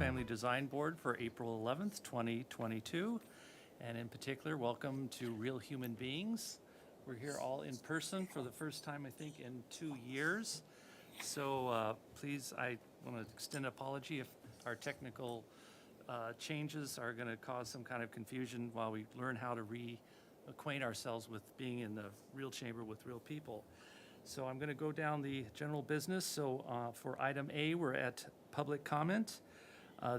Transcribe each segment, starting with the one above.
Family Design Board for April 11th, 2022. And in particular, welcome to Real Human Beings. We're here all in person for the first time, I think, in 2 years. So please, I want to extend an apology if our technical changes are going to cause some kind of confusion while we learn how to reacquaint ourselves with being in the real chamber with real people. So I'm going to go down the general business. So for item A, we're at public comment.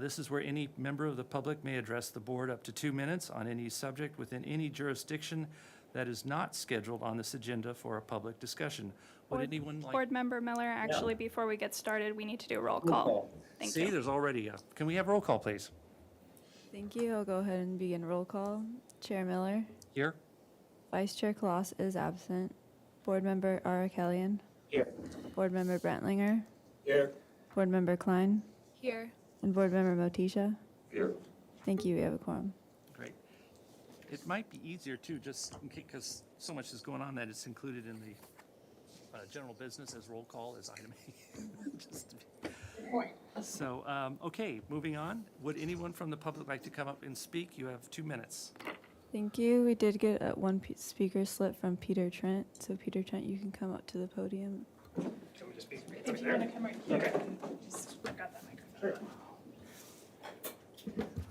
This is where any member of the public may address the board up to 2 minutes on any subject within any jurisdiction that is not scheduled on this agenda for a public discussion. Would anyone like? Board Member Miller, actually, before we get started, we need to do a roll call. Thank See, you. there's already a, can we have roll call, please? Thank you. I'll go ahead and begin roll call. Chair Miller, Here? Vice Chair Kloss is absent. Board Member Arakelian, Here. Board Member Brantlinger, Here. Board Member Klein, Here. and Board Member Motisha. Here. Thank you. We have a quorum. Great. It might be easier too, just in case, because so much is going on that it's included in the general business as roll call as item A. Just to be- So, okay, moving on. Would anyone from the public like to come up and speak? You have 2 minutes. Thank you. We did get one speaker slip from Peter Trent. So Peter Trent, you can come up to the podium. If you want to come right here, just I've got that microphone.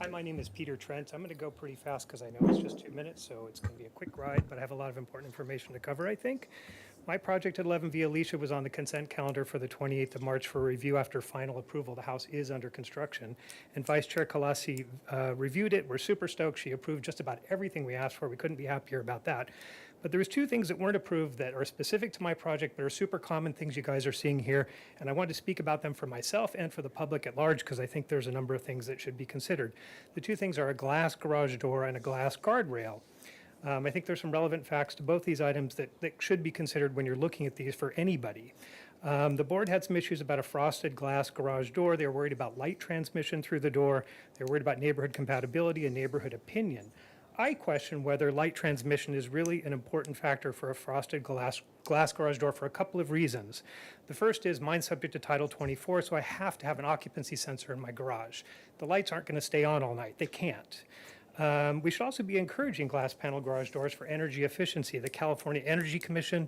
Hi, my name is Peter Trent. I'm going to go pretty fast because I know it's just 2 minutes, so it's going to be a quick ride, but I have a lot of important information to cover, I think. My project at 11 Via Alicia was on the consent calendar for the 28th of March for review after final approval. The house is under construction, and Vice Chair Kalasi reviewed it. We're super stoked. She approved just about everything we asked for. We couldn't be happier about that. But there was 2 things that weren't approved that are specific to my project, but are super common things you guys are seeing here. And I wanted to speak about them for myself and for the public at large because I think there's a number of things that should be considered. The 2 things are a glass garage door and a glass guardrail. I think there's some relevant facts to both these items that should be considered when you're looking at these for anybody. The board had some issues about a frosted glass garage door. They were worried about light transmission through the door. They were worried about neighborhood compatibility and neighborhood opinion. I question whether light transmission is really an important factor for a frosted glass garage door for a couple of reasons. The first is mine's subject to Title 24, so I have to have an occupancy sensor in my garage. The lights aren't going to stay on all night. They can't. We should also be encouraging glass panel garage doors for energy efficiency. The California Energy Commission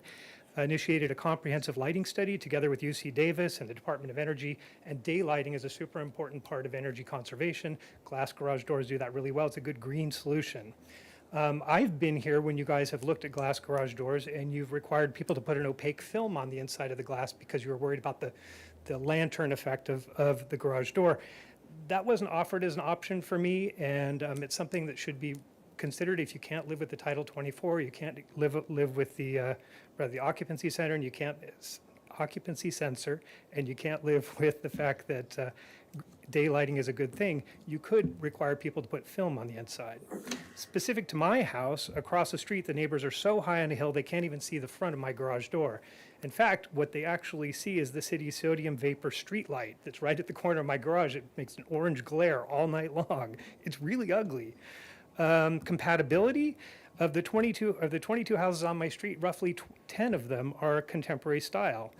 initiated a comprehensive lighting study together with UC Davis and the Department of Energy, and daylighting is a super important part of energy conservation. Glass garage doors do that really well. It's a good green solution. I've been here when you guys have looked at glass garage doors and you've required people to put an opaque film on the inside of the glass because you were worried about the lantern effect of the garage door. That wasn't offered as an option for me, and it's something that should be considered. If you can't live with the Title 24, you can't live with the occupancy center, and you can't occupancy sensor, and you can't live with the fact that daylighting is a good thing, you could require people to put film on the inside. Specific to my house, across the street, the neighbors are so high on a hill they can't even see the front of my garage door. In fact, what they actually see is the city's sodium vapor street light that's right at the corner of my garage. It makes an orange glare all night long. It's really ugly. Compatibility of the 22 houses on my street, roughly 10 of them are contemporary style,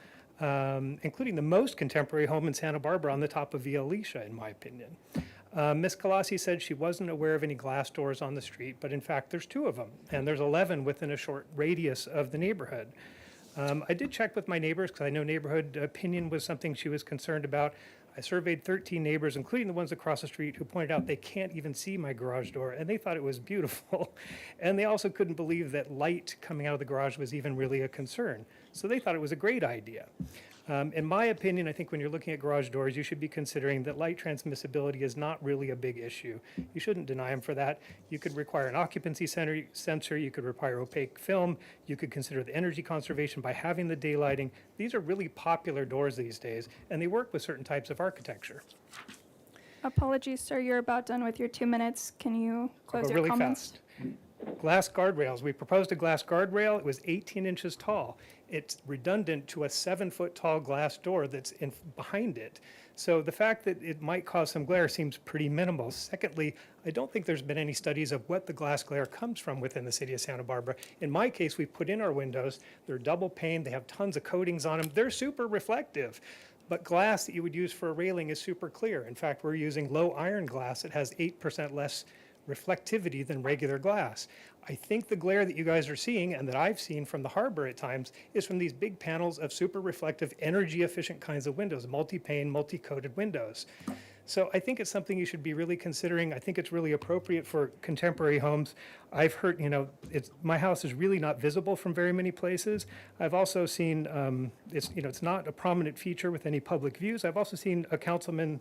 including the most contemporary home in Santa Barbara on the top of Via Alicia, in my opinion. Ms. Kalasi said she wasn't aware of any glass doors on the street, but in fact there's 2 of them, and there's 11 within a short radius of the neighborhood. I did check with my neighbors because I know neighborhood opinion was something she was concerned about. I surveyed 13 neighbors, including the ones across the street, who pointed out they can't even see my garage door, and they thought it was beautiful. And they also couldn't believe that light coming out of the garage was even really a concern. So they thought it was a great idea. In my opinion, I think when you're looking at garage doors, you should be considering that light transmissibility is not really a big issue. You shouldn't deny them for that. You could require an occupancy sensor, you could require opaque film, you could consider the energy conservation by having the daylighting. These are really popular doors these days, and they work with certain types of architecture. Apologies, sir, you're about done with your 2 minutes. Can you close your really comments? fast. Glass guardrails. We proposed a glass guardrail. It was 18 inches tall. It's redundant to a 7-foot tall glass door that's behind it. So the fact that it might cause some glare seems pretty minimal. Secondly, I don't think there's been any studies of what the glass glare comes from within the city of Santa Barbara. In my case, we put in our windows. They're double pane. They have tons of coatings on them. They're super reflective. But glass that you would use for a railing is super clear. In fact, we're using low iron glass. It has 8% less reflectivity than regular glass. I think the glare that you guys are seeing and that I've seen from the harbor at times is from these big panels of super reflective, energy efficient kinds of windows, multi-pane, multi-coated windows. So I think it's something you should be really considering. I think it's really appropriate for contemporary homes. I've heard, my house is really not visible from very many places. I've also seen, it's not a prominent feature with any public views. I've also seen a Councilwoman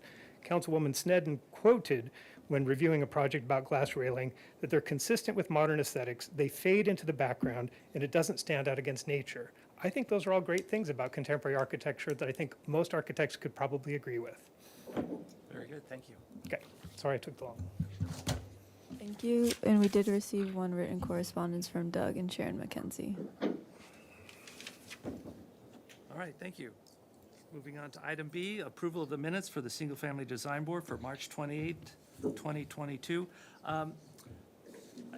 Snedden quoted when reviewing a project about glass railing, that they're consistent with modern aesthetics, they fade into the background, and it doesn't stand out against nature. I think those are all great things about contemporary architecture that I think most architects could probably agree with. Very good, thank you. Okay, sorry I took the long. Thank you. And we did receive one written correspondence from Doug and Sharon McKenzie. All right, thank you. Moving on to item B, approval of the minutes for the Single Family Design Board for March 28, 2022. I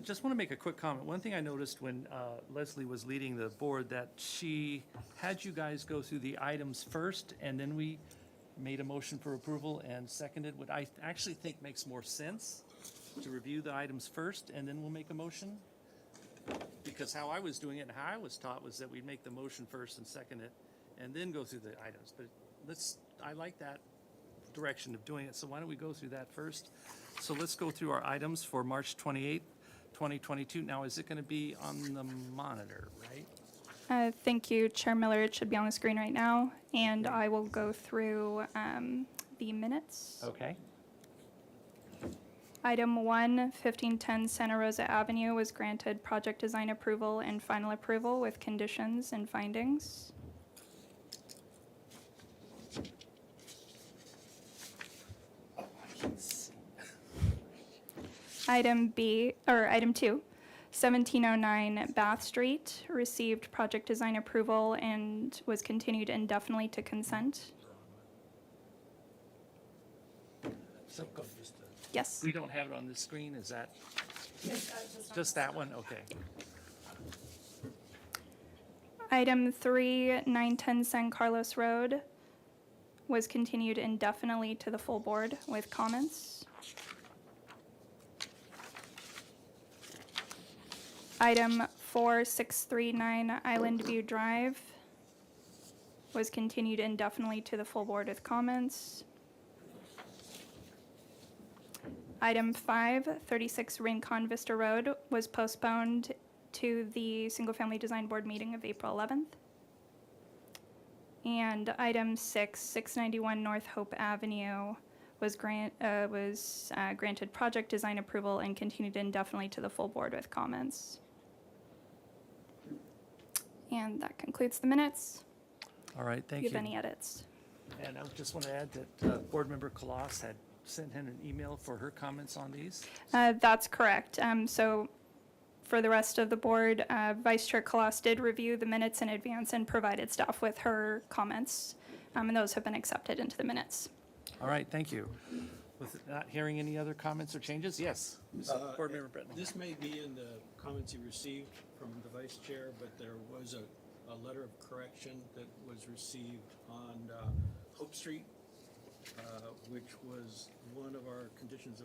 just want to make a quick comment. One thing I noticed when Leslie was leading the board, that she had you guys go through the items first, and then we made a motion for approval and seconded what I actually think makes more sense, to review the items first, and then we'll make a motion. Because how I was doing it and how I was taught was that we'd make the motion first and second it, and then go through the items. But I like that direction of doing it, so why don't we go through that first? So let's go through our items for March 28th, 2022. Now, is it going to be on the monitor, right? Thank you, Chair Miller. It should be on the screen right now, and I will go through the minutes. Okay. Item 1, 1510 Santa Rosa Avenue was granted project design approval and final approval with conditions and findings. Item 2, 1709 Bath Street received project design approval and was continued indefinitely to consent. So Yes. we don't have it on the screen, is that? Just that one, okay. Item 3, 910 San Carlos Road was continued indefinitely to the full board with comments. Item 4, 639 Island View Drive was continued indefinitely to the full board with comments. Item 5, 36 Rincon Vista Road was postponed to the Single Family Design Board meeting of April 11th. And item 6, 691 North Hope Avenue was granted project design approval and continued indefinitely to the full board with comments. And that concludes the minutes. All right, Do thank you you. have any edits? And I just want to add that Board Member Colossus had sent in an email for her comments on these. That's correct. So for the rest of the board, Vice Chair Colossus did review the minutes in advance and provided staff with her comments, and those have been accepted into the minutes. All right, thank you. With not hearing any other comments or changes, yes, Board Member Britton. This may be in the comments you received from the vice chair, but there was a letter of correction that was received on Hope Street, which was one of our conditions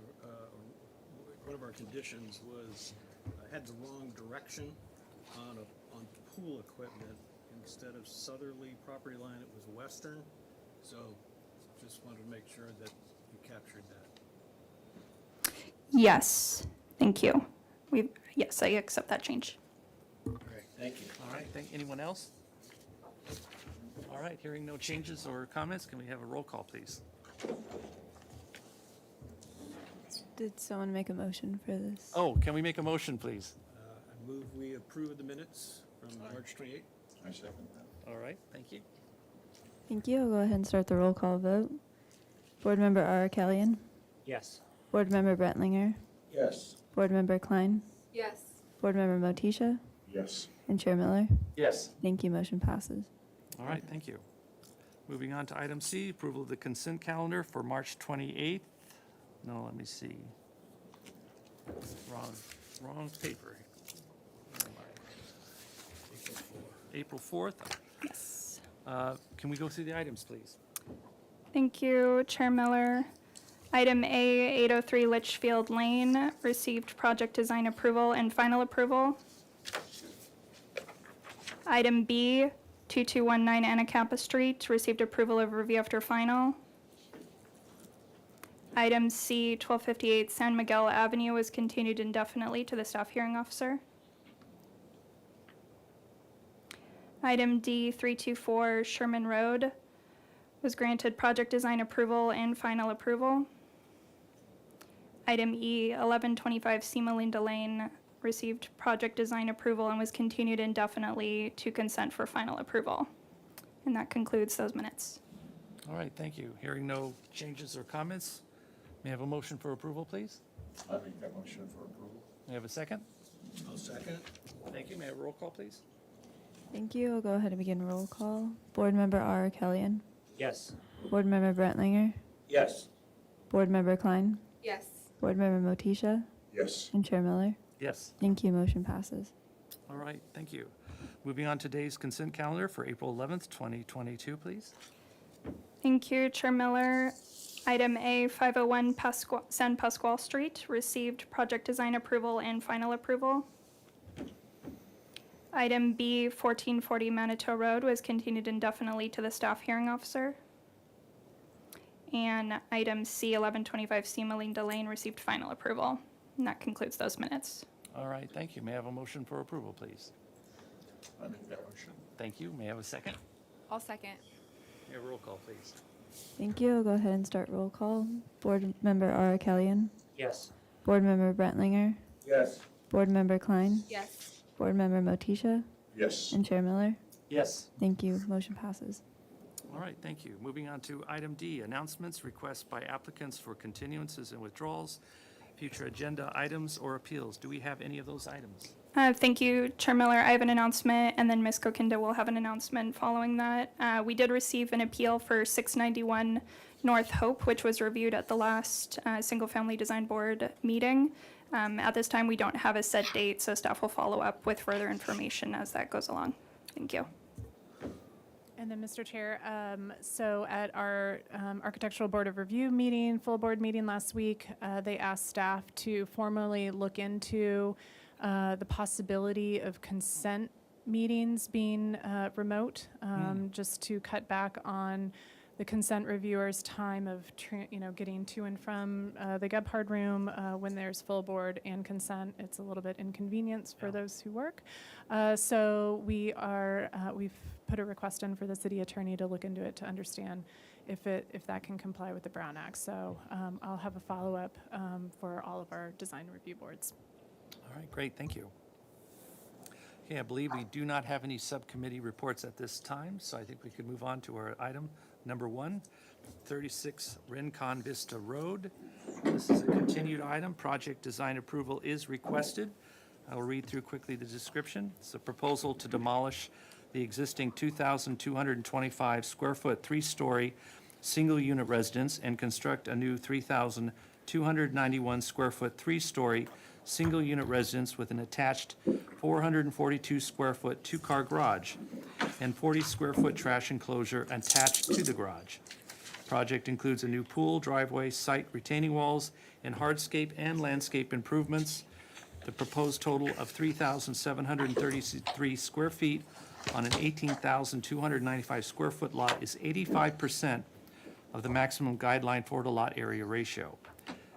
was had the wrong direction on pool equipment. Instead of southerly property line, it was western. So just wanted to make sure that you captured that. Yes, thank you. Yes, I accept that change. Great, thank you. All right, anyone else? All right, hearing no changes or comments, can we have a roll call, please? Did someone make a motion for this? Oh, can we make a motion, please? I move we approve the minutes from March 28th. I second that. All right, thank you. Thank you. I'll go ahead and start the roll call vote. Board Member Arakalian. Yes. Board Member Brentlinger. Yes. Board Member Klein. Yes. Board Member Motisha. Yes. And Chair Miller. Yes. Thank you. Motion passes. All right, thank you. Moving on to item C, approval of the consent calendar for March 28th. No, let me see. Wrong paper. Never mind. April 4th. Yes. Can we go through the items, please? Thank you, Chair Miller. Item A, 803 Litchfield Lane, received project design approval and final approval. Item B, 2219 Anacapa Street, received approval of review after final. Item C, 1258 San Miguel Avenue was continued indefinitely to the staff hearing officer. Item D, 324 Sherman Road was granted project design approval and final approval. Item E, 1125 Sima Linda Lane received project design approval and was continued indefinitely to consent for final approval. And that concludes those minutes. All right, thank you. Hearing no changes or comments, may I have a motion for approval, please? I make that motion for approval. May I have a second? I'll second. Thank you. May I have a roll call, please? Thank you. I'll go ahead and begin roll call. Board Member R. Kellyan. Yes. Board Member Brentlinger. Yes. Board Member Klein. Yes. Board Member Motisha. Yes. And Chair Miller. Yes. Thank you. Motion passes. All right, thank you. Moving on to today's consent calendar for April 11th, 2022, please. Thank you, Chair Miller. Item A, 501 San Pasqual Street, received project design approval and final approval. Item B, 1440 Manitou Road was continued indefinitely to the staff hearing officer. And item C, 1125 Sima Linda Lane received final approval. And that concludes those minutes. All right, thank you. May I have a motion for approval, please? I make that motion. Thank you. May I have a second? I'll second. May I have a roll call, please? Thank you. I'll go ahead and start roll call. Board Member R. Kellyan. Yes. Board Member Brentlinger. Yes. Board Member Klein. Yes. Board Member Motisha. Yes. And Chair Miller. Yes. Thank you. Motion passes. All right, thank you. Moving on to item D, announcements, requests by applicants for continuances and withdrawals, future agenda items or appeals. Do we have any of those items? Thank you, Chair Miller. I have an announcement, and then Ms. Kokinda will have an announcement following that. We did receive an appeal for 691 North Hope, which was reviewed at the last Single Family Design Board meeting. At this time, we don't have a set date, so staff will follow up with further information as that goes along. Thank you. And then, Mr. Chair, so at our Architectural Board of Review meeting, full board meeting last week, they asked staff to formally look into the possibility of consent meetings being remote, just to cut back on the consent reviewer's time of, getting to and from the Gebhard room when there's full board and consent. It's a little bit inconvenience for those who work. So we've put a request in for the city attorney to look into it to understand if that can comply with the Brown Act. So I'll have a follow-up for all of our design review boards. All right, great, thank you. Okay, I believe we do not have any subcommittee reports at this time, so I think we could move on to our item number 1, 36 Rincon Vista Road. This is a continued item. Project design approval is requested. I will read through quickly the description. It's a proposal to demolish the existing 2,225 square foot, 3-story, single-unit residence and construct a new 3,291 square foot, 3-story, single-unit residence with an attached 442 square foot, 2-car garage and 40 square foot trash enclosure attached to the garage. Project includes a new pool, driveway, site retaining walls, and hardscape and landscape improvements. The proposed total of 3,733 square feet on an 18,295 square foot lot is 85% of the maximum guideline for the lot area ratio.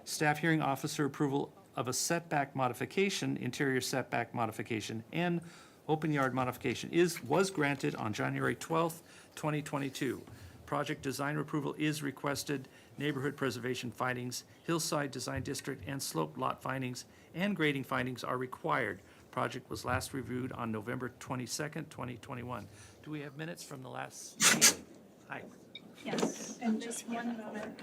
Staff hearing officer approval of a setback modification, interior setback modification, and open yard modification was granted on January 12th, 2022. Project design approval is requested. Neighborhood preservation findings, hillside design district, and slope lot findings and grading findings are required. Project was last reviewed on November 22nd, 2021. Do we have minutes from the last meeting? Hi. Yes, and just one moment,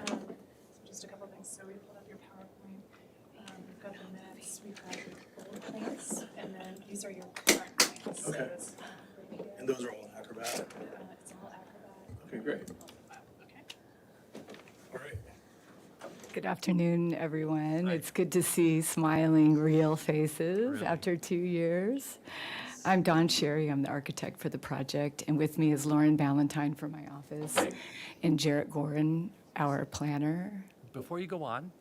just a couple things. So we pulled up your PowerPoint. We've got the minutes, we've got your old plans, and then these are your current plans. So Okay. this, And those are all Acrobat? it's all Acrobat. Okay, great. Okay. All right. Good afternoon, everyone. It's good to see smiling, real faces Really? after 2 years. I'm Dawn Sherry. I'm the architect for the project, and with me is Lauren Ballantyne from my office, and Jarrett Gorin, our planner. Before you go on,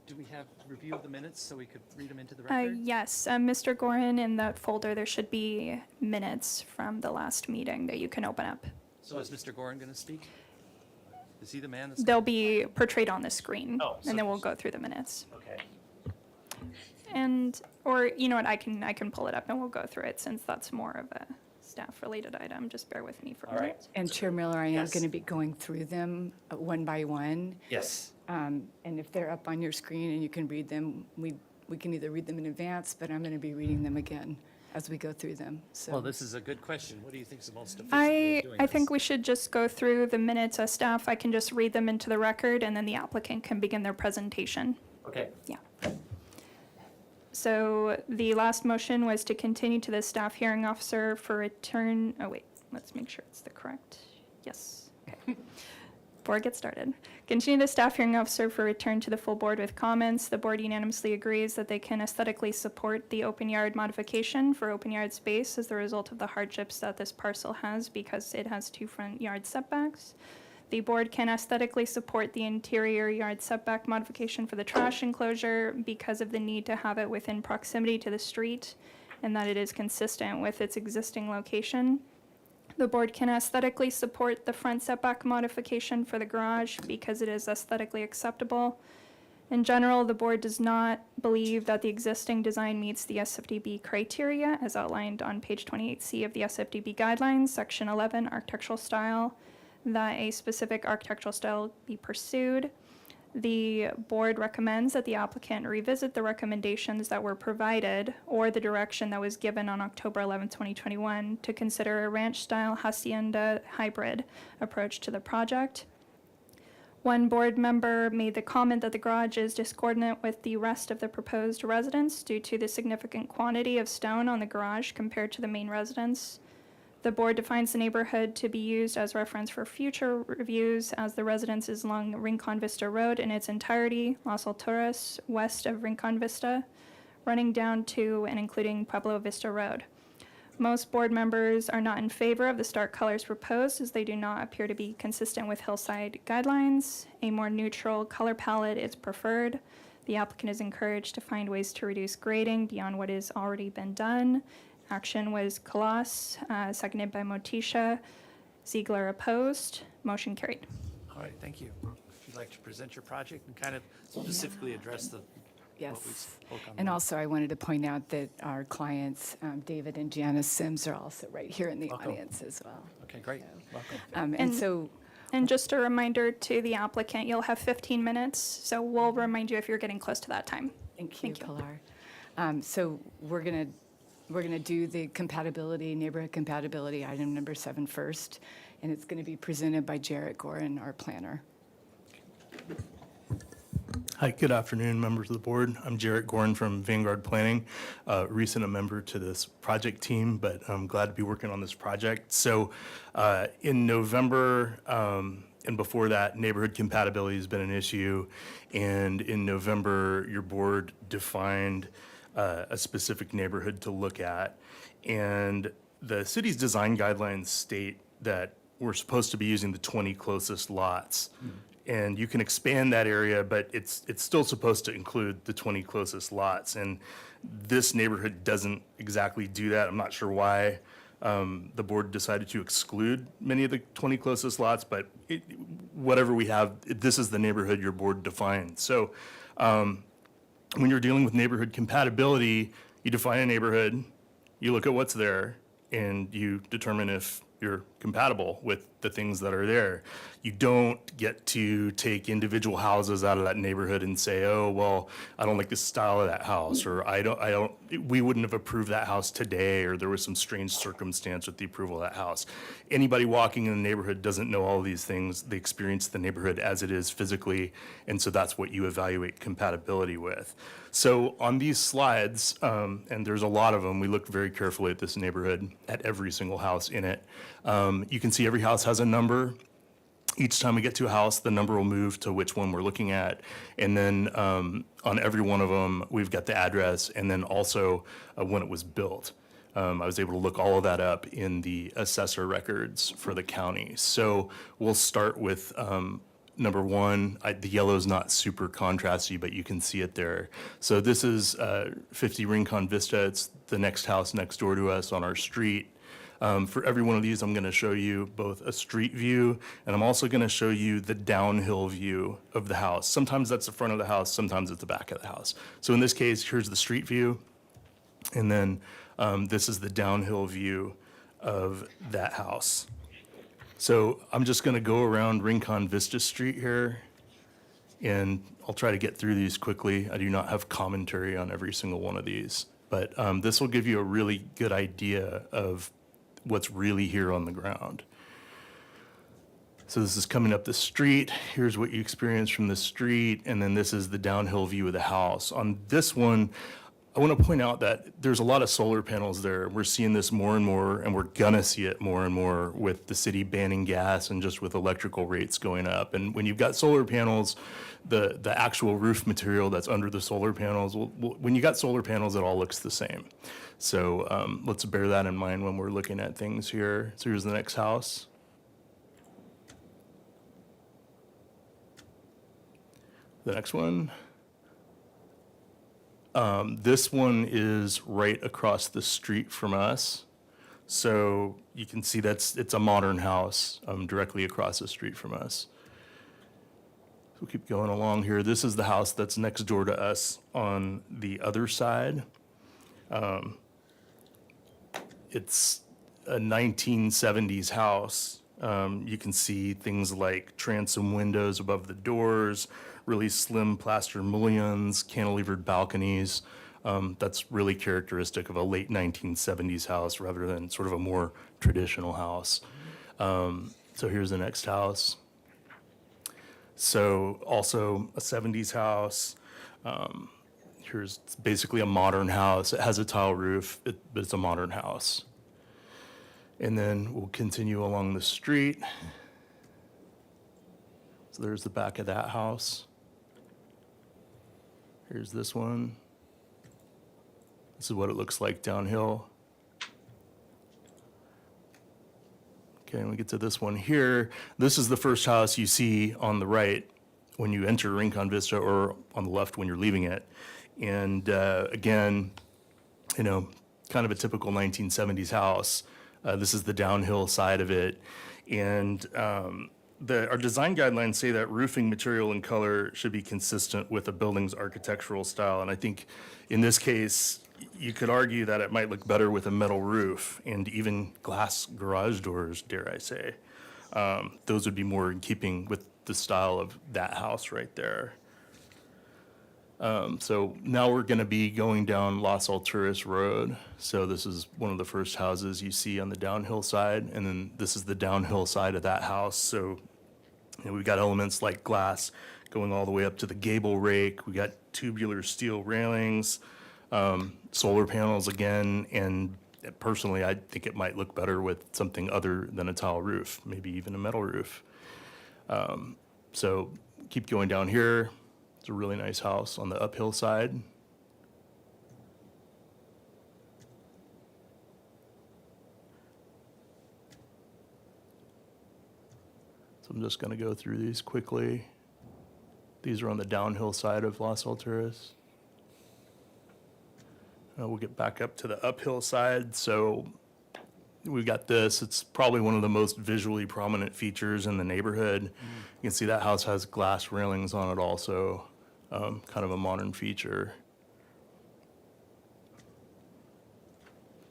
do we have review of the minutes so we could read them into the record? Yes, Mr. Gorin, in that folder, there should be minutes from the last meeting that you can open up. So is Mr. Gorin going to speak? Is he the man that's? They'll be portrayed on the screen, Oh, so- and then we'll go through the minutes. Okay. And, or, you know what, I can pull it up and we'll go through it since that's more of a staff-related item. Just bear with me for a All right. minute. And Chair Miller, I am Yes. going to be going through them one by one. Yes. And if they're up on your screen and you can read them, we can either read them in advance, but I'm going to be reading them again as we go through them. Well, So this is a good question. What do you think is the most efficient way of doing I think this? we should just go through the minutes as staff. I can just read them into the record and then the applicant can begin their presentation. Okay. Yeah. So the last motion was to continue to the staff hearing officer for return, oh wait, let's make sure it's the correct, yes, okay. Before I get started, continue the staff hearing officer for return to the full board with comments. The board unanimously agrees that they can aesthetically support the open yard modification for open yard space as the result of the hardships that this parcel has because it has 2 front yard setbacks. The board can aesthetically support the interior yard setback modification for the trash enclosure because of the need to have it within proximity to the street and that it is consistent with its existing location. The board can aesthetically support the front setback modification for the garage because it is aesthetically acceptable. In general, the board does not believe that the existing design meets the SFDB criteria as outlined on page 28C of the SFDB guidelines, section 11, architectural style, that a specific architectural style be pursued. The board recommends that the applicant revisit the recommendations that were provided or the direction that was given on October 11, 2021 to consider a ranch-style hacienda hybrid approach to the project. One board member made the comment that the garage is discordant with the rest of the proposed residence due to the significant quantity of stone on the garage compared to the main residence. The board defines the neighborhood to be used as reference for future reviews as the residence is along Rincon Vista Road in its entirety, Las Alturas, west of Rincon Vista, running down to and including Pueblo Vista Road. Most board members are not in favor of the stark colors proposed as they do not appear to be consistent with hillside guidelines. A more neutral color palette is preferred. The applicant is encouraged to find ways to reduce grading beyond what has already been done. Action was Kalas, seconded by Motisha. Ziegler opposed. Motion carried. All right, thank you. If you'd like to present your project and kind of specifically address what we yes. spoke on. And also, I wanted to point out that our clients, David and Janice Sims, are also right here in the Welcome. audience as well. Okay, great. Welcome. And And- so, And just a reminder to the applicant, you'll have 15 minutes, so we'll remind you if you're getting close to that time. thank you, Thank you. Pilar. So we're going to do the compatibility, neighborhood compatibility, item number 7 first, and it's going to be presented by Jarrett Gorin, our planner. Hi, good afternoon, members of the board. I'm Jarrett Gorn from Vanguard Planning, recent a member to this project team, but I'm glad to be working on this project. So in November, and before that, neighborhood compatibility has been an issue. And in November, your board defined a specific neighborhood to look at. And the city's design guidelines state that we're supposed to be using the 20 closest lots. And you can expand that area, but it's still supposed to include the 20 closest lots. And this neighborhood doesn't exactly do that. I'm not sure why the board decided to exclude many of the 20 closest lots, but whatever we have, this is the neighborhood your board defined. So when you're dealing with neighborhood compatibility, you define a neighborhood, you look at what's there, and you determine if you're compatible with the things that are there. You don't get to take individual houses out of that neighborhood and say, oh, well, I don't like the style of that house, or we wouldn't have approved that house today, or there was some strange circumstance with the approval of that house. Anybody walking in the neighborhood doesn't know all these things. They experience the neighborhood as it is physically, and so that's what you evaluate compatibility with. So on these slides, and there's a lot of them, we looked very carefully at this neighborhood, at every single house in it. You can see every house has a number. Each time we get to a house, the number will move to which one we're looking at. And then on every one of them, we've got the address and then also when it was built. I was able to look all of that up in the assessor records for the county. So we'll start with number one. The yellow's not super contrasty, but you can see it there. So this is 50 Rincon Vista. It's the next house next door to us on our street. For every one of these, I'm going to show you both a street view, and I'm also going to show you the downhill view of the house. Sometimes that's the front of the house, sometimes it's the back of the house. So in this case, here's the street view, and then this is the downhill view of that house. So I'm just going to go around Rincon Vista Street here, and I'll try to get through these quickly. I do not have commentary on every single one of these, but this will give you a really good idea of what's really here on the ground. So this is coming up the street. Here's what you experience from the street, and then this is the downhill view of the house. On this one, I want to point out that there's a lot of solar panels there. We're seeing this more and more, and we're gonna see it more and more with the city banning gas and just with electrical rates going up. And when you've got solar panels, the actual roof material that's under the solar panels, when you got solar panels, it all looks the same. So let's bear that in mind when we're looking at things here. So here's the next house. The next one. This one is right across the street from us. So you can see it's a modern house directly across the street from us. So we'll keep going along here. This is the house that's next door to us on the other side. It's a 1970s house. You can see things like transom windows above the doors, really slim plaster mullions, cantilevered balconies. That's really characteristic of a late 1970s house rather than sort of a more traditional house. So here's the next house. So also a 70s house. Here's basically a modern house. It has a tile roof, but it's a modern house. And then we'll continue along the street. So there's the back of that house. Here's this one. This is what it looks like downhill. Okay, and we get to this one here. This is the first house you see on the right when you enter Rincon Vista, or on the left when you're leaving it. And again, you know, kind of a typical 1970s house. This is the downhill side of it. And our design guidelines say that roofing material and color should be consistent with a building's architectural style. And I think in this case, you could argue that it might look better with a metal roof and even glass garage doors, dare I say. Those would be more in keeping with the style of that house right there. So now we're going to be going down Las Alturas Road. So this is one of the first houses you see on the downhill side, and then this is the downhill side of that house. So you know, we've got elements like glass going all the way up to the gable rake. We got tubular steel railings, solar panels again, and personally, I think it might look better with something other than a tile roof, maybe even a metal roof. So keep going down here. It's a really nice house on the uphill side. So I'm just going to go through these quickly. These are on the downhill side of Las Alturas. We'll get back up to the uphill side. So we've got this. It's probably one of the most visually prominent features in the neighborhood. You can see that house has glass railings on it also. Kind of a modern feature.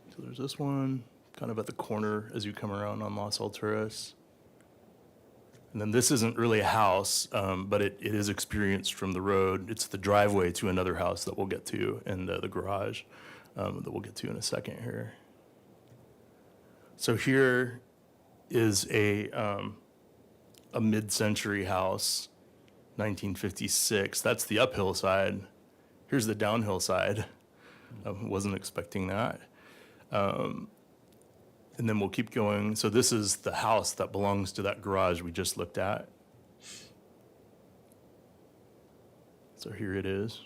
So there's this one, kind of at the corner as you come around on Las Alturas. And then this isn't really a house, but it is experienced from the road. It's the driveway to another house that we'll get to, and the garage that we'll get to in a second here. So here is a mid-century house, 1956. That's the uphill side. Here's the downhill side. Wasn't expecting that. And then we'll keep going. So this is the house that belongs to that garage we just looked at. So here it is.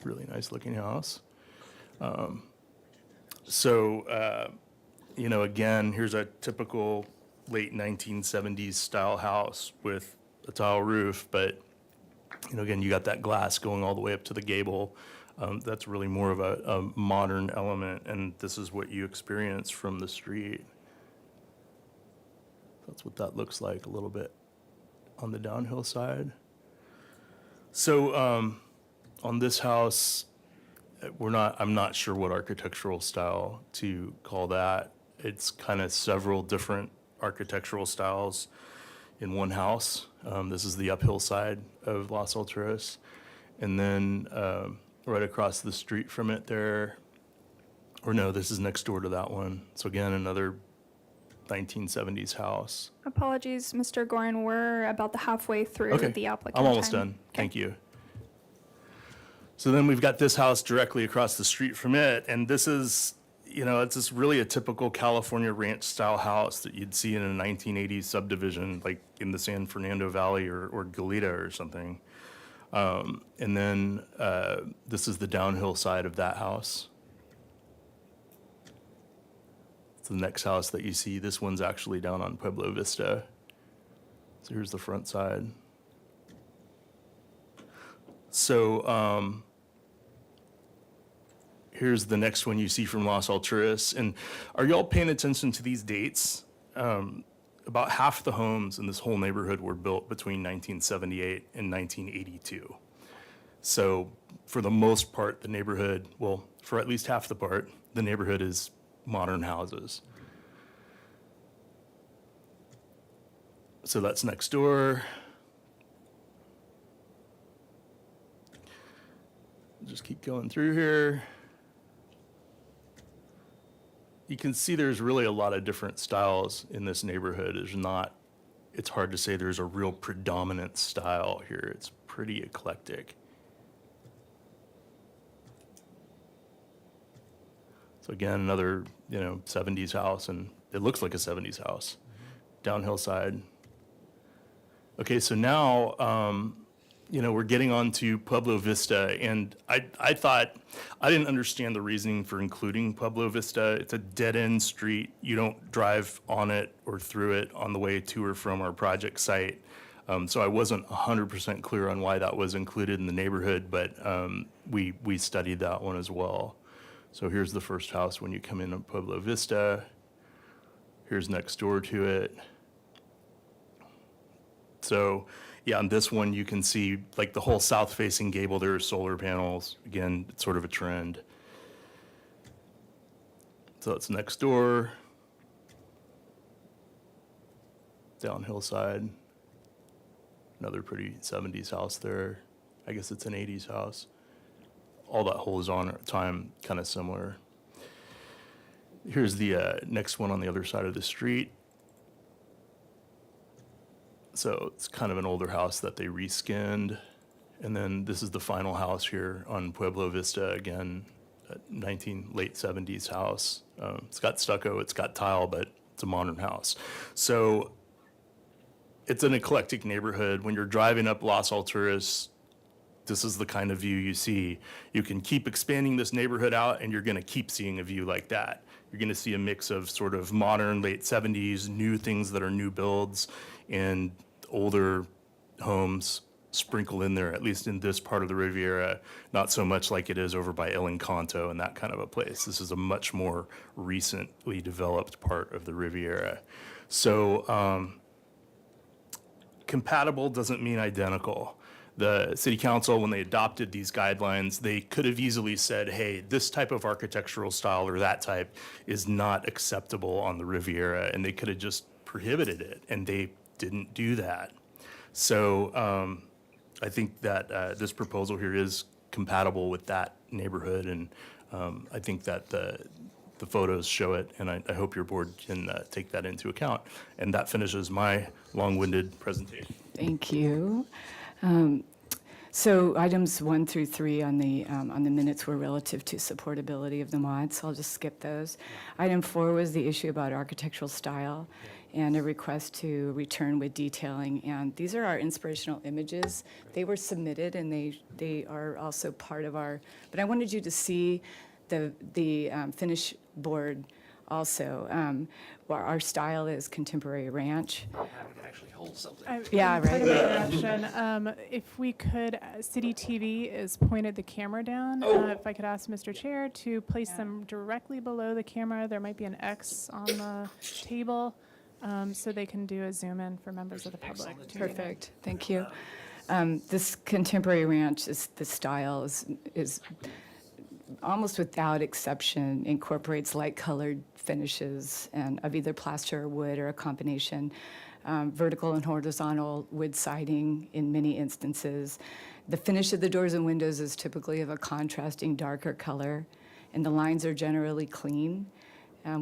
Really nice looking house. So, again, here's a typical late 1970s style house with a tile roof, but, again, you got that glass going all the way up to the gable. That's really more of a modern element, and this is what you experience from the street. That's what that looks like a little bit on the downhill side. So, on this house, I'm not sure what architectural style to call that. It's kind of several different architectural styles in one house. This is the uphill side of Las Alturas. And then right across the street from it there, or no, this is next door to that one. So again, another 1970s house. Apologies, Mr. Gorin, we're about the halfway through Okay, the applicant I'm almost time. done. Thank you. So then we've got this house directly across the street from it, and this is, it's just really a typical California ranch style house that you'd see in a 1980s subdivision, like in the San Fernando Valley or Goleta or something. And then this is the downhill side of that house. It's the next house that you see. This one's actually down on Pueblo Vista. So here's the front side. So here's the next one you see from Las Alturas. And are y'all paying attention to these dates? About half the homes in this whole neighborhood were built between 1978 and 1982. So for the most part, the neighborhood, well, for at least half the part, the neighborhood is modern houses. So that's next door. Just keep going through here. You can see there's really a lot of different styles in this neighborhood. It's hard to say there's a real predominant style here. It's pretty eclectic. So again, another, 70s house, and it looks like a 70s house. Downhill side. Okay, so now, we're getting on to Pueblo Vista, and I thought, I didn't understand the reasoning for including Pueblo Vista. It's a dead-end street. You don't drive on it or through it on the way to or from our project site. So I wasn't 100% clear on why that was included in the neighborhood, but we studied that one as well. So here's the first house when you come in on Pueblo Vista. Here's next door to it. So, yeah, on this one, you can see, like, the whole south-facing gable, there are solar panels. Again, it's sort of a trend. So that's next door. Downhill side. Another pretty 70s house there. I guess it's an 80s house. All that whole is on time, kind of similar. Here's the next one on the other side of the street. So it's kind of an older house that they reskinned. And then this is the final house here on Pueblo Vista, again, late 70s house. It's got stucco, it's got tile, but it's a modern house. So it's an eclectic neighborhood. When you're driving up Las Alturas, this is the kind of view you see. You can keep expanding this neighborhood out, and you're going to keep seeing a view like that. You're going to see a mix of sort of modern, late 70s, new things that are new builds, and older homes sprinkled in there, at least in this part of the Riviera, not so much like it is over by El Encanto and that kind of a place. This is a much more recently developed part of the Riviera. So compatible doesn't mean identical. The city council, when they adopted these guidelines, they could have easily said, hey, this type of architectural style or that type is not acceptable on the Riviera, and they could have just prohibited it, and they didn't do that. So I think that this proposal here is compatible with that neighborhood, and I think that the photos show it, and I hope your board can take that into account. And that finishes my long-winded presentation. Thank you. So items 1 through 3 on the minutes were relative to supportability of the mod, so I'll just skip those. Item 4 was the issue about architectural style and a request to return with detailing. And these are our inspirational images. They were submitted, and they are also part of our, but I wanted you to see the finish board also. Our style is contemporary ranch. Have it actually hold something. Yeah, in part of right. my direction, if we could, City TV is pointed the camera down. If I could ask Mr. Chair to place them directly below the camera, there might be an X on the table, so they can do a zoom in for members of the public. to read it. Perfect, thank you. This contemporary ranch the style is almost without exception incorporates light-colored finishes and of either plaster or wood or a combination. Vertical and horizontal wood siding in many instances. The finish of the doors and windows is typically of a contrasting darker color, and the lines are generally clean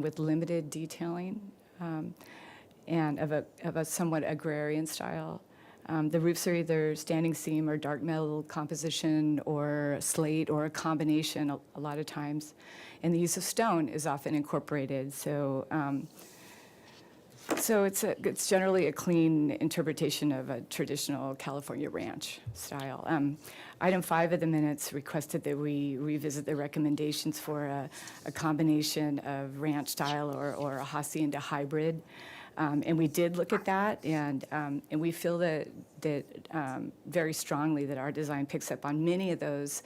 with limited detailing and of a somewhat agrarian style. The roofs are either standing seam or dark metal composition or slate or a combination a lot of times. And the use of stone is often incorporated. So it's generally a clean interpretation of a traditional California ranch style. Item 5 of the minutes requested that we revisit the recommendations for a combination of ranch style or a hacienda hybrid. And we did look at that, and we feel that very strongly that our design picks up on many of those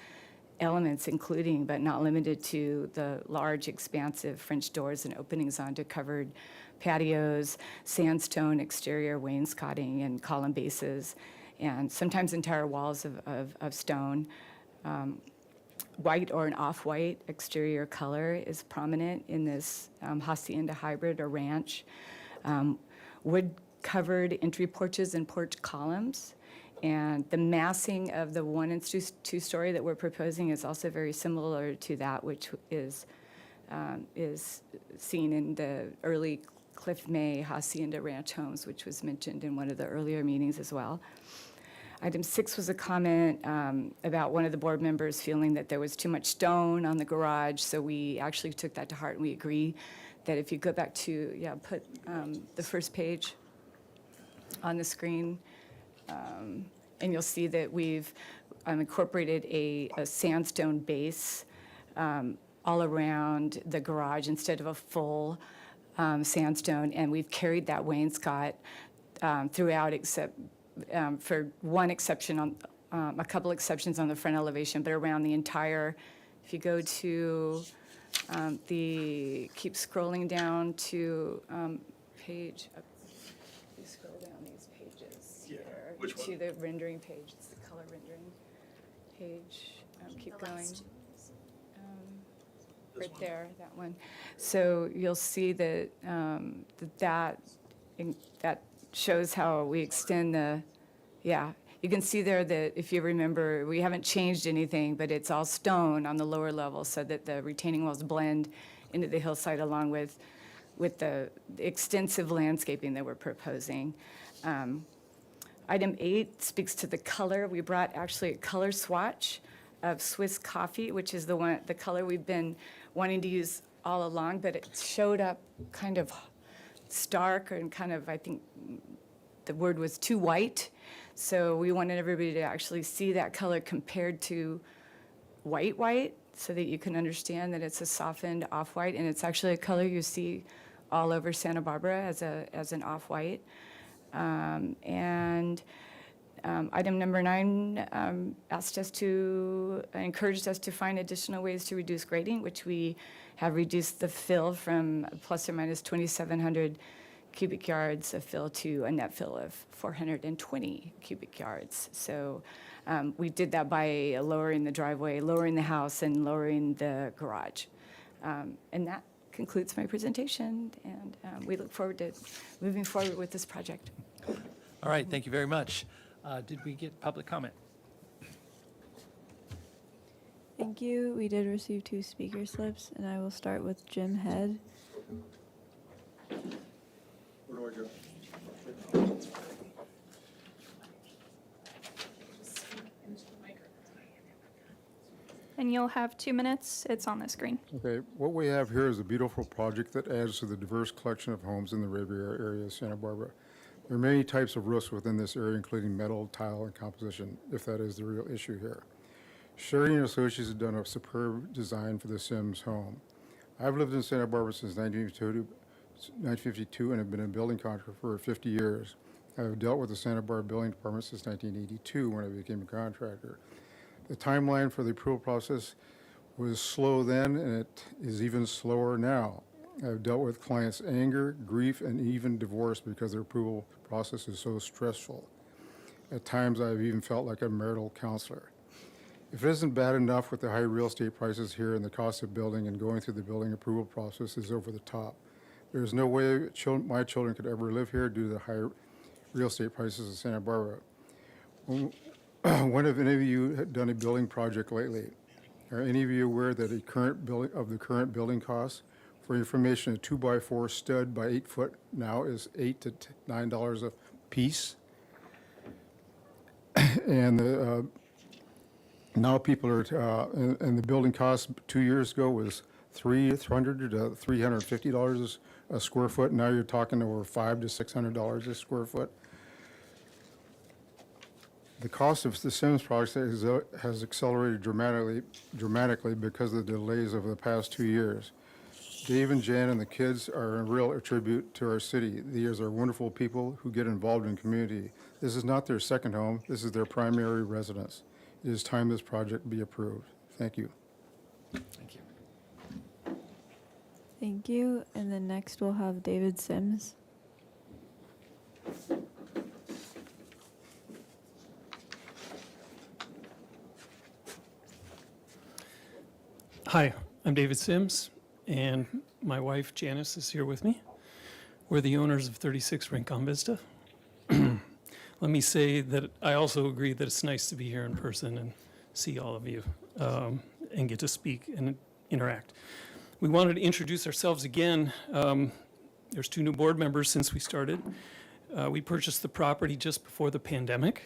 elements, including but not limited to the large, expansive French doors and openings onto covered patios, sandstone exterior wainscoting and column bases, and sometimes entire walls of stone. White or an off-white exterior color is prominent in this hacienda hybrid or ranch. Wood-covered entry porches and porch columns. And the massing of the 1- and 2-story that we're proposing is also very similar to that which is seen in the early Cliff May Hacienda Ranch homes, which was mentioned in one of the earlier meetings as well. Item 6 was a comment about one of the board members feeling that there was too much stone on the garage, so we actually took that to heart, and we agree that if you go back to, put the first page on the screen, and you'll see that we've incorporated a sandstone base all around the garage instead of a full sandstone, and we've carried that wainscot throughout except for one exception on a couple exceptions on the front elevation, but around the entire, if you go to keep scrolling down to page, you scroll down these pages here. which To the rendering page, it's the color rendering page. Keep going. Right there, that one. So you'll see that that shows how we extend you can see there that if you remember, we haven't changed anything, but it's all stone on the lower level so that the retaining walls blend into the hillside along with the extensive landscaping that we're proposing. Item 8 speaks to the color. We brought actually a color swatch of Swiss coffee, which is the color we've been wanting to use all along, but it showed up kind of stark and kind of, I think the word was too white. So we wanted everybody to actually see that color compared to white, so that you can understand that it's a softened off-white, and it's actually a color you see all over Santa Barbara as an off-white. Item number 9 encouraged us to find additional ways to reduce grading, which we have reduced the fill from plus or minus 2,700 cubic yards of fill to a net fill of 420 cubic yards. So we did that by lowering the driveway, lowering the house, and lowering the garage. And that concludes my presentation, and we look forward to moving forward with this project. All right, thank you very much. Did we get public comment? Thank you. We did receive 2 speaker slips, and I will start with Jim Head. Where do I go? And you'll have 2 minutes. It's on the screen. Okay, what we have here is a beautiful project that adds to the diverse collection of homes in the Riviera area of Santa Barbara. There are many types of roofs within this area, including metal, tile, and composition, if that is the real issue here. Sherry and Associates have done a superb design for the Sims home. I've lived in Santa Barbara since 1952 and have been a building contractor for 50 years. I've dealt with the Santa Barbara Building Department since 1982 when I became a contractor. The timeline for the approval process was slow then, and it is even slower now. I've dealt with clients' anger, grief, and even divorce because their approval process is so stressful. At times, I've even felt like a marital counselor. If it isn't bad enough with the high real estate prices here and the cost of building and going through the building approval process is over the top, there's no way my children could ever live here due to the high real estate prices in Santa Barbara. When have any of you done a building project lately? Are any of you aware that the current building costs? For information, a 2x4 stud by 8 foot now is $8 to $9 a piece. And now people are, and the building cost 2 years ago was $300 to $350 a square foot. Now you're talking over $500 to $600 a square foot. The cost of the Sims project has accelerated dramatically because of the delays over the past 2 years. Dave and Jan and the kids are a real tribute to our city. These are wonderful people who get involved in community. This is not their second home. This is their primary residence. It is time this project be approved. Thank you. Thank you. Thank you. And then next we'll have David Sims. Hi, I'm David Sims, and my wife Janice is here with me. We're the owners of 36 Rincon Vista. Let me say that I also agree that it's nice to be here in person and see all of you and get to speak and interact. We wanted to introduce ourselves again. There's 2 new board members since we started. We purchased the property just before the pandemic,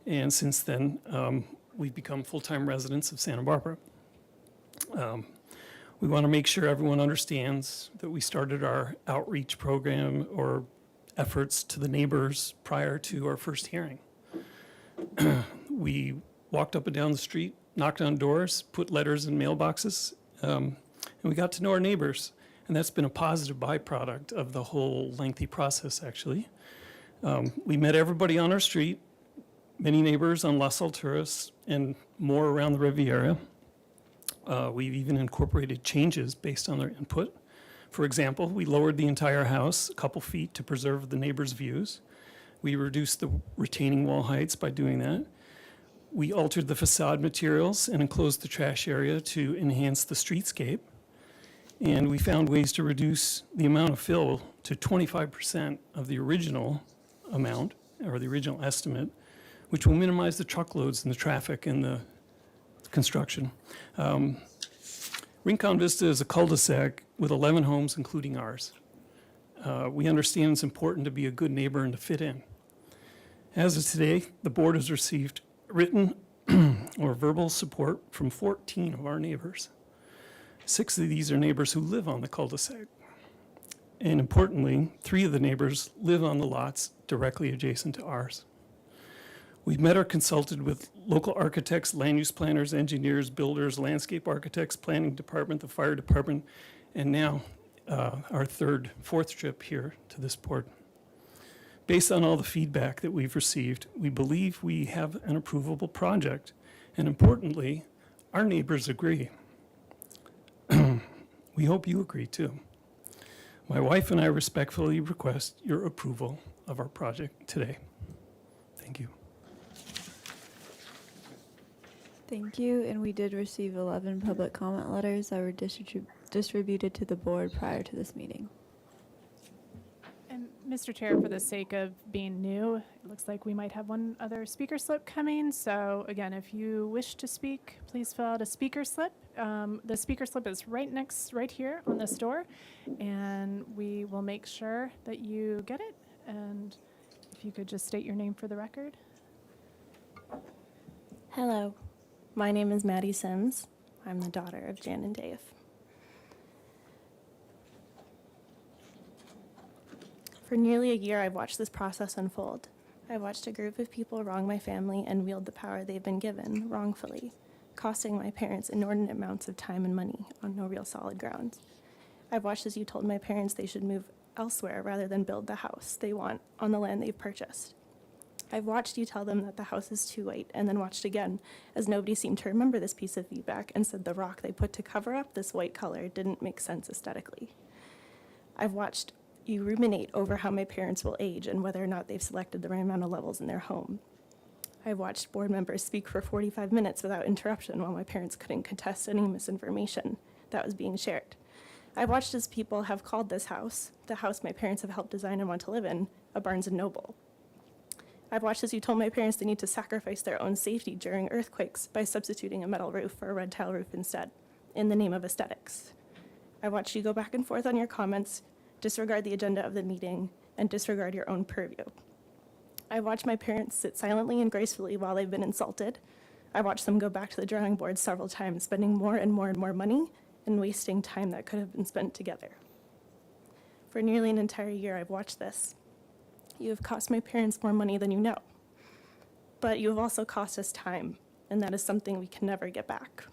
and since then we've become full-time residents of Santa Barbara. We want to make sure everyone understands that we started our outreach program or efforts to the neighbors prior to our first hearing. We walked up and down the street, knocked on doors, put letters in mailboxes, and we got to know our neighbors. And that's been a positive byproduct of the whole lengthy process, actually. We met everybody on our street, many neighbors on Las Alturas, and more around the Riviera. We've even incorporated changes based on their input. For example, we lowered the entire house a couple feet to preserve the neighbors' views. We reduced the retaining wall heights by doing that. We altered the facade materials and enclosed the trash area to enhance the streetscape. And we found ways to reduce the amount of fill to 25% of the original amount, or the original estimate, which will minimize the truckloads and the traffic and the construction. Rincon Vista is a cul-de-sac with 11 homes, including ours. We understand it's important to be a good neighbor and to fit in. As of today, the board has received written or verbal support from 14 of our neighbors. 6 of these are neighbors who live on the cul-de-sac. And importantly, 3 of the neighbors live on the lots directly adjacent to ours. We've met or consulted with local architects, land use planners, engineers, builders, landscape architects, planning department, the fire department, and now our fourth trip here to this board. Based on all the feedback that we've received, we believe we have an approvable project, and importantly, our neighbors agree. We hope you agree too. My wife and I respectfully request your approval of our project today. Thank you. Thank you. And we did receive 11 public comment letters that were distributed to the board prior to this meeting. And Mr. Chair, for the sake of being new, it looks like we might have one other speaker slip coming. So again, if you wish to speak, please fill out a speaker slip. The speaker slip is right here on this door, and we will make sure that you get it. And if you could just state your name for the record. Hello, my name is Maddie Sims. I'm the daughter of Jan and Dave. For nearly a year, I've watched this process unfold. I've watched a group of people wrong my family and wield the power they've been given wrongfully, costing my parents inordinate amounts of time and money on no real solid grounds. I've watched as you told my parents they should move elsewhere rather than build the house they want on the land they've purchased. I've watched you tell them that the house is too white, and then watched again as nobody seemed to remember this piece of feedback and said the rock they put to cover up this white color didn't make sense aesthetically. I've watched you ruminate over how my parents will age and whether or not they've selected the right amount of levels in their home. I've watched board members speak for 45 minutes without interruption while my parents couldn't contest any misinformation that was being shared. I've watched as people have called this house, the house my parents have helped design and want to live in, a Barnes & Noble. I've watched as you told my parents they need to sacrifice their own safety during earthquakes by substituting a metal roof for a red tile roof instead, in the name of aesthetics. I've watched you go back and forth on your comments, disregard the agenda of the meeting, and disregard your own purview. I've watched my parents sit silently and gracefully while they've been insulted. I've watched them go back to the drawing board several times, spending more and more and more money and wasting time that could have been spent together. For nearly an entire year, I've watched this. You have cost my parents more money than you know. But you have also cost us time, and that is something we can never get back.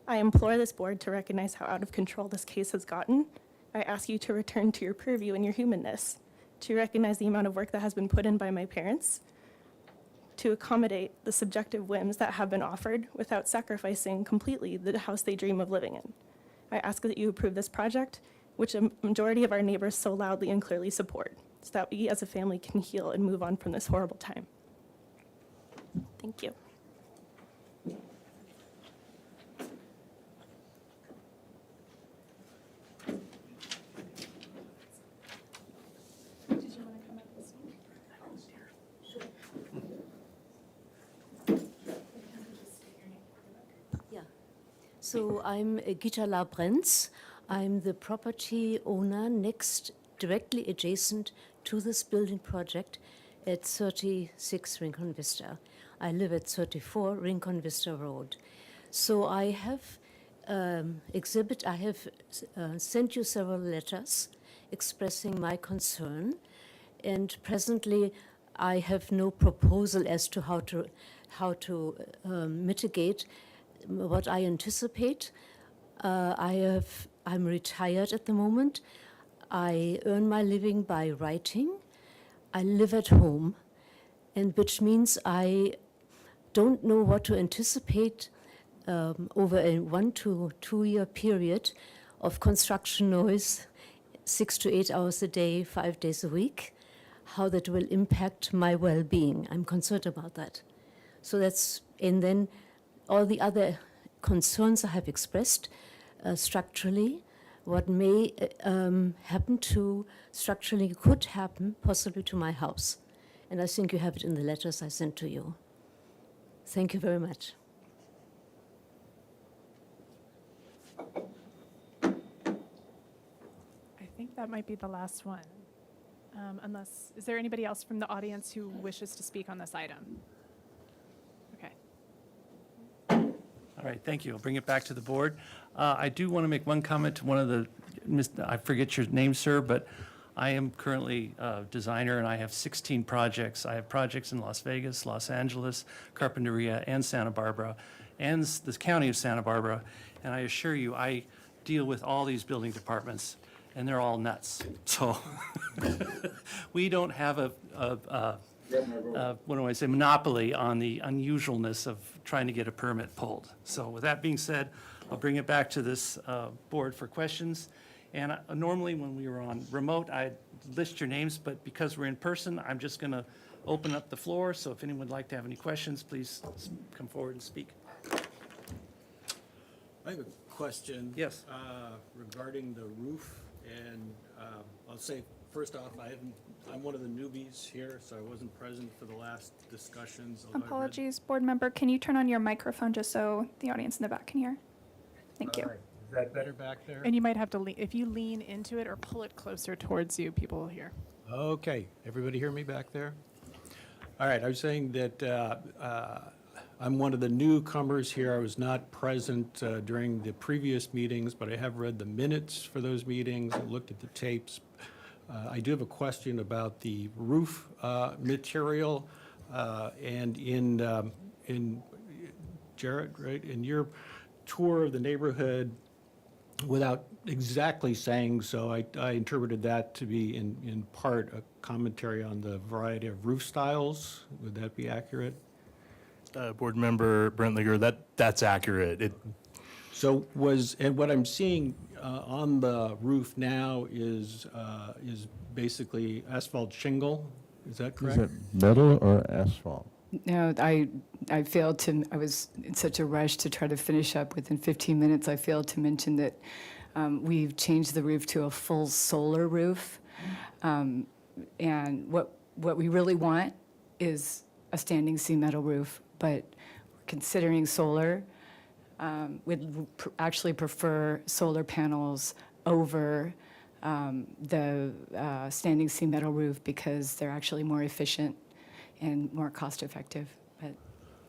I implore this board to recognize how out of control this case has gotten. I ask you to return to your purview and your humanness, to recognize the amount of work that has been put in by my parents, to accommodate the subjective whims that have been offered without sacrificing completely the house they dream of living in. I ask that you approve this project, which a majority of our neighbors so loudly and clearly support, so that we as a family can heal and move on from this horrible time. Thank you. So I'm Gita Labrenz. I'm the property owner directly adjacent to this building project at 36 Rincon Vista. I live at 34 Rincon Vista Road. So I have sent you several letters expressing my concern, and presently I have no proposal as to how to mitigate what I anticipate. I'm retired at the moment. I earn my living by writing. I live at home, and which means I don't know what to anticipate over a 1 to 2 year period of construction noise, 6 to 8 hours a day, 5 days a week, how that will impact my well-being. I'm concerned about that. So and then all the other concerns I have expressed structurally, what may happen to, structurally could happen possibly to my house. And I think you have it in the letters I sent to you. Thank you very much. I think that might be the last one. Is there anybody else from the audience who wishes to speak on this item? Okay. All right, thank you. I'll bring it back to the board. I do want to make one comment to one of the, I forget your name, sir, but I am currently a designer and I have 16 projects. I have projects in Las Vegas, Los Angeles, Carpinteria, and Santa Barbara, and the county of Santa Barbara. And I assure you, I deal with all these building departments, and they're all nuts. So we don't have what do I say, monopoly on the unusualness of trying to get a permit pulled. So with that being said, I'll bring it back to this board for questions. And normally when we were on remote, I'd list your names, but because we're in person, I'm just going to open up the floor. So if anyone would like to have any questions, please come forward and speak. I have a question. Yes. Regarding the roof, and I'll say, first off, I'm one of the newbies here, so I wasn't present for the last discussions. although I read- Apologies, board member. Can you turn on your microphone just so the audience in the back can hear? Thank you. All right. Is that better back there? And you might have to, if you lean into it or pull it closer towards you, people will hear. Okay, everybody hear me back there? All right, I was saying that I'm one of the newcomers here. I was not present during the previous meetings, but I have read the minutes for those meetings and looked at the tapes. I do have a question about the roof material, and in Jarrett, right? In your tour of the neighborhood, without exactly saying so, I interpreted that to be in part a commentary on the variety of roof styles. Would that be accurate? Board Member Brentlinger, that's accurate. So and what I'm seeing on the roof now is basically asphalt shingle, is that Is correct? it metal or asphalt? No, I failed to, I was in such a rush to try to finish up within 15 minutes. I failed to mention that we've changed the roof to a full solar roof. And what we really want is a standing seam metal roof, but we're considering solar. We'd actually prefer solar panels over the standing seam metal roof because they're actually more efficient and more cost-effective. But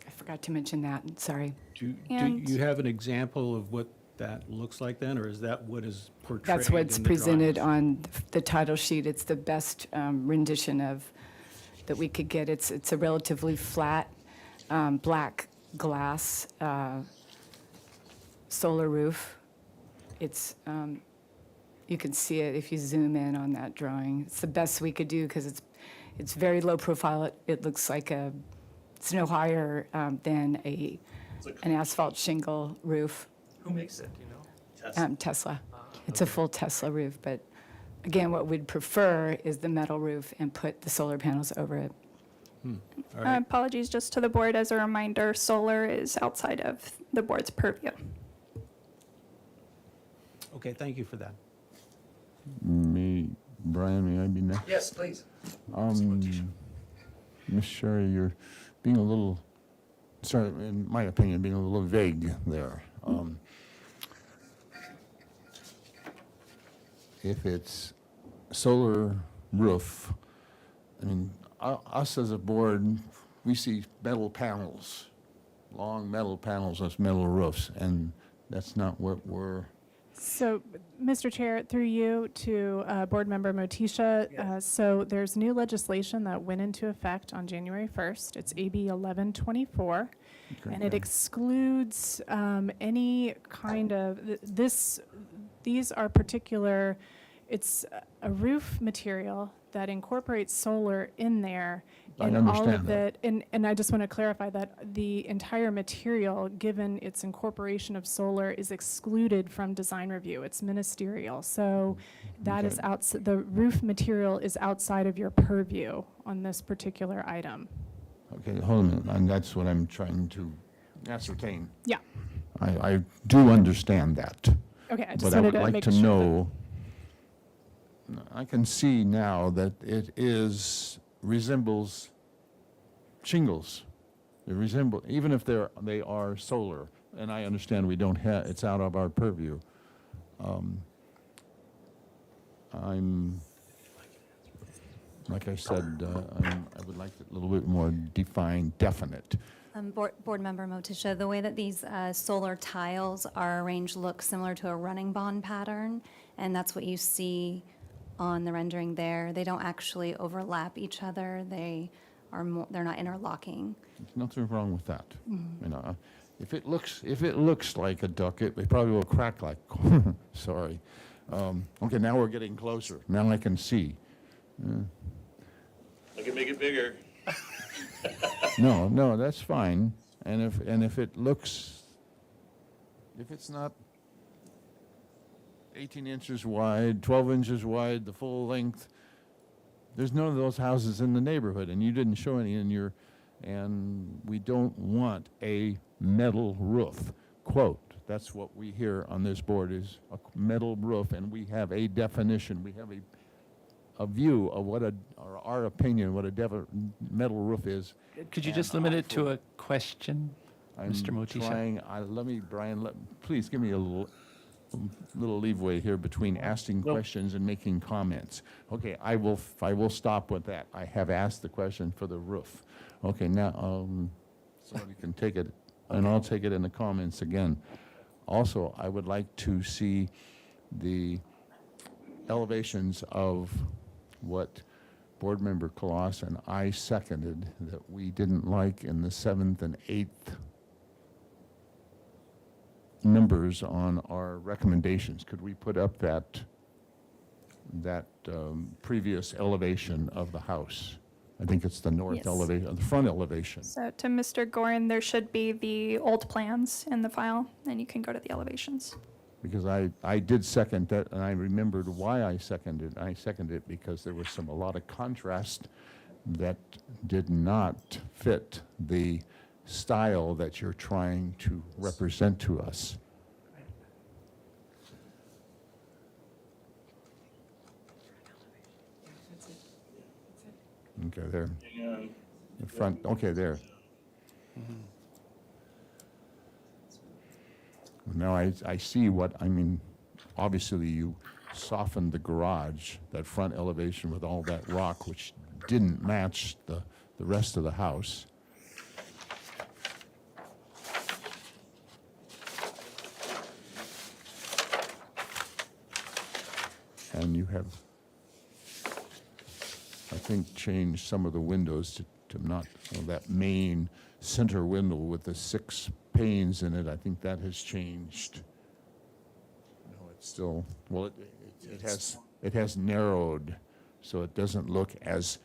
I forgot to mention that, sorry. Do And- you have an example of what that looks like then, or is that what is portrayed That's what's in the presented drawings? on the title sheet. It's the best rendition of, that we could get. It's a relatively flat, black glass solar roof. It's, you can see it if you zoom in on that drawing. It's the best we could do because it's very low profile. It looks like it's no higher than an asphalt shingle roof. Who makes it, do you know? Tesla. It's a full Tesla roof, but again, what we'd prefer is the metal roof and put the solar panels over it. All right. Apologies just to the board. As a reminder, solar is outside of the board's purview. Okay, thank you for that. Brian, may I be next? Yes, please. Ms. Sherry, you're being a little, sorry, in my opinion, being a little vague there. If it's solar roof, I mean, us as a board, we see metal panels, long metal panels as metal roofs, and that's not what we're, So, Mr. Chair, through you to Board Member Motisha, so there's new legislation that went into effect on January 1st. It's AB 1124, and it excludes any kind of, these are particular, it's a roof material that incorporates solar in there. I And all understand of that. it, and I just want to clarify that the entire material, given its incorporation of solar, is excluded from design review. It's ministerial. So that is outside, the roof material is outside of your purview on this particular item. okay, hold a minute, and that's what I'm trying to ascertain. Yeah. I do understand that. Okay, I just But I wanted would to like make to sure. know, I can see now that it resembles shingles. They resemble, even if they are solar, and I understand we don't have, it's out of our purview. Like I said, I would like it a little bit more defined, definite. Board Member Motisha, the way that these solar tiles are arranged looks similar to a running bond pattern, and that's what you see on the rendering there. They don't actually overlap each other. They're not interlocking. There's nothing wrong with that. You know, if it looks like a duck, it probably will crack like, sorry. Okay, now we're getting closer. Now I can see. I can make it bigger. No, that's fine. And if it looks, if it's not 18 inches wide, 12 inches wide, the full length, there's none of those houses in the neighborhood, and you didn't show any in your, and we don't want a metal roof. Quote, that's what we hear on this board is a metal roof, and we have a definition, we have a view of what or our opinion, what a metal roof is. Could you And just limit it to for- a question, Mr. Motisha? Brian, please give me a little leeway here between asking questions and making comments. Okay, I will stop with that. I have asked the question for the roof. Okay, now, somebody can take it, and I'll take it in the comments again. Also, I would like to see the elevations of what Board Member Colossus and I seconded that we didn't like in the 7th and 8th members on our recommendations. Could we put up that previous elevation of the house? I think it's the north Yes. elevation, the front elevation. So to Mr. Gorin, there should be the old plans in the file, and you can go to the elevations. Because I did second that, and I remembered why I seconded. I seconded it because there was a lot of contrast that did not fit the style that you're trying to represent to us. Okay, there. The front, okay, there. Now I see what, I mean, obviously you softened the garage, that front elevation with all that rock, which didn't match the rest of the house. And you have, I think, changed some of the windows to not, that main center window with the 6 panes in it, I think that has changed. No, it's still, well, it has narrowed, so it doesn't look as,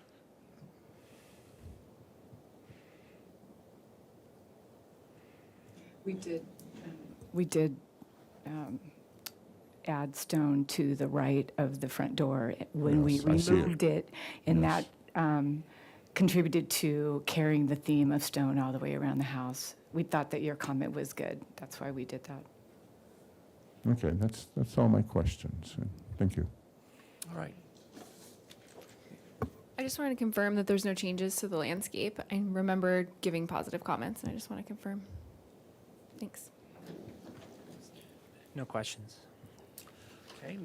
We did add stone to the right of the front door when we Yes, I see it. removed it, and Yes. that contributed to carrying the theme of stone all the way around the house. We thought that your comment was good. That's why we did that. okay, that's all my questions. Thank you. All right. I just want to confirm that there's no changes to the landscape. I remember giving positive comments, and I just want to confirm. Thanks. No questions. Okay.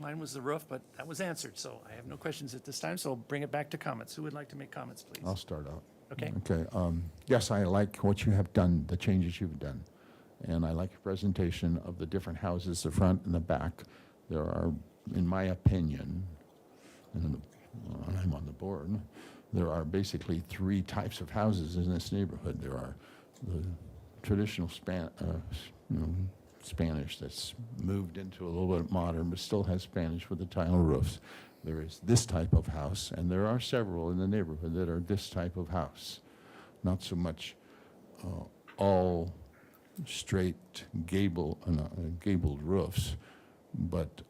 Mine was the roof, but that was answered, so I have no questions at this time, so I'll bring it back to comments. Who would like to make comments, please? I'll start out. Okay. Okay, yes, I like what you have done, the changes you've done. And I like your presentation of the different houses, the front and the back. There are, in my opinion, and I'm on the board, there are basically 3 types of houses in this neighborhood. There are the traditional Spanish that's moved into a little bit modern, but still has Spanish with the tile roofs. There is this type of house, and there are several in the neighborhood that are this type of house. Not so much all straight gabled roofs, but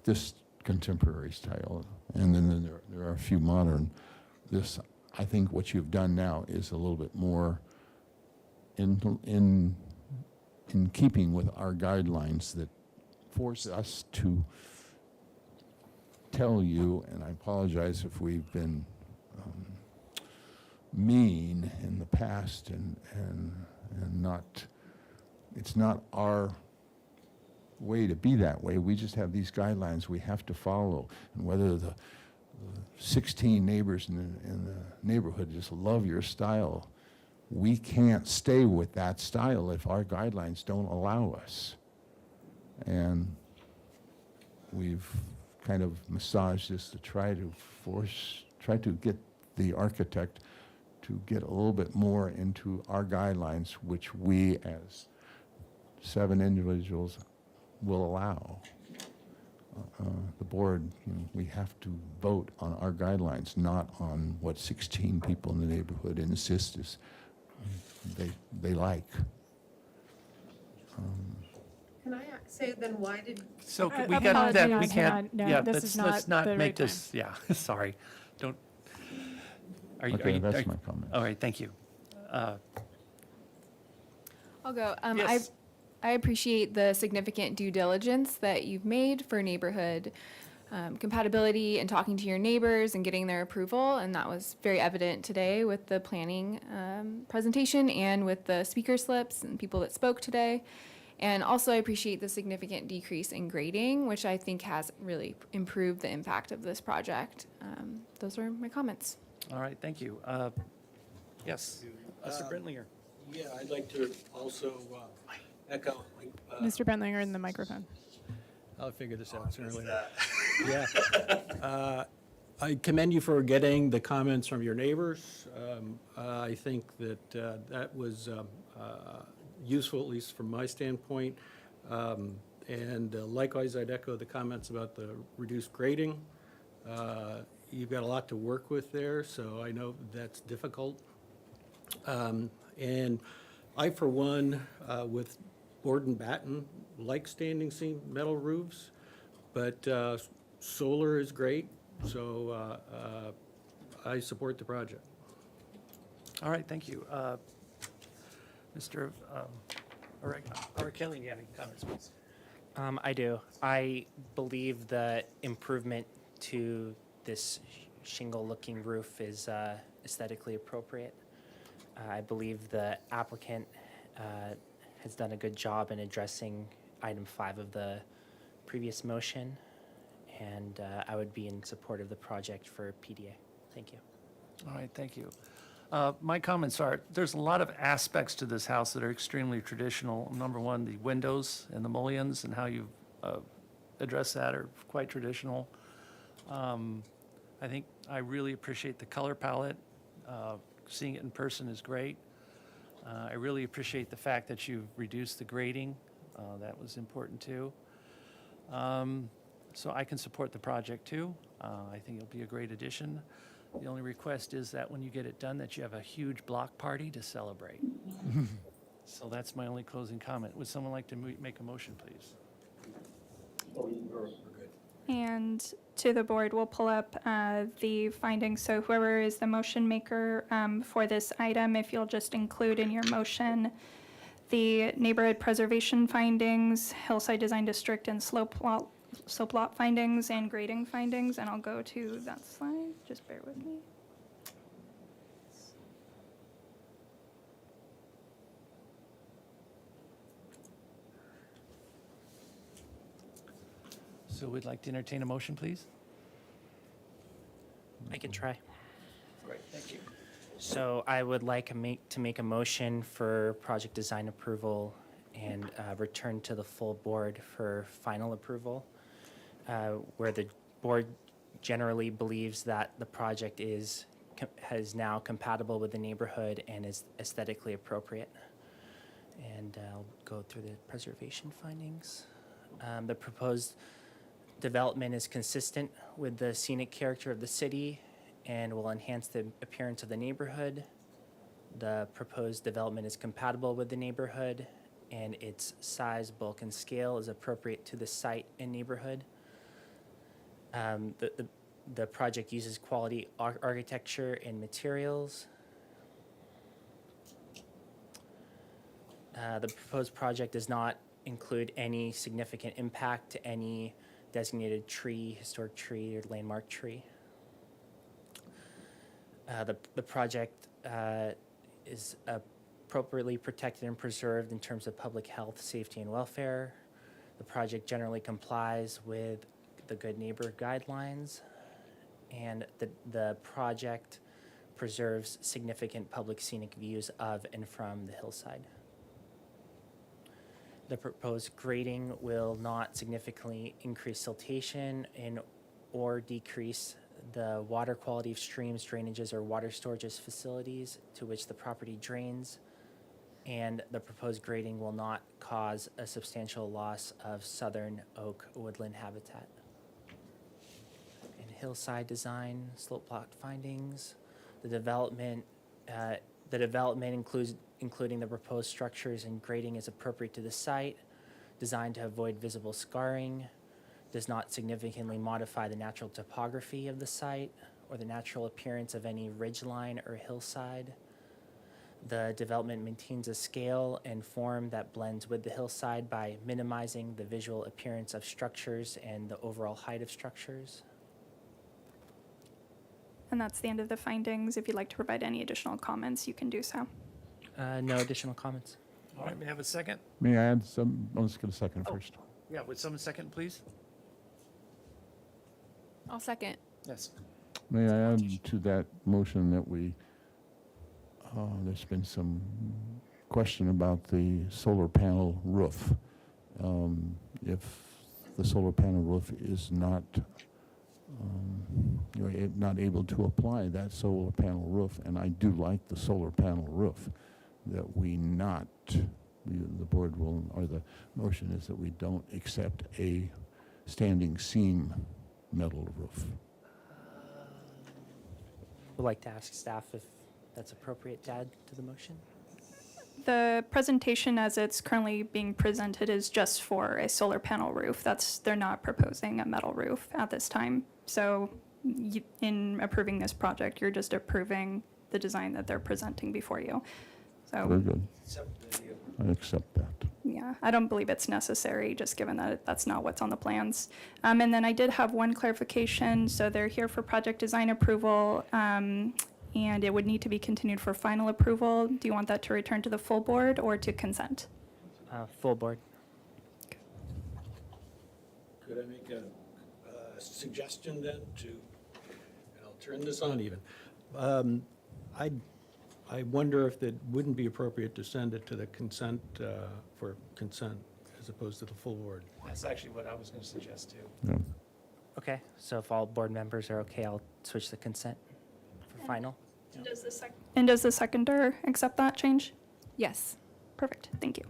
this contemporary style. And then there are a few modern. This, I think what you've done now is a little bit more in keeping with our guidelines that force us to tell you, and I apologize if we've been mean in the past and not, it's not our way to be that way. We just have these guidelines we have to follow. And whether the 16 neighbors in the neighborhood just love your style, we can't stay with that style if our guidelines don't allow us. And we've kind of massaged this to try to get the architect to get a little bit more into our guidelines, which we as 7 individuals will allow. The board, we have to vote on our guidelines, not on what 16 people in the neighborhood insist is they like. Can I say then why did, So I we got that, we apologize, can't, no, yeah, this is let's not not the make right this, yeah, sorry. Don't. Are you? Okay, that's my comment. All right, thank you. I'll go. Yes. I appreciate the significant due diligence that you've made for neighborhood compatibility and talking to your neighbors and getting their approval. And that was very evident today with the planning presentation and with the speaker slips and people that spoke today. And also I appreciate the significant decrease in grading, which I think has really improved the impact of this project. Those are my comments. All right, thank you. Yes, Mr. Brentlinger. Yeah, I'd like to also echo. Mr. Bentlinger in the microphone. I'll figure this out sooner or later. Yeah. I commend you for getting the comments from your neighbors. I think that that was useful, at least from my standpoint. And likewise, I'd echo the comments about the reduced grading. You've got a lot to work with there, so I know that's difficult. And I, for one, with board and batten, like standing seam metal roofs, but solar is great, so I support the project. All right, thank you. Mr. Kelly, you have any comments, please? I do. I believe the improvement to this shingle-looking roof is aesthetically appropriate. I believe the applicant has done a good job in addressing item 5 of the previous motion, and I would be in support of the project for PDA. Thank you. All right, thank you. My comments are, there's a lot of aspects to this house that are extremely traditional. Number one, the windows and the mullions and how you address that are quite traditional. I think I really appreciate the color palette. Seeing it in person is great. I really appreciate the fact that you've reduced the grading. That was important too. So I can support the project too. I think it'll be a great addition. The only request is that when you get it done, that you have a huge block party to celebrate. So that's my only closing comment. Would someone like to make a motion, please? And to the board, we'll pull up the findings. So whoever is the motion maker for this item, if you'll just include in your motion the neighborhood preservation findings, hillside design district and slope lot findings and grading findings, and I'll go to that slide. Just bear with me. So we'd like to entertain a motion, please? I can try. Great, thank you. So I would like to make a motion for project design approval and return to the full board for final approval, where the board generally believes that the project is now compatible with the neighborhood and is aesthetically appropriate. And I'll go through the preservation findings. The proposed development is consistent with the scenic character of the city and will enhance the appearance of the neighborhood. The proposed development is compatible with the neighborhood, and its size, bulk, and scale is appropriate to the site and neighborhood. The project uses quality architecture and materials. The proposed project does not include any significant impact to any designated tree, historic tree, or landmark tree. The project is appropriately protected and preserved in terms of public health, safety, and welfare. The project generally complies with the Good Neighbor guidelines, and the project preserves significant public scenic views of and from the hillside. The proposed grading will not significantly increase siltation or decrease the water quality of streams, drainages, or water storage facilities to which the property drains, and the proposed grading will not cause a substantial loss of southern oak woodland habitat. In hillside design, slope plot findings, the development including the proposed structures and grading is appropriate to the site, designed to avoid visible scarring, does not significantly modify the natural topography of the site or the natural appearance of any ridgeline or hillside. The development maintains a scale and form that blends with the hillside by minimizing the visual appearance of structures and the overall height of structures. And that's the end of the findings. If you'd like to provide any additional comments, you can do so. No additional comments. All right, may I have a second? May I add some, let's get a second first. Yeah, would someone second, please? I'll second. Yes. May I add to that motion that there's been some question about the solar panel roof. If the solar panel roof is not you're not able to apply that solar panel roof, and I do like the solar panel roof, that the board will, or the motion is that we don't accept a standing seam metal roof. Would like to ask staff if that's appropriate to add to the motion. The presentation as it's currently being presented is just for a solar panel roof. They're not proposing a metal roof at this time. So in approving this project, you're just approving the design that they're presenting before you. Very So, good. I accept that. yeah, I don't believe it's necessary, just given that that's not what's on the plans. And then I did have one clarification. So they're here for project design approval, and it would need to be continued for final approval. Do you want that to return to the full board or to consent? Full board. Could I make a suggestion then to, and I'll turn this on even. I wonder if it wouldn't be appropriate to send it to the consent, for consent, as opposed to the full board. That's actually what I was going to suggest too. Yeah. Okay, so if all board members are okay, I'll switch the consent for final. And does the seconder accept that change? Yes. Perfect, thank you.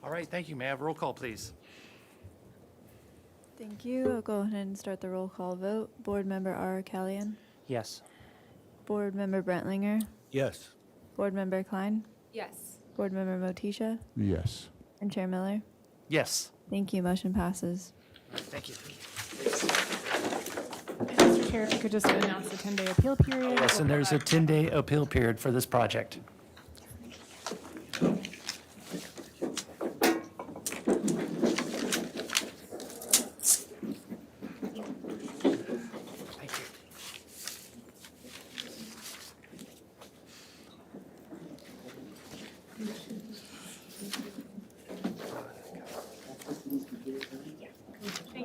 All right, thank you. May I have a roll call, please? Thank you. I'll go ahead and start the roll call vote. Board Member R. Callion. Yes. Board Member Brentlinger. Yes. Board Member Klein. Yes. Board Member Motisha. Yes. And Chair Miller. Yes. Thank you. Motion passes. Thank you. Mr. Chair, if you could just announce the 10-day appeal period. Yes, and there's a 10-day appeal period for this project. Thank you.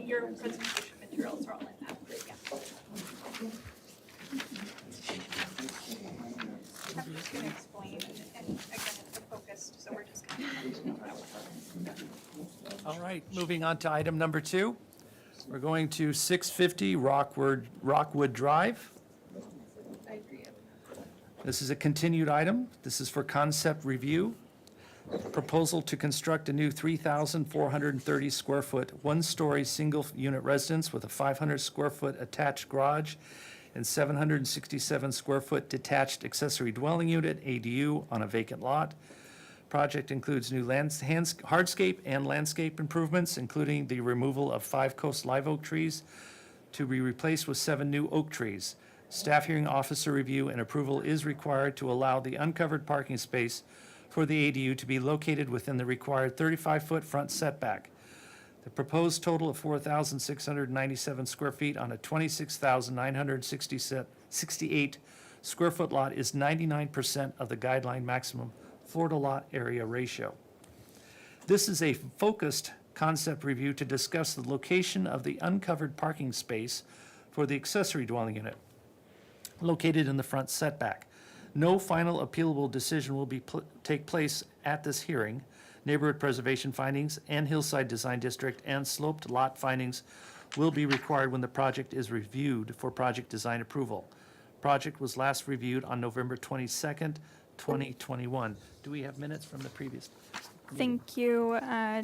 Your presentation materials are all in that. I'm just going to explain, and again, it's focused, so we're just kind of. All right, moving on to item number 2. We're going to 650 Rockwood Drive. This is a continued item. This is for concept review. Proposal to construct a new 3,430 square foot, one-story, single-unit residence with a 500 square foot attached garage and 767 square foot detached accessory dwelling unit, ADU, on a vacant lot. Project includes new hardscape and landscape improvements, including the removal of 5 coast live oak trees to be replaced with 7 new oak trees. Staff hearing officer review and approval is required to allow the uncovered parking space for the ADU to be located within the required 35-foot front setback. The proposed total of 4,697 square feet on a 26,968 square foot lot is 99% of the guideline maximum floor-to-lot area ratio. This is a focused concept review to discuss the location of the uncovered parking space for the accessory dwelling unit located in the front setback. No final appealable decision will take place at this hearing. Neighborhood preservation findings and hillside design district and sloped lot findings will be required when the project is reviewed for project design approval. Project was last reviewed on November 22nd, 2021. Do we have minutes from the previous? Thank you,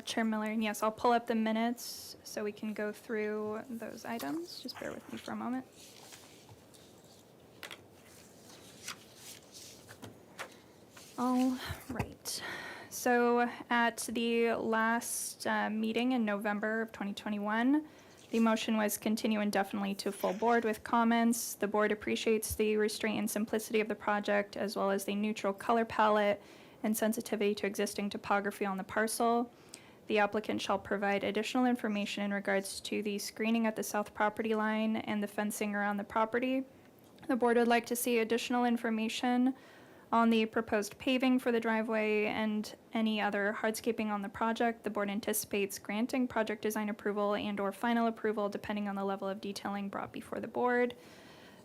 Chair Miller. And yes, I'll pull up the minutes so we can go through those items. Just bear with me for a moment. All right. So at the last meeting in November of 2021, the motion was continue indefinitely to full board with comments. The board appreciates the restraint and simplicity of the project, as well as the neutral color palette and sensitivity to existing topography on the parcel. The applicant shall provide additional information in regards to the screening at the south property line and the fencing around the property. The board would like to see additional information on the proposed paving for the driveway and any other hardscaping on the project. The board anticipates granting project design approval and/or final approval depending on the level of detailing brought before the board.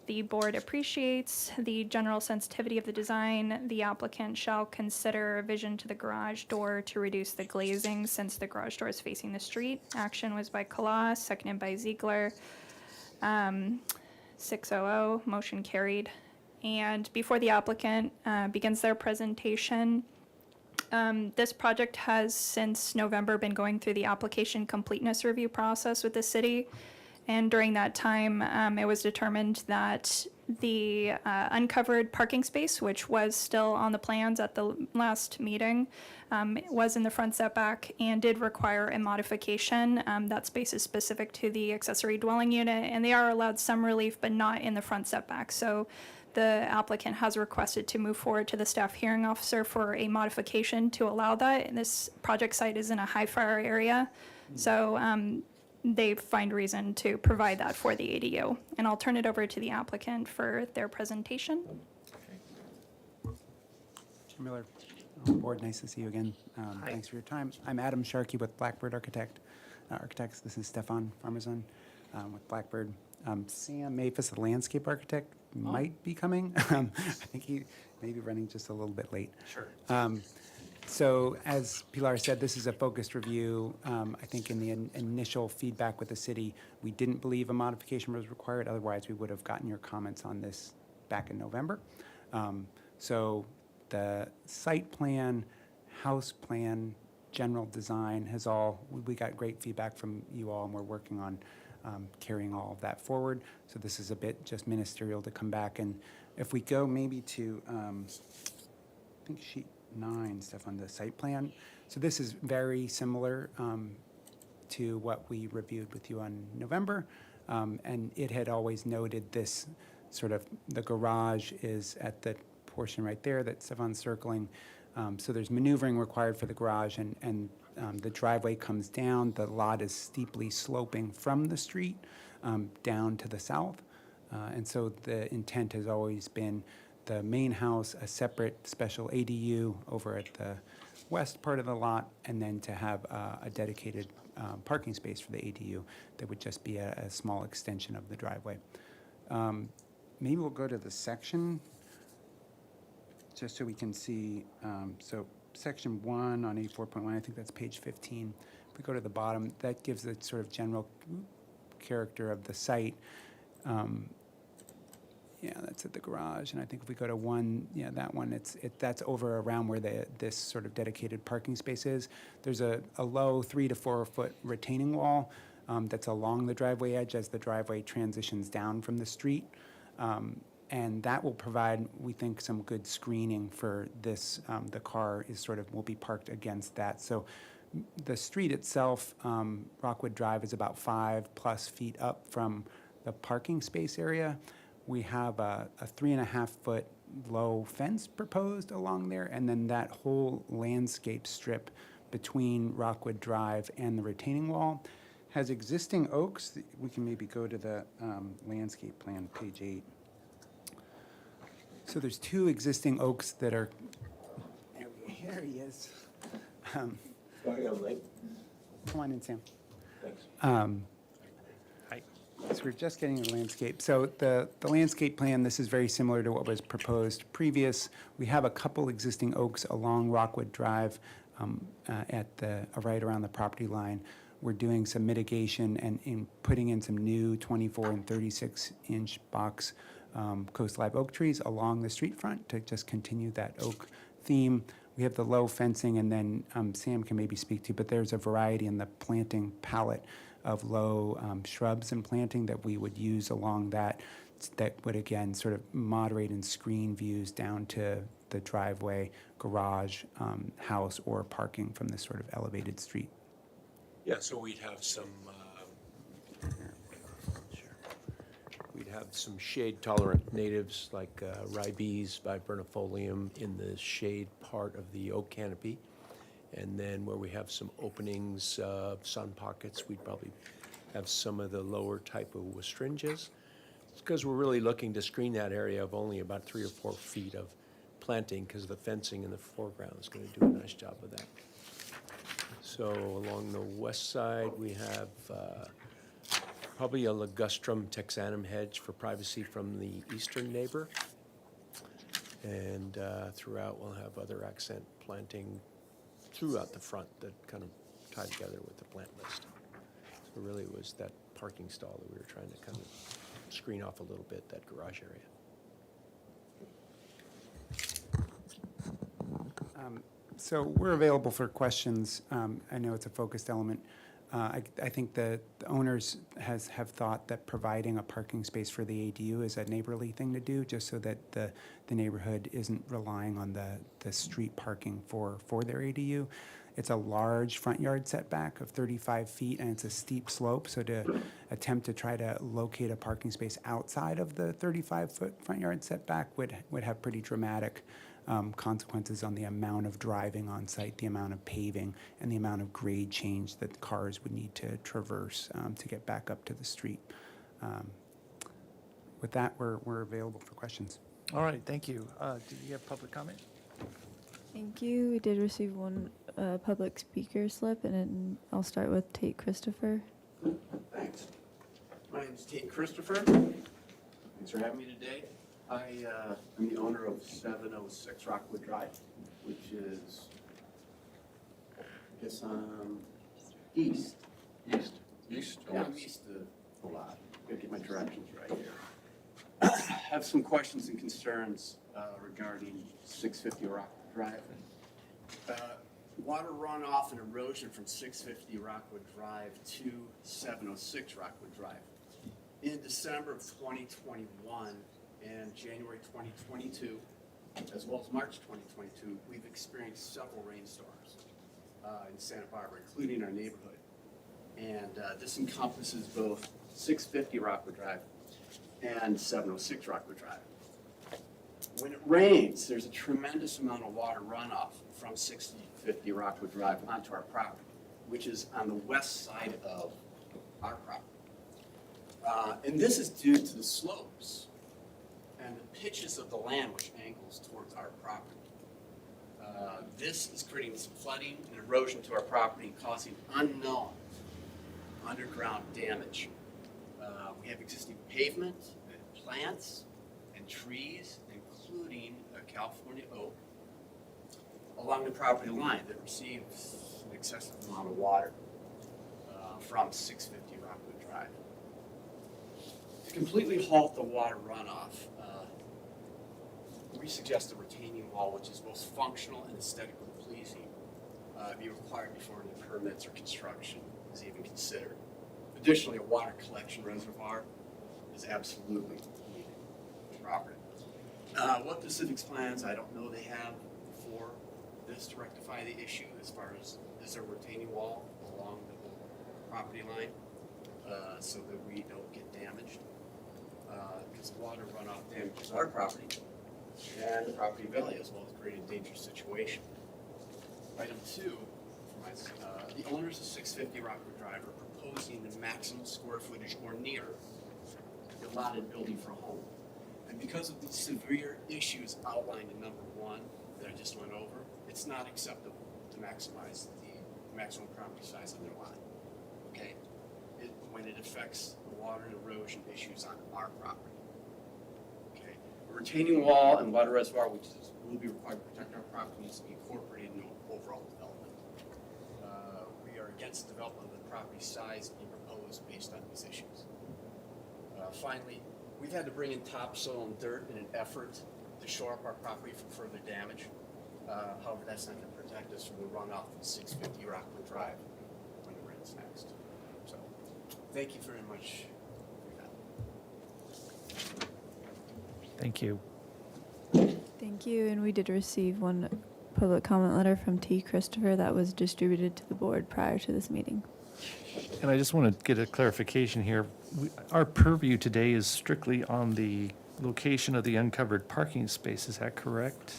the board appreciates the general sensitivity of the design, the applicant shall consider a revision to the garage door to reduce the glazing since the garage door is facing the street. Action was by Kalas, seconded by Ziegler. 600, motion carried. And before the applicant begins their presentation, this project has since November been going through the application completeness review process with the city. And during that time, it was determined that the uncovered parking space, which was still on the plans at the last meeting, was in the front setback and did require a modification. That space is specific to the accessory dwelling unit, and they are allowed some relief, but not in the front setback. So the applicant has requested to move forward to the staff hearing officer for a modification to allow that. And this project site is in a high fire area. So they find reason to provide that for the ADU. And I'll turn it over to the applicant for their presentation. Chair Miller, board, nice to see you again. Thanks for your time. I'm Adam Sharkey with Blackbird Architects. This is Stefan Farmazon with Blackbird. Sam Maphis, the landscape architect, might be coming. I think he may be running just a little bit late. Sure. So as Pilar said, this is a focused review. I think in the initial feedback with the city, we didn't believe a modification was required. Otherwise, we would have gotten your comments on this back in November. So the site plan, house plan, general design has all, we got great feedback from you all, and we're working on carrying all of that forward. So this is a bit just ministerial to come back. And if we go maybe to, I think sheet 9, stuff on the site plan. So this is very similar to what we reviewed with you on November. And it had always noted this sort of, the garage is at the portion right there that Stefan's circling. So there's maneuvering required for the garage, and the driveway comes down. The lot is steeply sloping from the street down to the south. And so the intent has always been the main house, a separate special ADU over at the west part of the lot, and then to have a dedicated parking space for the ADU that would just be a small extension of the driveway. Maybe we'll go to the section just so we can see. So section 1 on 84.1, I think that's page 15. If we go to the bottom, that gives the sort of general character of the site. Yeah, that's at the garage, and I think if we go to 1, yeah, that one, that's over around where this sort of dedicated parking space is. There's a low 3 to 4 foot retaining wall that's along the driveway edge as the driveway transitions down from the street. And that will provide, we think, some good screening for this. The car is will be parked against that. So the street itself, Rockwood Drive, is about 5+ feet up from the parking space area. We have a 3.5 foot low fence proposed along there, and then that whole landscape strip between Rockwood Drive and the retaining wall has existing oaks. We can maybe go to the landscape plan, page 8. So there's 2 existing oaks that are, there he is. Come on in, Sam. Thanks. So we're just getting the landscape. So the landscape plan, this is very similar to what was proposed previous. We have a couple existing oaks along Rockwood Drive at the right around the property line. We're doing some mitigation and putting in some new 24 and 36-inch box Coast Live oak trees along the street front to just continue that oak theme. We have the low fencing, and then Sam can maybe speak to, but there's a variety in the planting palette of low shrubs and planting that we would use along that would, again, sort of moderate and screen views down to the driveway, garage, house, or parking from this sort of elevated street. Yeah, so we'd have some shade-tolerant natives like ribes viburnifolium in the shade part of the oak canopy. And then where we have some openings, sun pockets, we'd probably have some of the lower type of westringas. It's because we're really looking to screen that area of only about 3 or 4 feet of planting, because the fencing in the foreground is going to do a nice job of that. So along the west side, we have probably a ligustrum texanum hedge for privacy from the eastern neighbor. And throughout, we'll have other accent planting throughout the front that kind of tie together with the plant list. So really it was that parking stall that we were trying to kind of screen off a little bit, that garage area. So we're available for questions. I know it's a focused element. I think the owners have thought that providing a parking space for the ADU is a neighborly thing to do, just so that the neighborhood isn't relying on the street parking for their ADU. It's a large front yard setback of 35 feet, and it's a steep slope, so to attempt to try to locate a parking space outside of the 35-foot front yard setback would have pretty dramatic consequences on the amount of driving on site, the amount of paving, and the amount of grade change that cars would need to traverse to get back up to the street. With that, we're available for questions. All right, thank you. Do you have public comment? Thank you. We did receive one public speaker slip, and then I'll start with Tate Christopher. Thanks. My name is Tate Christopher. Thanks for having me today. I'm the owner of 706 Rockwood Drive, which is, I guess, east. East? East? Yeah, I'm east of a lot. Gotta get my directions right here. I have some questions and concerns regarding 650 Rockwood Drive. Water runoff and erosion from 650 Rockwood Drive to 706 Rockwood Drive. In December of 2021 and January 2022, as well as March 2022, we've experienced several rainstorms in Santa Barbara, including our neighborhood. And this encompasses both 650 Rockwood Drive and 706 Rockwood Drive. When it rains, there's a tremendous amount of water runoff from 650 Rockwood Drive onto our property, which is on the west side of our property. And this is due to the slopes and the pitches of the land, which angles towards our property. This is creating some flooding and erosion to our property, causing unknown underground damage. We have existing pavement and plants and trees, including a California oak, along the property line that receives an excessive amount of water from 650 Rockwood Drive. To completely halt the water runoff, we suggest a retaining wall, which is both functional and aesthetically pleasing, be required before any permits or construction is even considered. Additionally, a water collection reservoir is absolutely needed for the property. What specific plans, I don't know they have for this to rectify the issue as far as is there a retaining wall along the property line so that we don't get damaged. Because water runoff damages our property and the property value, as well as creating a dangerous situation. Item 2, the owners of 650 Rockwood Drive are proposing the maximum square footage or near the allotted building for a home. And because of the severe issues outlined in number 1 that I just went over, it's not acceptable to maximize the maximum property size of their lot. Okay? When it affects the water and erosion issues on our property. A retaining wall and water reservoir, which will be required to protect our property, needs to be incorporated in the overall development. We are against development of the property size being proposed based on these issues. Finally, we've had to bring in topsoil and dirt in an effort to shore up our property from further damage. However, that's not going to protect us from the runoff of 650 Rockwood Drive when it rains next. So, thank you very much. Thank you. Thank you. And we did receive one public comment letter from T. Christopher that was distributed to the board prior to this meeting. And I just want to get a clarification here. Our purview today is strictly on the location of the uncovered parking space. Is that correct?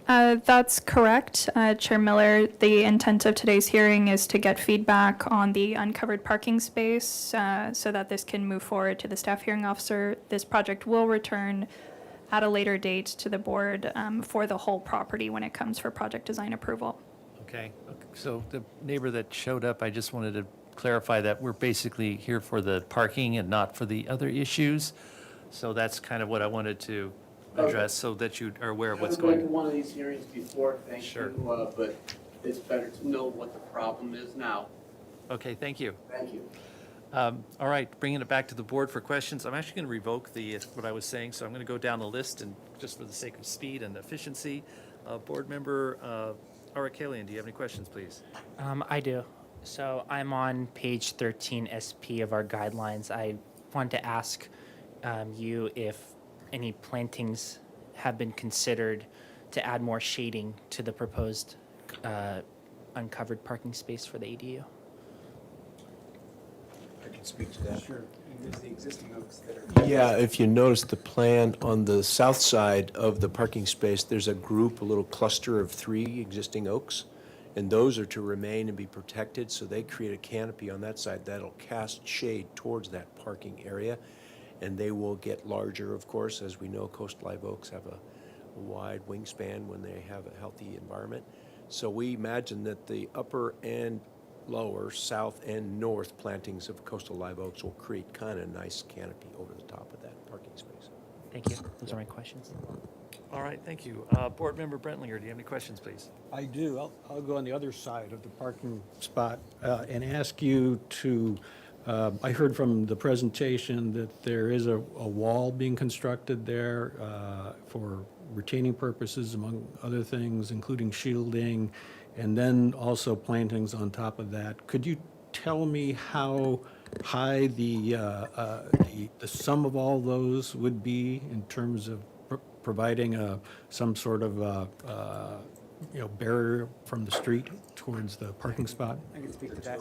That's correct, Chair Miller. The intent of today's hearing is to get feedback on the uncovered parking space so that this can move forward to the staff hearing officer. This project will return at a later date to the board for the whole property when it comes for project design approval. Okay, so the neighbor that showed up, I just wanted to clarify that we're basically here for the parking and not for the other issues. So that's kind of what I wanted to address, so that you are aware of what's going I've been on. to one of these hearings before, thank Sure. you, but it's better to know what the problem is now. Okay, thank you. Thank you. All right, bringing it back to the board for questions. I'm actually going to revoke what I was saying, so I'm going to go down the list, and just for the sake of speed and efficiency, Board Member Ara Kalian, do you have any questions, please? I do. So I'm on page 13 SP of our guidelines. I want to ask you if any plantings have been considered to add more shading to the proposed uncovered parking space for the ADU. I can speak to that. Sure. There's the existing oaks that are. Yeah, if you notice the plan on the south side of the parking space, there's a group, a little cluster of 3 existing oaks. And those are to remain and be protected, so they create a canopy on that side that'll cast shade towards that parking area. And they will get larger, of course. As we know, coast live oaks have a wide wingspan when they have a healthy environment. So we imagine that the upper and lower, south and north plantings of coastal live oaks will create kind of a nice canopy over the top of that parking space. Thank you. Those are my questions. All right, thank you. Board Member Brentlinger, do you have any questions, please? I do. I'll go on the other side of the parking spot and ask you to, I heard from the presentation that there is a wall being constructed there for retaining purposes, among other things, including shielding, and then also plantings on top of that. Could you tell me how high the sum of all those would be in terms of providing some sort of barrier from the street towards the parking spot? I can speak to that.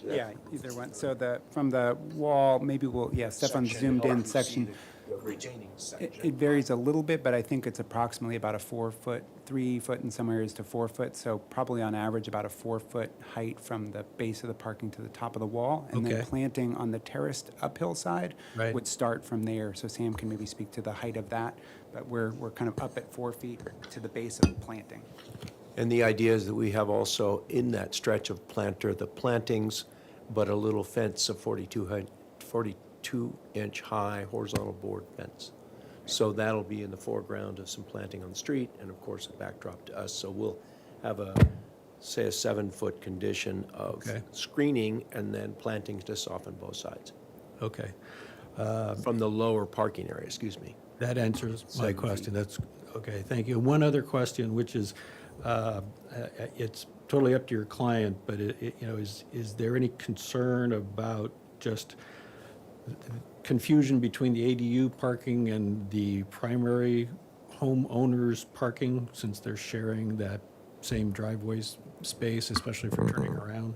Yeah, either one. So from the wall, maybe Stefan zoomed in section. Retaining section. It varies a little bit, but I think it's approximately about a 4 foot, 3 foot in some areas to 4 foot. So probably on average about a 4 foot height from the base of the parking to the top of the wall. And then Okay. planting on the terraced uphill side Right. would start from there. So Sam can maybe speak to the height of that. But we're kind of up at 4 feet to the base of the planting. And the idea is that we have also in that stretch of planter, the plantings, but a little fence of 42-inch high horizontal board fence. So that'll be in the foreground of some planting on the street and of course a backdrop to us. So we'll have say a 7-foot condition of Okay. screening and then plantings to soften both sides. Okay. From the lower parking area, excuse me. That answers my 7 question. That's, okay, thank you. One other question, which is, it's totally up to your client, but is there any concern about just confusion between the ADU parking and the primary homeowners parking, since they're sharing that same driveway space, especially for turning around?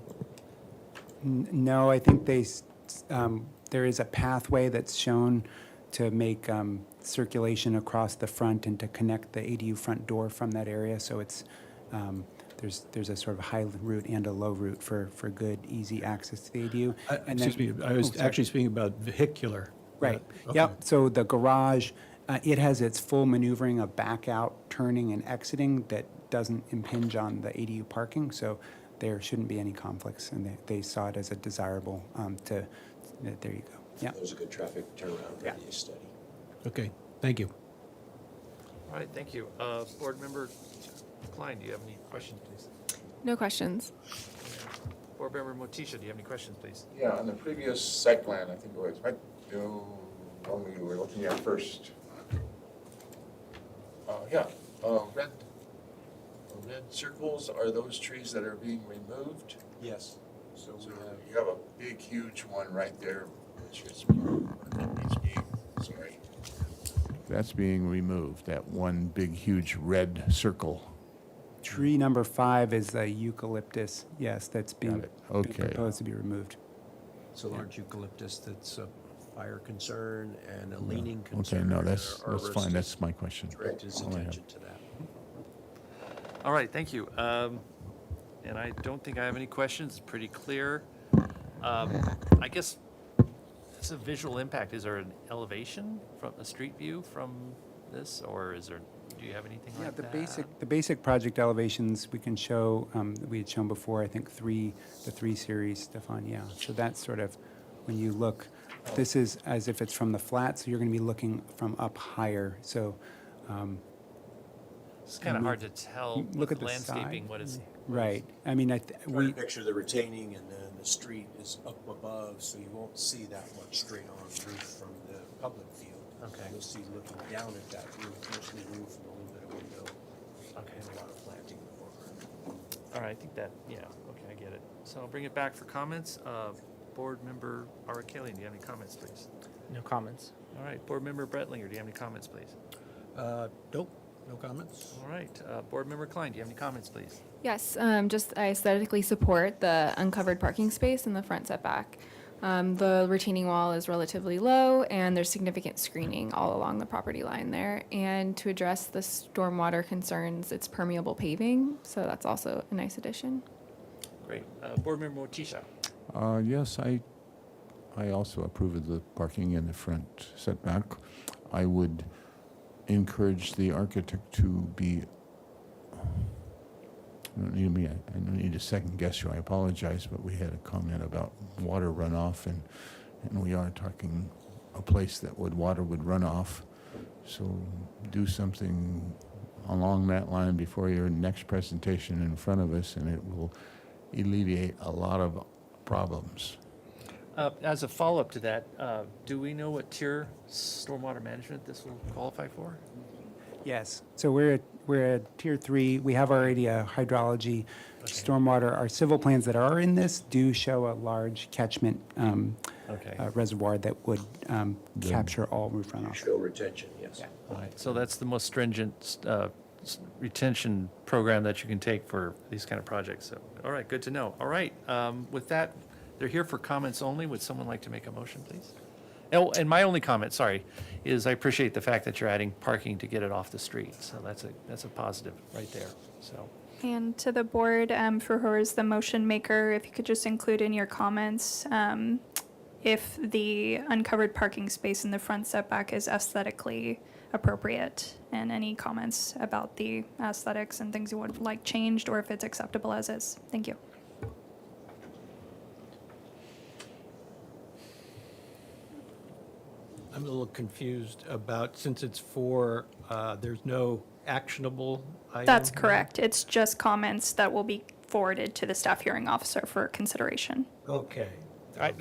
No, I think there is a pathway that's shown to make circulation across the front and to connect the ADU front door from that area. So it's there's a sort of high route and a low route for good, easy access to the ADU. And then- Excuse me, I was sorry. actually speaking about vehicular. Right, Okay. yep, so the garage, it has its full maneuvering of back out, turning and exiting that doesn't impinge on the ADU parking, so there shouldn't be any conflicts, and they saw it as a desirable there you go, yeah. That was a good traffic turnaround Yeah. radius study. Okay, thank you. All right, thank you. Board Member Klein, do you have any questions, please? No questions. Board Member Motisha, do you have any questions, please? Yeah, on the previous site plan, I think it was, right, when we were looking at first. Red circles, are those trees that are being removed? Yes. So you have a big, huge one right there, which is being, sorry. That's being removed, that one big, huge red circle. Tree number 5 is the eucalyptus, yes, that's being it. Okay. proposed to be removed. It's a large eucalyptus that's a fire concern and a leaning concern. Okay, no, and that's our fine, arborist that's my question. Direct his All I have. attention to that. All right, thank you. And I don't think I have any questions. It's pretty clear. I guess it's a visual impact. Is there an elevation from a street view from this, or is there, do Do you have anything Yeah, like the that? basic project elevations we can show, that we had shown before, I think the 3 series, Stefan, yeah. So that's sort of, when you look, this is as if it's from the flat, so you're going to be looking from up higher. So It's kind of hard to tell look with at the landscaping side. what is. Right. I mean, Trying we, to picture the retaining and then the street is up above, so you won't see that much straight on roof from the public field. Okay. You'll see looking down at that roof, mostly roof and a little bit of window. Okay. And a lot of planting in the foreground. All right, I think that, yeah, okay, I get it. So I'll bring it back for comments. Board Member Arakalian, do you have any comments, please? No comments. All right, Board Member Brettlinger, do you have any comments, please? Nope, no comments. All right, Board Member Klein, do you have any comments, please? Yes, just I aesthetically support the uncovered parking space in the front setback. The retaining wall is relatively low, and there's significant screening all along the property line there. And to address the stormwater concerns, it's permeable paving, so that's also a nice addition. Great. Board Member Motisha. Yes, I also approve of the parking in the front setback. I would encourage the architect to be, I don't need to second guess you, I apologize, but we had a comment about water runoff, and we are talking a place that water would run off. So do something along that line before your next presentation in front of us, and it will alleviate a lot of problems. As a follow-up to that, do we know what tier stormwater management this will qualify for? yes. So we're at Tier 3. We have already a hydrology, stormwater. Our civil plans that are in this do show a large catchment Okay. reservoir that would capture all roof runoff. Show retention, yes. All right, so that's the most stringent retention program that you can take for these kind of projects. So, all right, good to know. All right, with that, they're here for comments only. Would someone like to make a motion, please? Oh, and my only comment, sorry, is I appreciate the fact that you're adding parking to get it off the street. So that's a positive right there, so. And to the board, for who is the motion maker, if you could just include in your comments, if the uncovered parking space in the front setback is aesthetically appropriate, and any comments about the aesthetics and things you would like changed, or if it's acceptable as is. Thank you. I'm a little confused about, since it's for, there's no actionable item. That's correct. It's just comments that will be forwarded to the staff hearing officer for consideration. Okay. I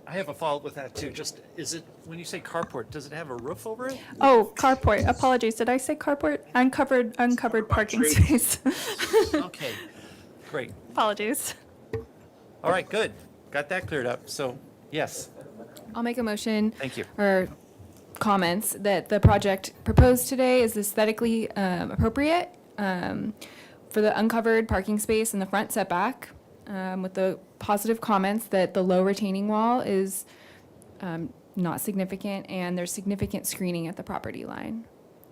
have a follow-up with that too. Just, is it, when you say carport, does it have a roof over it? Oh, carport. Apologies. Did I say carport? Uncovered parking space. Okay, great. Apologies. All right, good. Got that cleared up. So, yes, I'll make a motion. thank you. Or comments that the project proposed today is aesthetically appropriate for the uncovered parking space in the front setback, with the positive comments that the low retaining wall is not significant, and there's significant screening at the property line.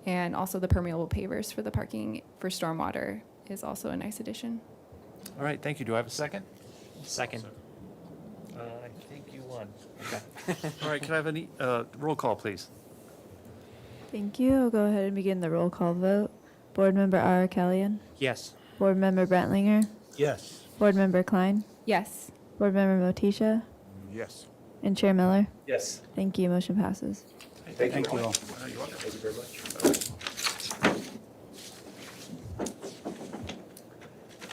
And also the permeable pavers for the parking for stormwater is also a nice addition. All right, thank you. Do I have a second? Second. I think you won. Okay. All right, can I have any, roll call, please? Thank you. I'll go ahead and begin the roll call vote. Board Member Arakalian. Yes. Board Member Brantlinger. Yes. Board Member Klein. Yes. Board Member Motisha. Yes. And Chair Miller. Yes. Thank you. Motion passes. Thank you all. You're welcome. Thank you very much.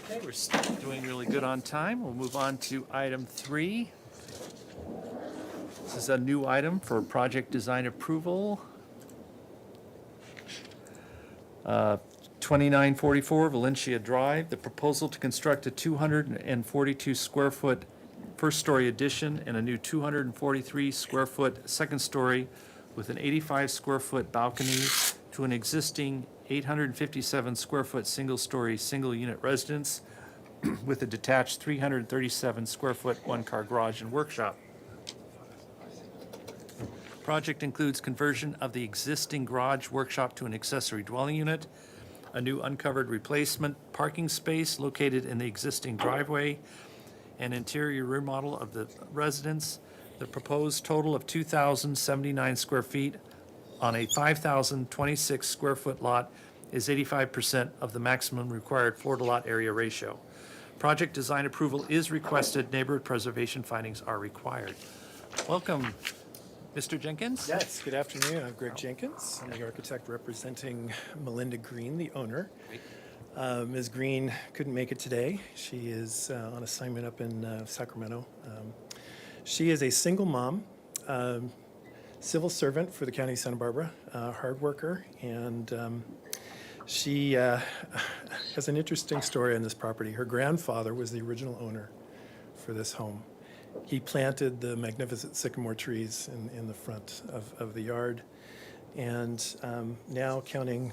Okay, we're doing really good on time. We'll move on to item 3. This is a new item for project design approval. 2944 Valencia Drive, the proposal to construct a 242 square foot first-story addition and a new 243 square foot second story with an 85 square foot balcony to an existing 857 square foot single-story, single-unit residence with a detached 337 square foot one-car garage and workshop. Project includes conversion of the existing garage workshop to an accessory dwelling unit, a new uncovered replacement parking space located in the existing driveway, an interior remodel of the residence. The proposed total of 2,079 square feet on a 5,026 square foot lot is 85% of the maximum required floor-to-lot area ratio. Project design approval is requested. Neighborhood preservation findings are required. Welcome, Mr. Jenkins. Yes, good afternoon. I'm Greg Jenkins. I'm the architect representing Melinda Green, the owner. Ms. Green couldn't make it today. She is on assignment up in Sacramento. She is a single mom, civil servant for the County of Santa Barbara, hard worker, and she has an interesting story on this property. Her grandfather was the original owner for this home. He planted the magnificent sycamore trees in the front of the yard. And now, counting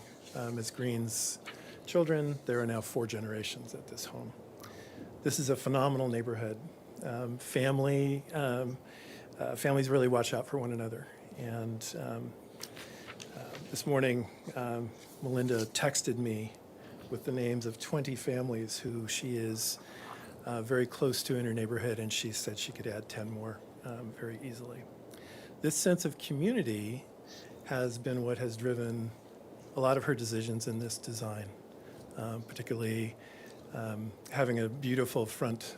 Ms. Green's children, there are now 4 generations at this home. This is a phenomenal neighborhood. Families really watch out for one another. And this morning, Melinda texted me with the names of 20 families who she is very close to in her neighborhood, and she said she could add 10 more very easily. This sense of community has been what has driven a lot of her decisions in this design, particularly having a beautiful front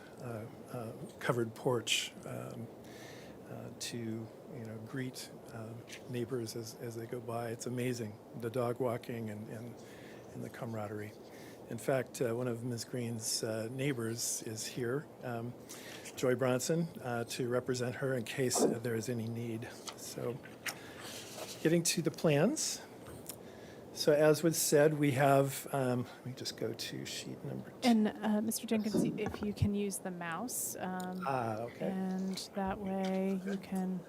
covered porch to greet neighbors as they go by. It's amazing, the dog walking and the camaraderie. In fact, one of Ms. Green's neighbors is here, Joy Bronson, to represent her in case there is any need. So, getting to the plans. So as was said, we have, let me just go to sheet number 2. And Mr. Jenkins, if you can use the mouse, Okay. and that way you can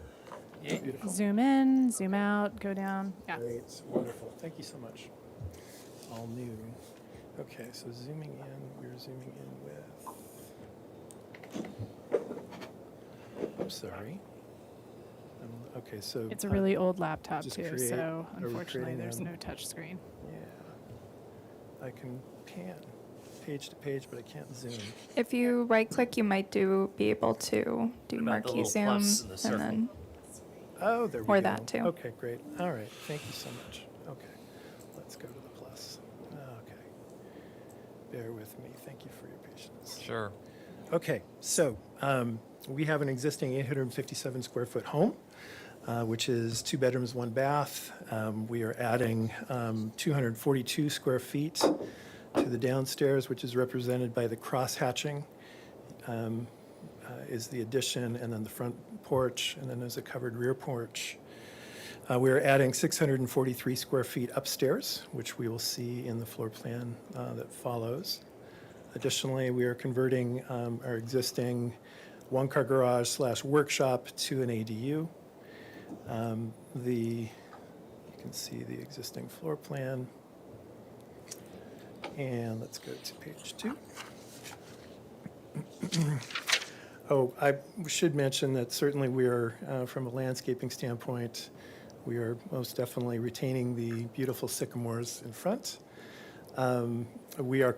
Beautiful. zoom in, zoom out, go down. Yeah. Great, wonderful. Thank you so much. All new. Okay, so zooming in, we're zooming in with, oops, sorry. Okay, so. It's a really old laptop just too, create- so are we unfortunately creating there's them? no touch screen. Yeah. I can pan page to page, but I can't zoom. If you right-click, you might be able to do What about the marquee little zoom, plus in the and circle? then, Oh, there we go. or that too. Okay, great. All right, thank you so much. Okay, let's go to the plus. Okay. Bear with me. Thank you for your patience. Sure. Okay, so we have an existing 857 square foot home, which is 2 bedrooms, 1 bath. We are adding 242 square feet to the downstairs, which is represented by the cross hatching, is the addition, and then the front porch, and then there's a covered rear porch. We're adding 643 square feet upstairs, which we will see in the floor plan that follows. Additionally, we are converting our existing 1-car garage / workshop to an ADU. You can see the existing floor plan. And let's go to page 2. Oh, I should mention that certainly we are, from a landscaping standpoint, we are most definitely retaining the beautiful sycamores in front. We are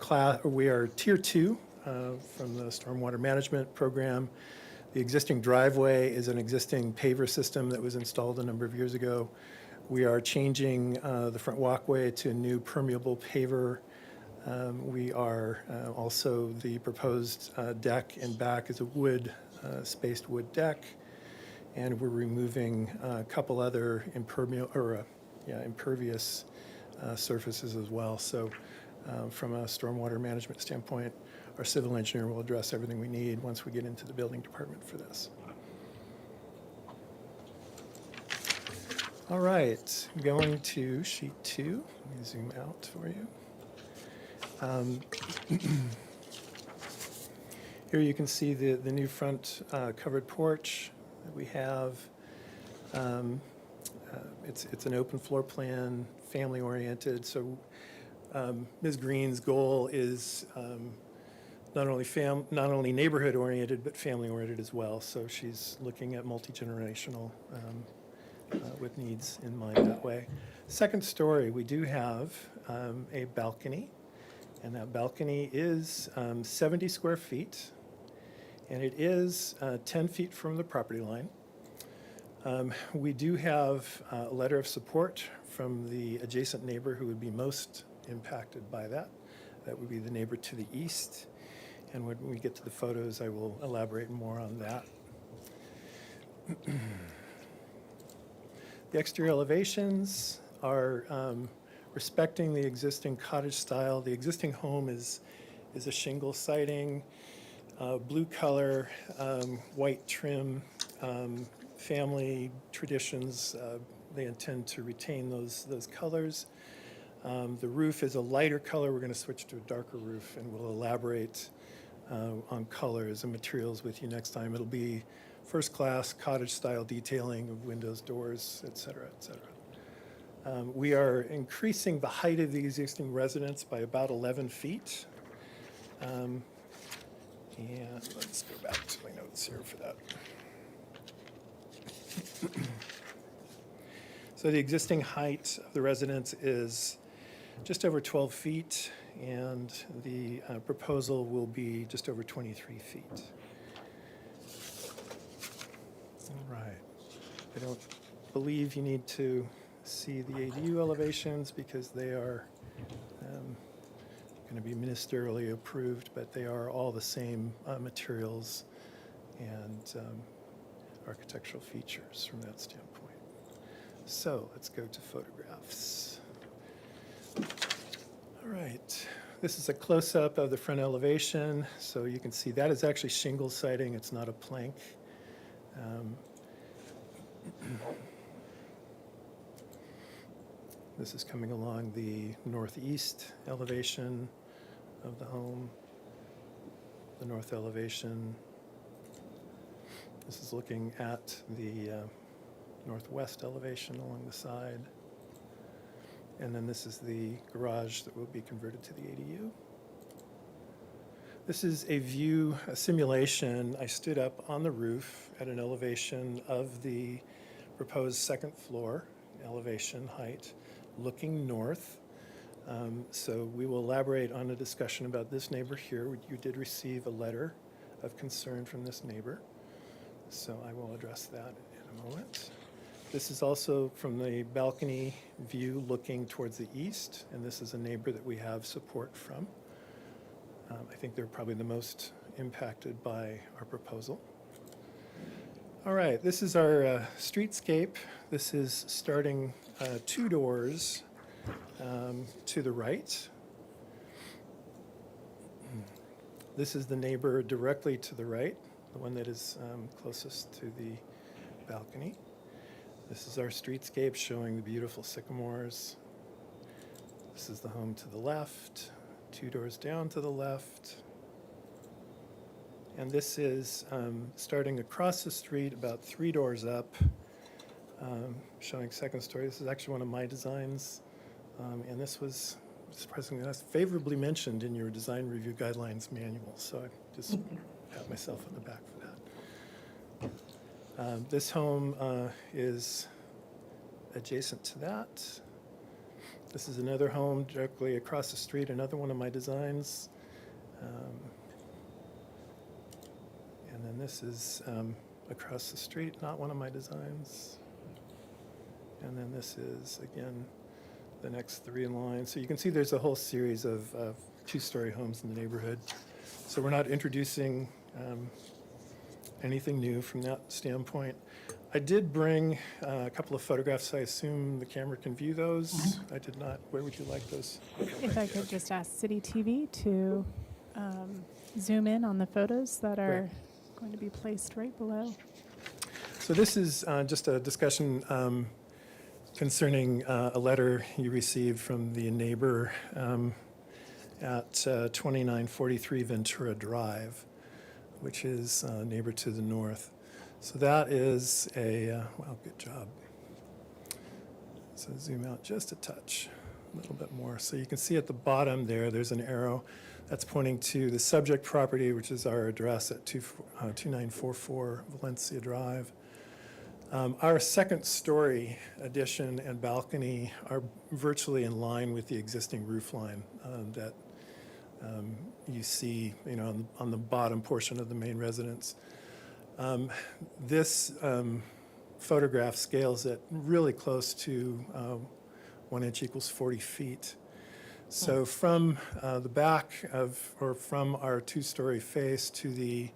Tier 2 from the Stormwater Management Program. The existing driveway is an existing paver system that was installed a number of years ago. We are changing the front walkway to a new permeable paver. We are also, the proposed deck in back is a wood, spaced wood deck. And we're removing a couple other impervious surfaces as well. So from a stormwater management standpoint, our civil engineer will address everything we need once we get into the building department for this. All right, going to sheet 2. Let me zoom out for you. Here you can see the new front covered porch that we have. It's an open floor plan, family oriented. So Ms. Green's goal is not only neighborhood oriented, but family oriented as well. So she's looking at multi-generational with needs in mind that way. Second story, we do have a balcony, and that balcony is 70 square feet, and it is 10 feet from the property line. We do have a letter of support from the adjacent neighbor who would be most impacted by that. That would be the neighbor to the east. And when we get to the photos, I will elaborate more on that. The exterior elevations are respecting the existing cottage style. The existing home is a shingle siding, blue color, white trim, family traditions. They intend to retain those colors. The roof is a lighter color. We're going to switch to a darker roof, and we'll elaborate on colors and materials with you next time. It'll be first-class cottage-style detailing of windows, doors, et cetera, et cetera. We are increasing the height of the existing residence by about 11 feet. And let's go back to my notes here for that. So the existing height of the residence is just over 12 feet, and the proposal will be just over 23 feet. All right. I don't believe you need to see the ADU elevations because they are going to be ministerially approved, but they are all the same materials and architectural features from that standpoint. So let's go to photographs. All right, this is a close-up of the front elevation. So you can see that is actually shingle siding. It's not a plank. This is coming along the northeast elevation of the home, the north elevation. This is looking at the northwest elevation along the side. And then this is the garage that will be converted to the ADU. This is a view, a simulation. I stood up on the roof at an elevation of the proposed second floor elevation height, looking north. So we will elaborate on a discussion about this neighbor here. You did receive a letter of concern from this neighbor. So I will address that in a moment. This is also from the balcony view looking towards the east, and this is a neighbor that we have support from. I think they're probably the most impacted by our proposal. All right, this is our streetscape. This is starting 2 doors to the right. This is the neighbor directly to the right, the one that is closest to the balcony. This is our streetscape showing the beautiful sycamores. This is the home to the left, 2 doors down to the left. And this is starting across the street, about 3 doors up, showing second story. This is actually one of my designs. And this was surprisingly favorably mentioned in your design review guidelines manual. So I just pat myself on the back for that. This home is adjacent to that. This is another home directly across the street, another one of my designs. And then this is across the street, not one of my designs. And then this is, again, the next 3 in line. So you can see there's a whole series of 2-story homes in the neighborhood. So we're not introducing anything new from that standpoint. I did bring a couple of photographs. I assume the camera can view those. I did not. Where would you like those? If I could just ask City TV to zoom in on the photos that are going to be placed right below. So this is just a discussion concerning a letter you received from the neighbor at 2943 Ventura Drive, which is a neighbor to the north. So that is a, wow, good job. So zoom out just a touch, a little bit more. So you can see at the bottom there, there's an arrow that's pointing to the subject property, which is our address at 2944 Valencia Drive. Our second story addition and balcony are virtually in line with the existing roof line that you see, on the bottom portion of the main residence. This photograph scales it really close to 1 inch equals 40 feet. So from the back of, or from our two-story face to the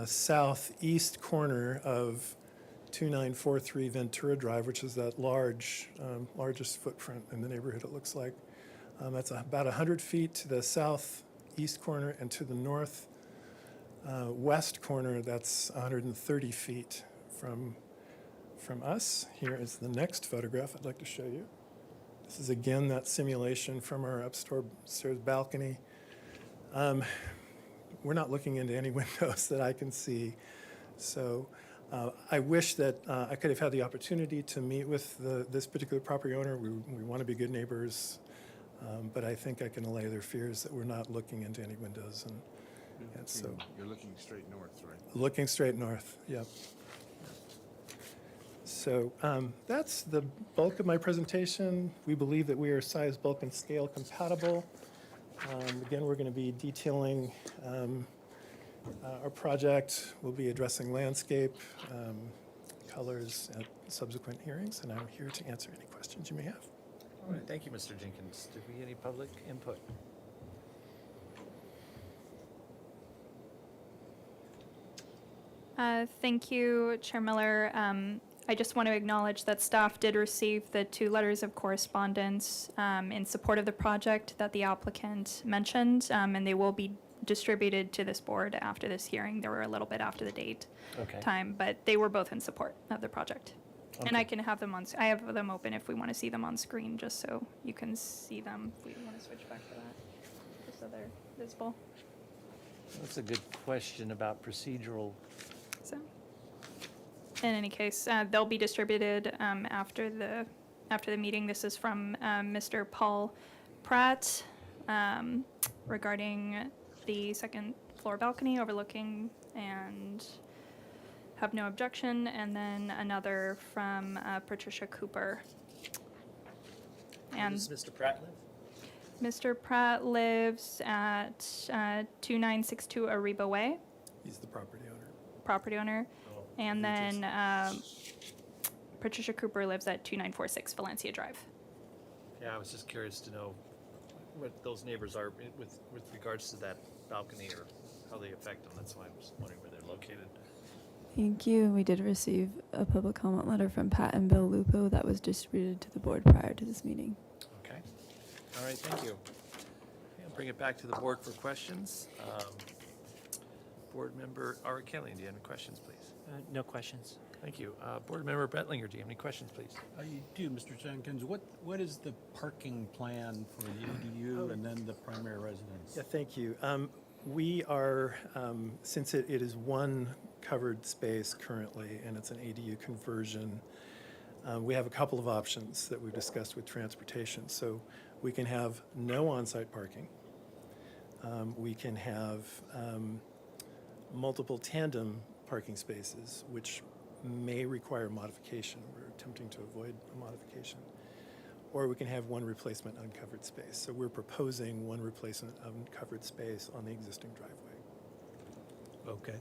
southeast corner of 2943 Ventura Drive, which is that largest footprint in the neighborhood, it looks like. That's about 100 feet to the southeast corner, and to the north west corner, that's 130 feet from us. Here is the next photograph I'd like to show you. This is again that simulation from our upstairs balcony. We're not looking into any windows that I can see. So I wish that I could have had the opportunity to meet with this particular property owner. We want to be good neighbors, but I think I can allay their fears that we're not looking into any windows. And so You're looking straight north, right? looking straight north, yep. So that's the bulk of my presentation. We believe that we are size, bulk, and scale compatible. Again, we're going to be detailing our project. We'll be addressing landscape, colors at subsequent hearings, and I'm here to answer any questions you may have. All right, thank you, Mr. Jenkins. Did we get any public input? Thank you, Chair Miller. I just want to acknowledge that staff did receive the 2 letters of correspondence in support of the project that the applicant mentioned, and they will be distributed to this board after this hearing. They were a little bit after the date time, but they were both in support of the project. And I can have them on, I have them open if we want to see them on screen, just so you can see them. If we want to switch back to that, just so they're visible. That's a good question about procedural. So, in any case, they'll be distributed after the meeting. This is from Mr. Paul Pratt regarding the second floor balcony overlooking and have no objection, and then another from Patricia Cooper. And Does Mr. Pratt live? Mr. Pratt lives at 2962 Ariba Way, He's the property owner. And then Patricia Cooper lives at 2946 Valencia Drive. Yeah, I was just curious to know what those neighbors are with regards to that balcony, or how they affect them. That's why I was wondering where they're located. Thank you. We did receive a public comment letter from Pat and Bill Lupo that was distributed to the board prior to this meeting. Okay. All right, thank you. Okay, I'll bring it back to the board for questions. Board Member Art Kelly, do you have any questions, please? No questions. Thank you. Board Member Bettlinger, do you have any questions, please? You do, Mr. Jenkins. What is the parking plan for the ADU and then the primary residence? Yeah, thank you. We are, since it is one covered space currently, and it's an ADU conversion, we have a couple of options that we've discussed with transportation. So we can have no on-site parking. We can have multiple tandem parking spaces, which may require modification. We're attempting to avoid a modification. Or we can have one replacement uncovered space. So we're proposing one replacement uncovered space on the existing driveway. Okay.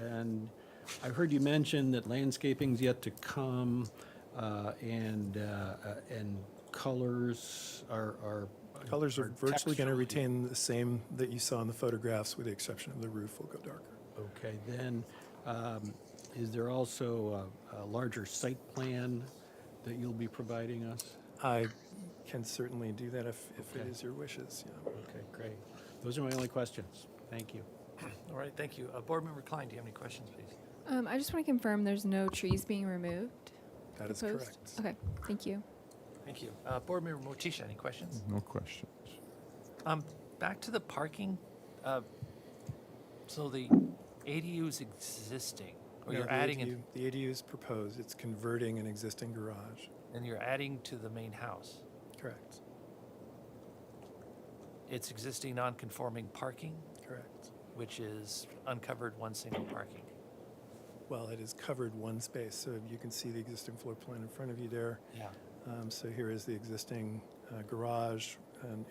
And I heard you mention that landscaping's yet to come, and colors are Colors are virtually going to texturally- retain the same that you saw in the photographs, with the exception of the roof will go darker. Okay, then, is there also a larger site plan that you'll be providing us? I can certainly do that if it Okay. is your wishes, yeah. Okay, great. Those are my only questions. Thank you. All right, thank you. Board Member Klein, do you have any questions, please? I just want to confirm there's no trees being removed? That is proposed? correct. Okay, thank you. Thank you. Board Member Motisha, any questions? No questions. Back to the parking. So the ADU is existing, or No, you're the adding it, The ADU is proposed. It's converting an existing garage. and you're adding to the main house. Correct. It's existing non-conforming parking, Correct. which is uncovered one single parking. Well, it is covered one space, so you can see the existing floor plan in front of you there. Yeah. So here is the existing garage, and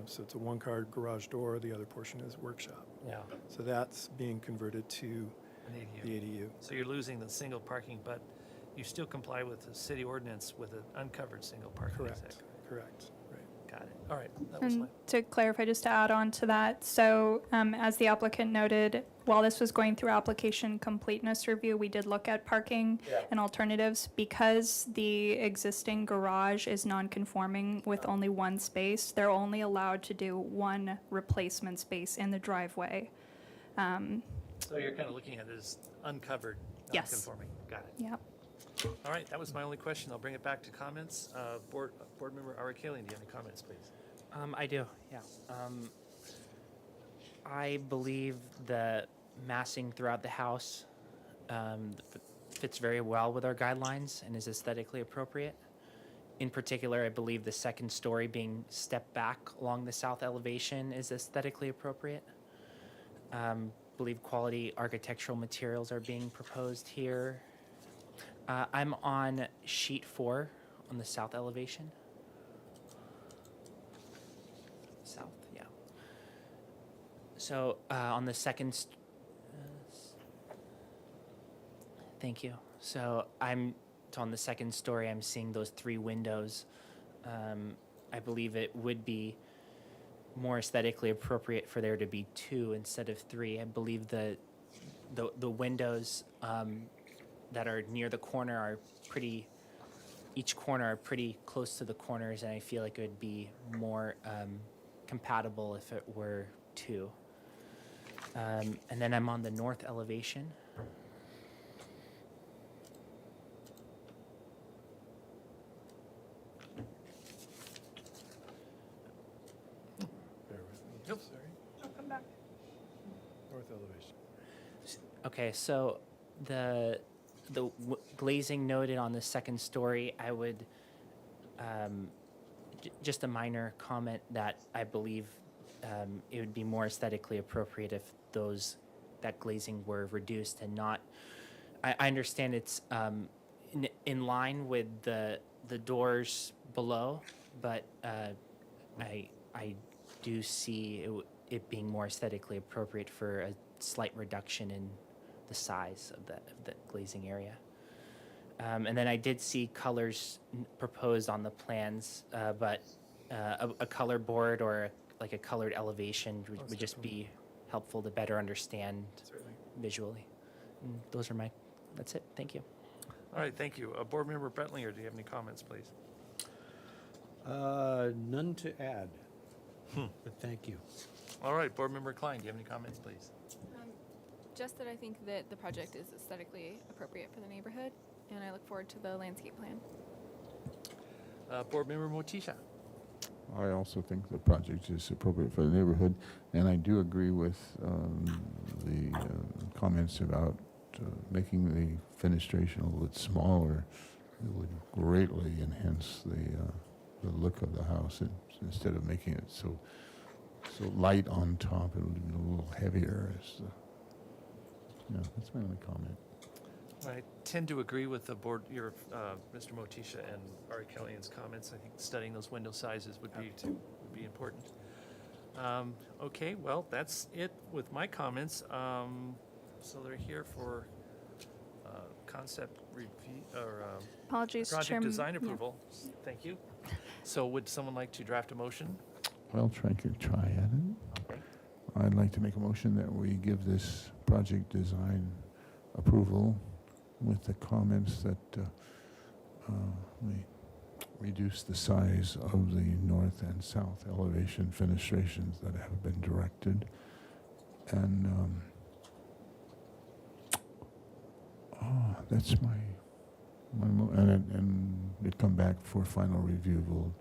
so it's a one-car garage door. The other portion is workshop. Yeah. So that's being converted to An ADU. the ADU. So you're losing the single parking, but you still comply with the city ordinance with an uncovered single parking. Is that Correct. Correct. Right. Got it. All right, that was my, And to clarify, just to add on to that, so as the applicant noted, while this was going through application completeness review, we did look at parking and alternatives. Because the existing garage is non-conforming with only one space, they're only allowed to do one replacement space in the driveway. so you're kind of looking at it as uncovered, Yes. non-conforming. Got it. Yep. All right, that was my only question. I'll bring it back to comments. Board Member Ari Kalian, do you have any comments, please? I do, yeah. I believe the massing throughout the house fits very well with our guidelines and is aesthetically appropriate. In particular, I believe the second story being stepped back along the south elevation is aesthetically appropriate. Believe quality architectural materials are being proposed here. I'm on sheet 4 on the south elevation. South, yeah. So on the second, thank you. So on the second story, I'm seeing those 3 windows. I believe it would be more aesthetically appropriate for there to be 2 instead of 3. I believe the windows that are near the corner are each corner are pretty close to the corners, and I feel like it would be more compatible if it were 2. And then I'm on the north elevation. Bear with me. Nope. Sorry. I'll come back. North elevation. Okay, so the glazing noted on the second story, I would just a minor comment that I believe it would be more aesthetically appropriate if that glazing were reduced and not. I understand it's in line with the doors below, but I do see it being more aesthetically appropriate for a slight reduction in the size of the glazing area. And then I did see colors proposed on the plans, but a color board or like a colored elevation would just be helpful to better understand Certainly. visually. And that's it. Thank you. All right, thank you. Board Member Brentlinger, do you have any comments, please? None to add, but thank you. All right, Board Member Klein, do you have any comments, please? Just that I think that the project is aesthetically appropriate for the neighborhood, and I look forward to the landscape plan. Board Member Motisha. I also think the project is appropriate for the neighborhood, and I do agree with the comments about making the fenestration a little bit smaller. It would greatly enhance the look of the house. Instead of making it so light on top, it would be a little heavier. That's my only comment. I tend to agree with the board, Mr. Motisha and Ari Kellyan's comments. I think studying those window sizes would be important. Okay, well, that's it with my comments. So they're here for concept review or Apologies, project Chairman. design Yeah. approval. Thank you. So would someone like to draft a motion? Well, try at it. I'd like to make a motion that we give this project design approval with the comments that we reduce the size of the north and south elevation fenestrations that have been directed. And that's and it come back for final review. We'll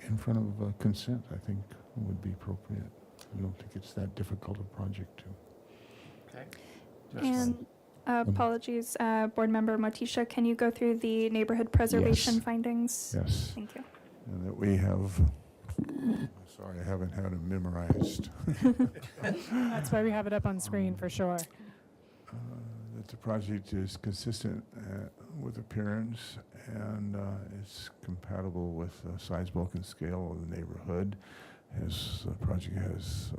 in front of consent, I think would be appropriate. I don't think it's that difficult a project to. Okay. And apologies, Board Member Motisha, can you go through the neighborhood preservation findings? Yes. Thank you. And that we have, sorry, I haven't had them memorized. That's why we have it up on screen for sure. That the project is consistent with appearance and it's compatible with the size, bulk, and scale of the neighborhood. The project has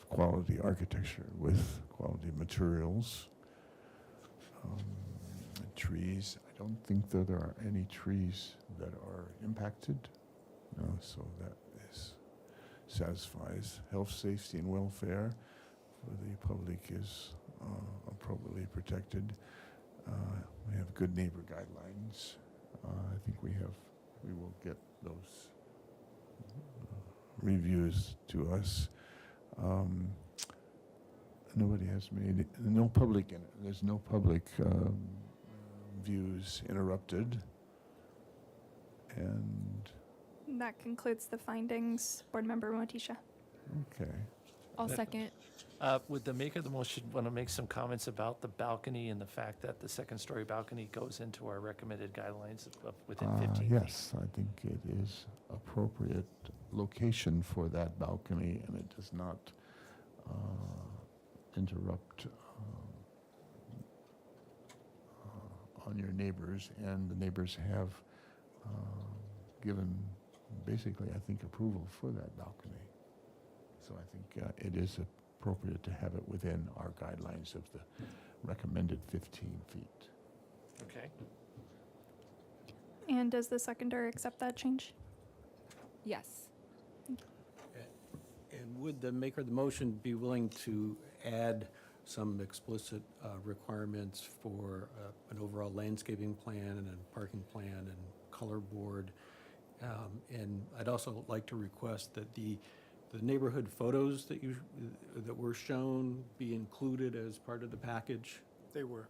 quality architecture with quality materials. Trees, I don't think that there are any trees that are impacted. No, so that satisfies health, safety, and welfare for the public is appropriately protected. We have good neighbor guidelines. I think we will get those reviews to us. Nobody has made, there's no public views interrupted. And, That concludes the findings. Board Member Motisha. okay. I'll second. Would the maker of the motion want to make some comments about the balcony and the fact that the second-story balcony goes into our recommended guidelines of within 15 feet? Yes, I think it is appropriate location for that balcony, and it does not interrupt on your neighbors, and the neighbors have given basically, I think, approval for that balcony. So I think it is appropriate to have it within our guidelines of the recommended 15 feet. Okay. And does the seconder accept that change? Yes. And would the maker of the motion be willing to add some explicit requirements for an overall landscaping plan and a parking plan and color board? And I'd also like to request that the neighborhood photos that were shown be included as part of the package. They were.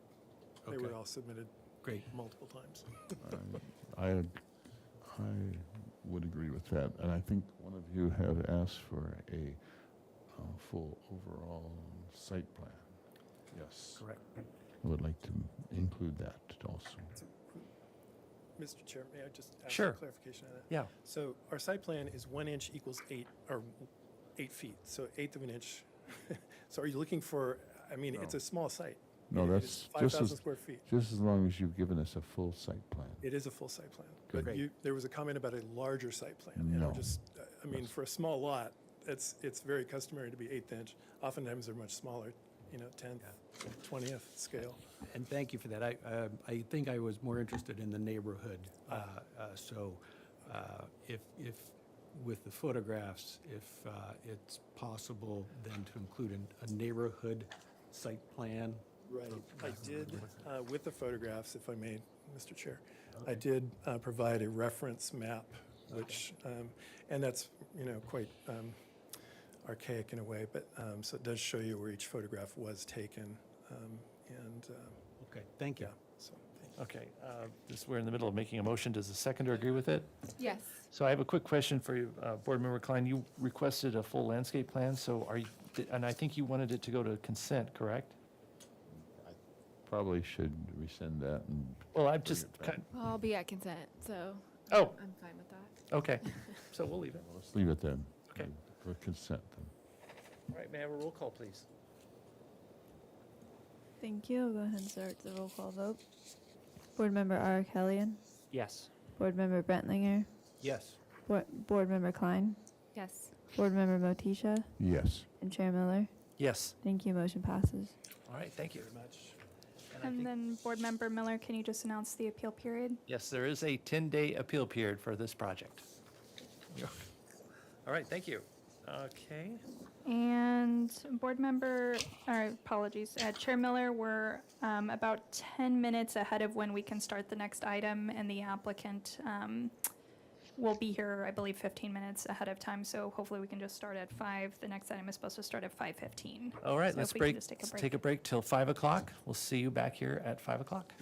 They Okay. were all submitted Great. multiple times. I would agree with that, and I think one of you have asked for a full overall site plan. Yes. Correct. I would like to include that also. Mr. Chair, may I just ask Sure. for clarification on that? Yeah. So our site plan is 1 inch equals 8 feet, so 1/8 of an inch. So are you looking for, I mean, it's a small site. No, It that's is just 5,000 as, square feet. just as long as you've given us a full site plan. It is a full site plan. Good. But there was a comment about a larger site plan. And No. I'm just, I mean, for a small lot, it's very customary to be 1/8 inch. Oftentimes they're much smaller, 10th, 20th scale. And thank you for that. I think I was more interested in the neighborhood. So if with the photographs, if it's possible then to include a neighborhood site plan. Right. I did, with the photographs, if I may, Mr. Chair, I did provide a reference map, which, and that's, quite archaic in a way, but, so it does show you where each photograph was taken. Okay, thank you. Yeah, so, Okay, we're in the middle of making a motion. Does the seconder agree with it? Yes. So I have a quick question for you, Board Member Klein. You requested a full landscape plan, so and I think you wanted it to go to consent, correct? Probably should rescind that and. Well, I'm bring just it back. Well, I'll be at consent, so Oh. I'm fine with that. Okay, so we'll leave it. Let's leave it then. Okay. For consent then. All right, may I have a roll call, please? Thank you. I'll go ahead and start the roll call vote. Board Member Arkelian, Yes. Board Member Brentlinger, Yes. Board Member Klein, Yes. Board Member Motisha, Yes. and Chair Miller. Yes. Thank you. Motion passes. All right, thank you very much. And then Board Member Miller, can you just announce the appeal period? Yes, there is a 10-day appeal period for this project. All right, thank you. Okay. And Board Member, apologies, Chair Miller, we're about 10 minutes ahead of when we can start the next item, and the applicant will be here, I believe, 15 minutes ahead of time, so hopefully we can just start at 5. The next item is supposed to start at 5:15. All right, So let's if we can break. just take a Let's break. take a break till 5 o'clock. We'll see you back here at 5 o'clock.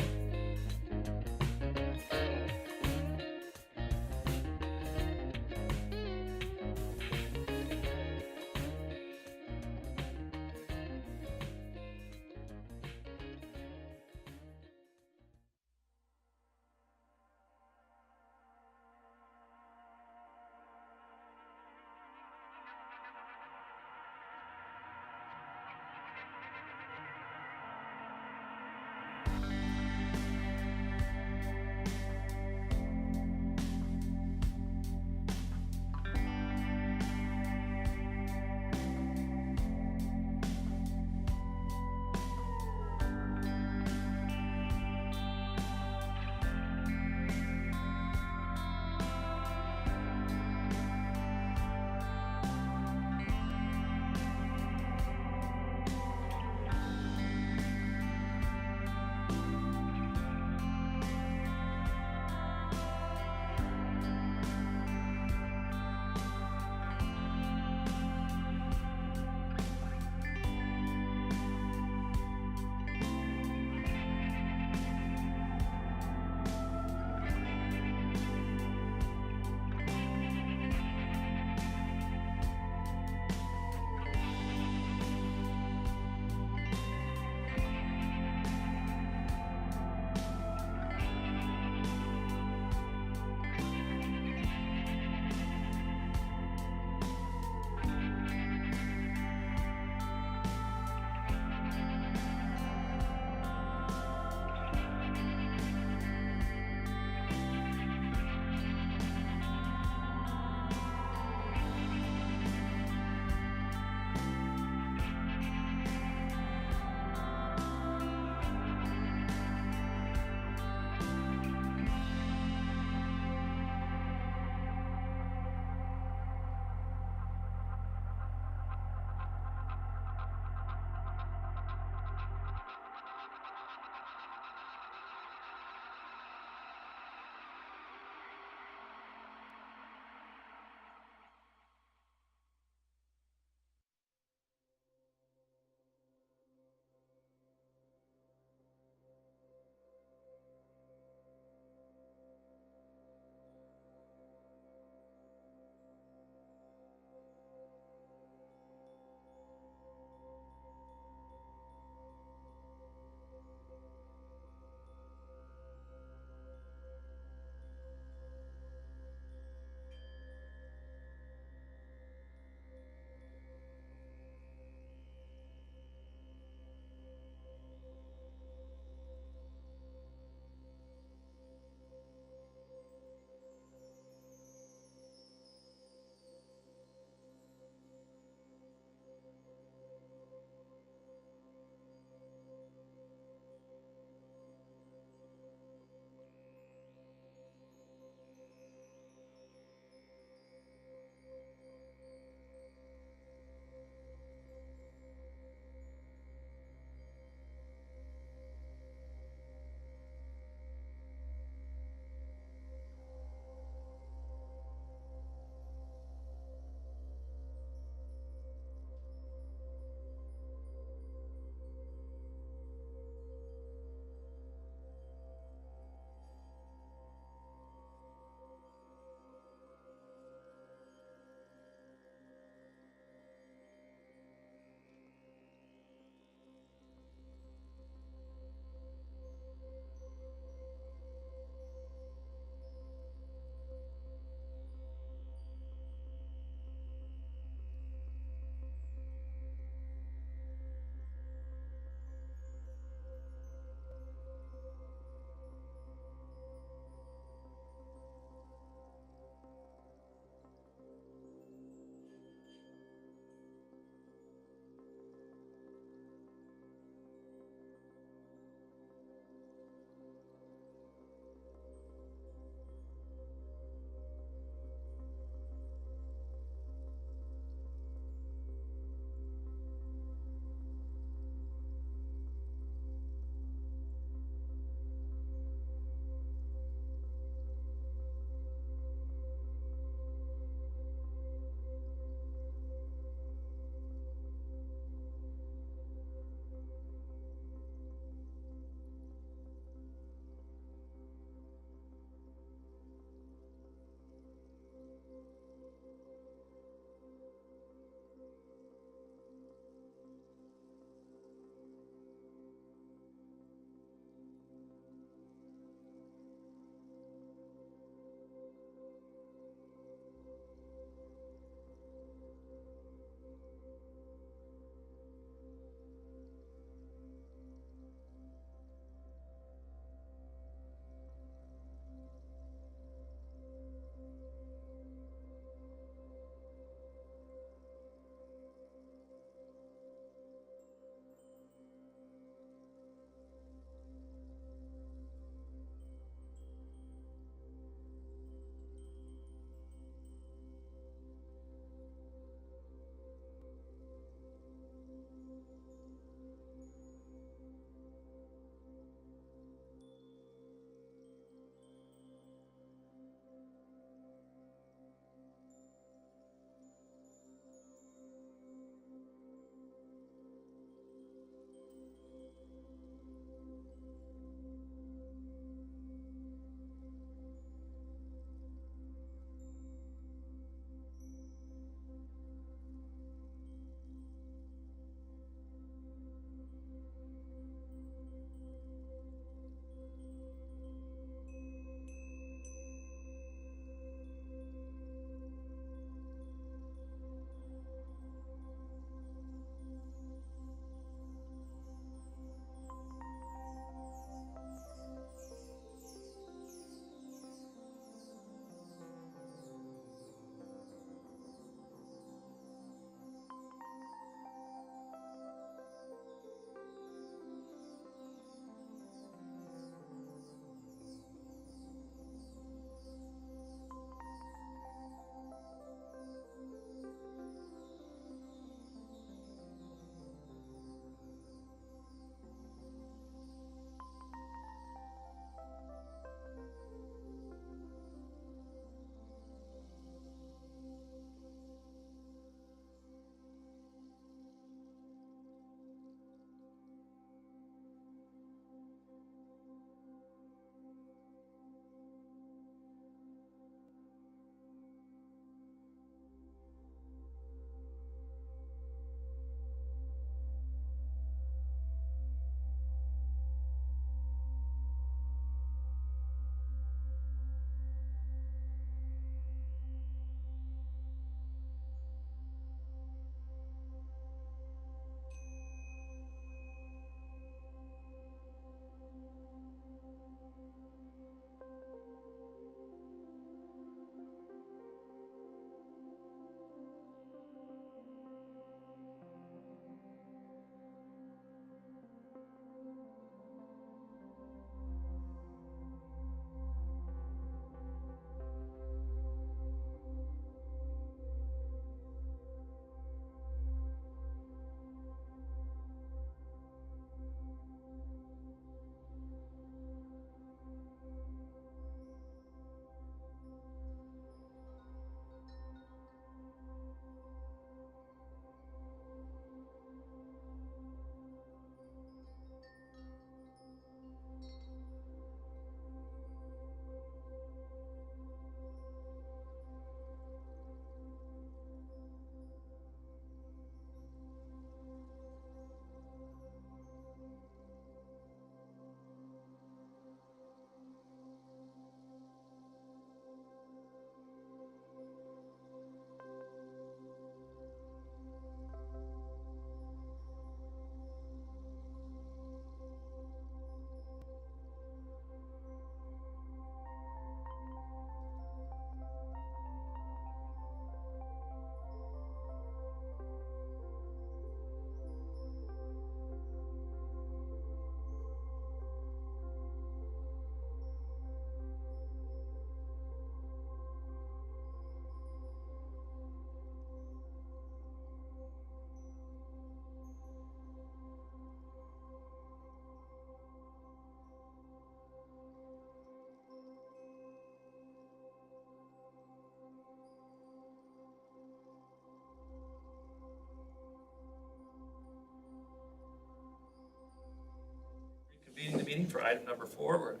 meeting for item number 4. We're at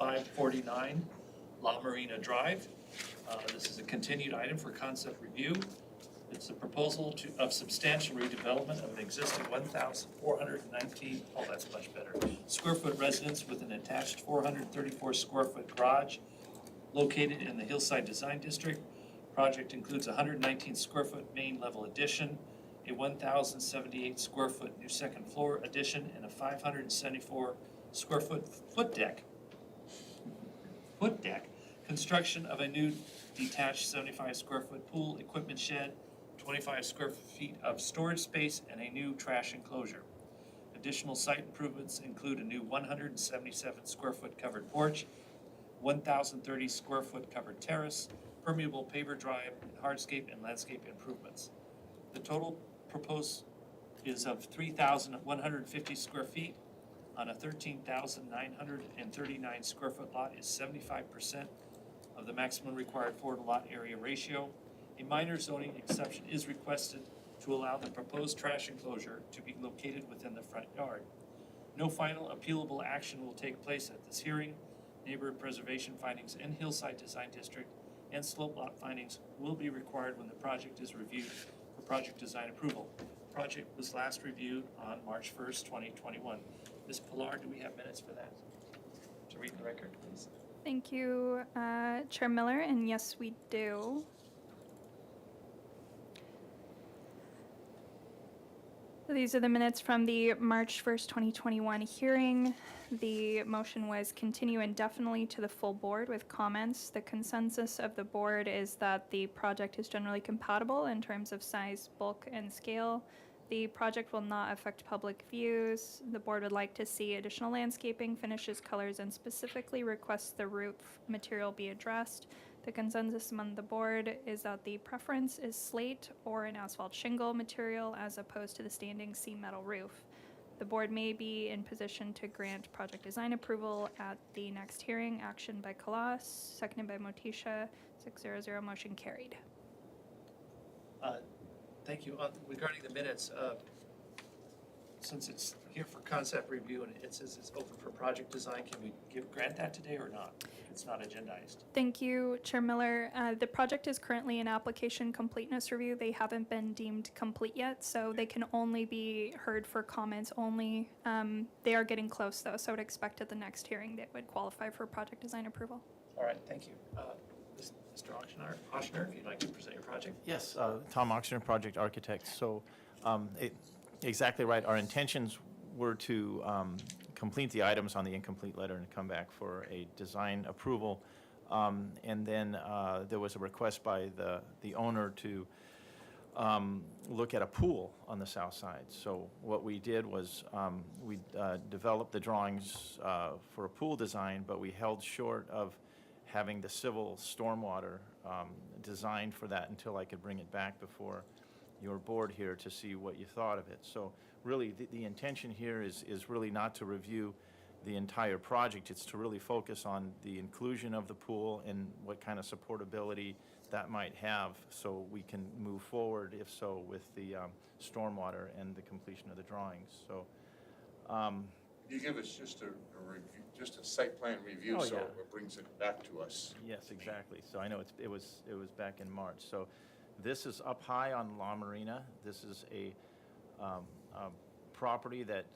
549 La Marina Drive. This is a continued item for concept review. It's a proposal of substantial redevelopment of an existing 1,419, oh, that's much better, square foot residence with an attached 434 square foot garage located in the Hillside Design District. Project includes a 119 square foot main level addition, a 1,078 square foot new second floor addition, and a 574 square foot deck. Construction of a new detached 75 square foot pool equipment shed, 25 square feet of storage space, and a new trash enclosure. Additional site improvements include a new 177 square foot covered porch, 1,030 square foot covered terrace, permeable paver drive, and hardscape and landscape improvements. The total proposed is of 3,150 square feet on a 13,939 square foot lot is 75% of the maximum required floor to lot area ratio. A minor zoning exception is requested to allow the proposed trash enclosure to be located within the front yard. No final appealable action will take place at this hearing. Neighborhood preservation findings in Hillside Design District and slope lot findings will be required when the project is reviewed for project design approval. The project was last reviewed on March 1st, 2021. Ms. Pilar, do we have minutes for that? To read the record, please. Thank you, Chair Miller, and yes, we do. These are the minutes from the March 1st, 2021 hearing. The motion was continue indefinitely to the full board with comments. The consensus of the board is that the project is generally compatible in terms of size, bulk, and scale. The project will not affect public views. The board would like to see additional landscaping, finishes, colors, and specifically requests the roof material be addressed. The consensus among the board is that the preference is slate or an asphalt shingle material as opposed to the standing seam metal roof. The board may be in position to grant project design approval at the next hearing. Action by Kalas, seconded by Motisha, 600, motion carried. Thank you. Regarding the minutes, since it's here for concept review and it says it's open for project design, can we grant that today or not? It's not agendized. Thank you, Chair Miller. The project is currently in application completeness review. They haven't been deemed complete yet, so they can only be heard for comments only. They are getting close, though, so I would expect at the next hearing they would qualify for project design approval. All right, thank you. Mr. Ochsner, if you'd like to present your project. Yes, Tom Ochsner, project architect. So exactly right. Our intentions were to complete the items on the incomplete letter and come back for a design approval. And then there was a request by the owner to look at a pool on the south side. So what we did was we developed the drawings for a pool design, but we held short of having the civil stormwater designed for that until I could bring it back before your board here to see what you thought of it. So really the intention here is really not to review the entire project. It's to really focus on the inclusion of the pool and what kind of supportability that might have so we can move forward, if so, with the stormwater and the completion of the drawings. So You give us just a review, just a site plan review, Oh, so yeah. it brings it back to us. Yes, exactly. So I know it was back in March. So this is up high on La Marina. This is a property that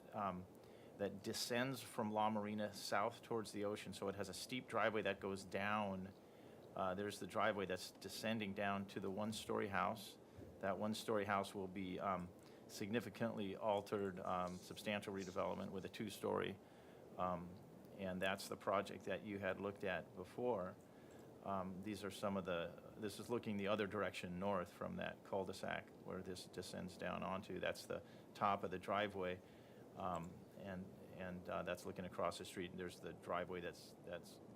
descends from La Marina south towards the ocean. So it has a steep driveway that goes down. There's the driveway that's descending down to the one-story house. That one-story house will be significantly altered, substantial redevelopment with a two-story. And that's the project that you had looked at before. These are some of this is looking the other direction north from that cul-de-sac where this descends down onto. That's the top of the driveway. And that's looking across the street. And there's the driveway that's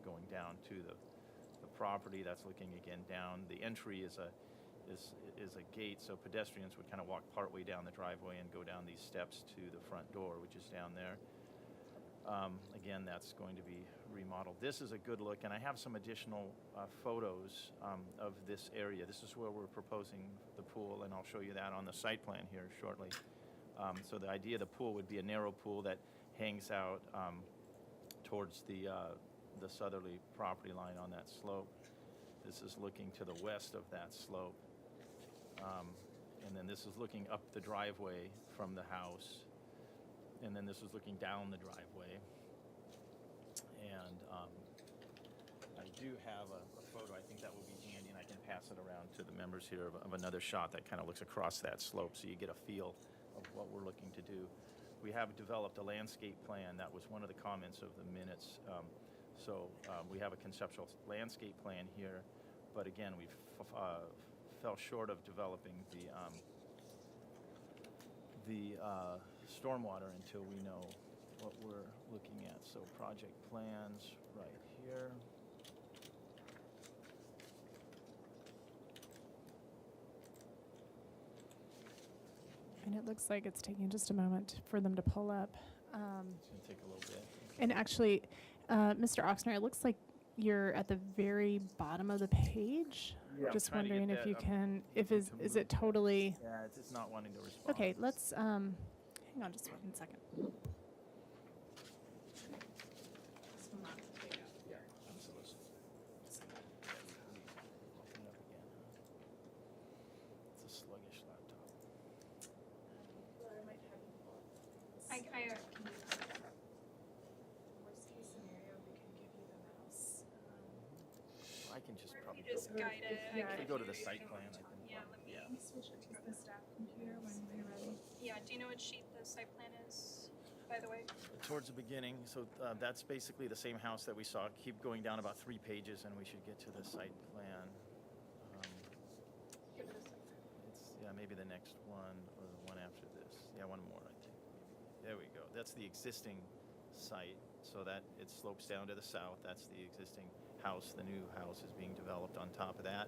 going down to the property. That's looking again down. The entry is a gate, so pedestrians would kind of walk partway down the driveway and go down these steps to the front door, which is down there. Again, that's going to be remodeled. This is a good look, and I have some additional photos of this area. This is where we're proposing the pool, and I'll show you that on the site plan here shortly. So the idea of the pool would be a narrow pool that hangs out towards the southerly property line on that slope. This is looking to the west of that slope. And then this is looking up the driveway from the house. And then this is looking down the driveway. And I do have a photo, I think that would be handy, and I can pass it around to the members here of another shot that kind of looks across that slope so you get a feel of what we're looking to do. We have developed a landscape plan. That was one of the comments of the minutes. So we have a conceptual landscape plan here, but again, we fell short of developing the stormwater until we know what we're looking at. So project plans right here. And it looks like it's taking just a moment for them to pull up. It's gonna take a little bit. And actually, Mr. Oxner, it looks like you're at the very bottom of the page. Yeah, I'm Just trying to get wondering if that, you can, to is move. it totally? Yeah, it's not wanting to respond. Okay, let's, hang on just 1 second. Yeah, absolutely. Open it up again. It's a sluggish laptop. I can do that. Worst case scenario, we can give you the mouse. I can just probably Just go, guide it. if we go to the site plan, I can. Yeah, let me. Switch it to the staff computer when you're ready. Yeah, do you know what sheet the site plan is, by the way? Towards the beginning, so that's basically the same house that we saw. Keep going down about 3 pages and we should get to the site plan. It's, yeah, maybe the next one or the one after this. Yeah, one more, I think. There we go. That's the existing site, so that it slopes down to the south. That's the existing house. The new house is being developed on top of that.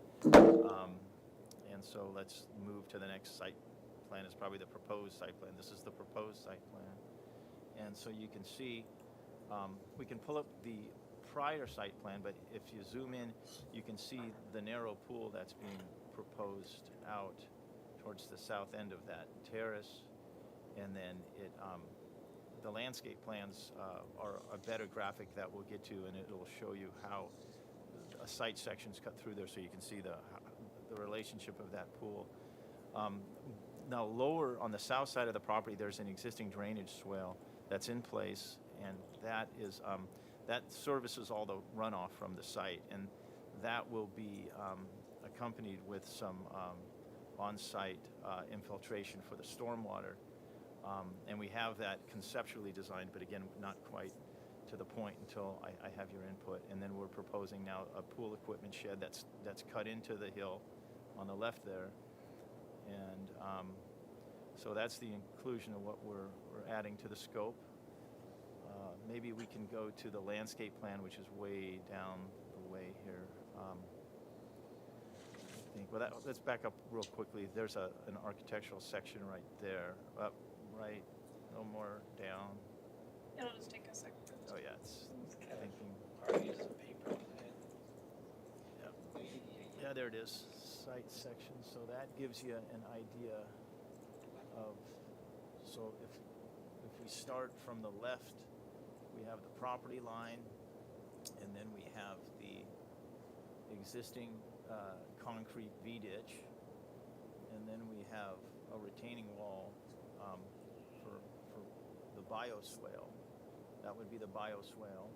And so let's move to the next site plan. It's probably the proposed site plan. This is the proposed site plan. And so you can see, we can pull up the prior site plan, but if you zoom in, you can see the narrow pool that's being proposed out towards the south end of that terrace. And then the landscape plans are a better graphic that we'll get to, and it'll show you how a site section's cut through there so you can see the relationship of that pool. Now lower on the south side of the property, there's an existing drainage swale that's in place, and that is that services all the runoff from the site, and that will be accompanied with some on-site infiltration for the stormwater. And we have that conceptually designed, but again, not quite to the point until I have your input. And then we're proposing now a pool equipment shed that's cut into the hill on the left there. And so that's the inclusion of what we're adding to the scope. Maybe we can go to the landscape plan, which is way down the way here. I think, well, let's back up real quickly. There's an architectural section right there. Up, right, no more down. It'll just take a second. Oh, yeah, it's thinking. Yeah, there it is, site section. So that gives you an idea of, so if we start from the left, we have the property line, and then we have the existing concrete V-ditch, and then we have a retaining wall for the bioswale. That would be the bioswale.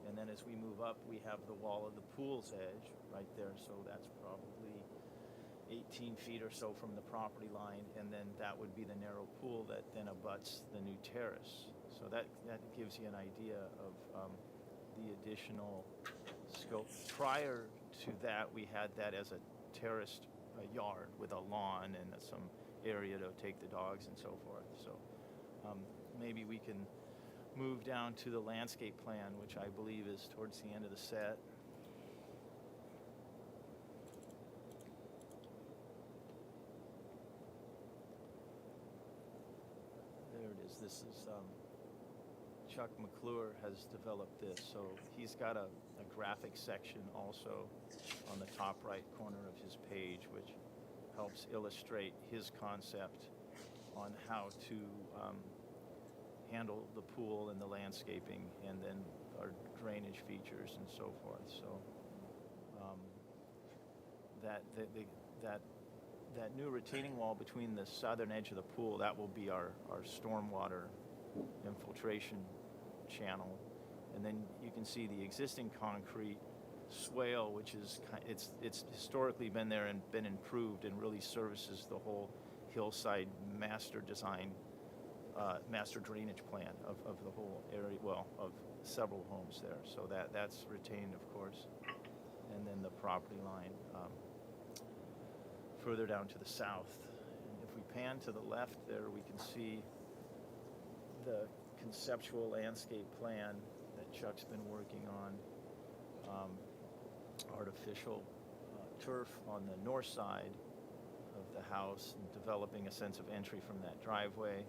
And then as we move up, we have the wall of the pool's edge right there. So that's probably 18 feet or so from the property line. And then that would be the narrow pool that then abuts the new terrace. So that gives you an idea of the additional scope. Prior to that, we had that as a terraced yard with a lawn and some area to take the dogs and so forth. So maybe we can move down to the landscape plan, which I believe is towards the end of the set. There it is. This is Chuck McClure has developed this. So he's got a graphic section also on the top right corner of his page, which helps illustrate his concept on how to handle the pool and the landscaping, and then our drainage features and so forth. So that new retaining wall between the southern edge of the pool, that will be our stormwater infiltration channel. And then you can see the existing concrete swale, which is it's historically been there and been improved and really services the whole hillside master design, master drainage plan of the whole area, well, of several homes there. So that's retained, of course. And then the property line further down to the south. And if we pan to the left there, we can see the conceptual landscape plan that Chuck's been working on. Artificial turf on the north side of the house, and developing a sense of entry from that driveway.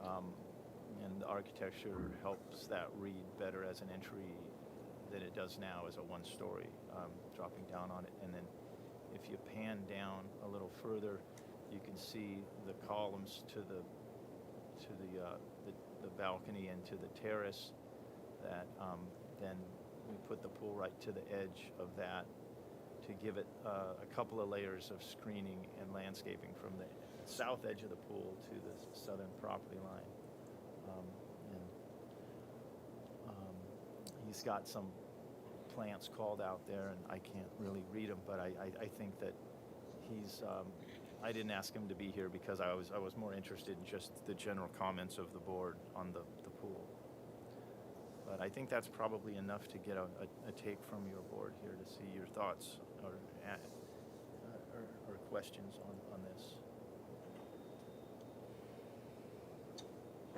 And the architecture helps that read better as an entry than it does now as a one-story, dropping down on it. And then if you pan down a little further, you can see the columns to the balcony and to the terrace that then we put the pool right to the edge of that to give it a couple of layers of screening and landscaping from the south edge of the pool to the southern property line. He's got some plants called out there, and I can't really read them, but I think that he's, I didn't ask him to be here because I was more interested in just the general comments of the board on the pool. But I think that's probably enough to get a take from your board here to see your thoughts or questions on this.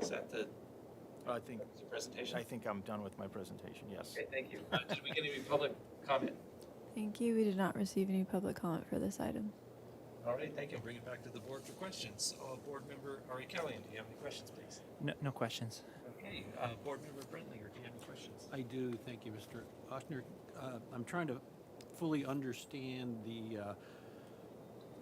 Is that the I think presentation? I think I'm done with my presentation. Yes. Okay, thank you. Did we get any public comment? Thank you. We did not receive any public comment for this item. All right, thank you. Bring it back to the board for questions. Board member Ari Callahan, do you have any questions, please? No questions. Okay, board member Brentlinger, do you have any questions? I do, thank you, Mr. Ochsner. I'm trying to fully understand the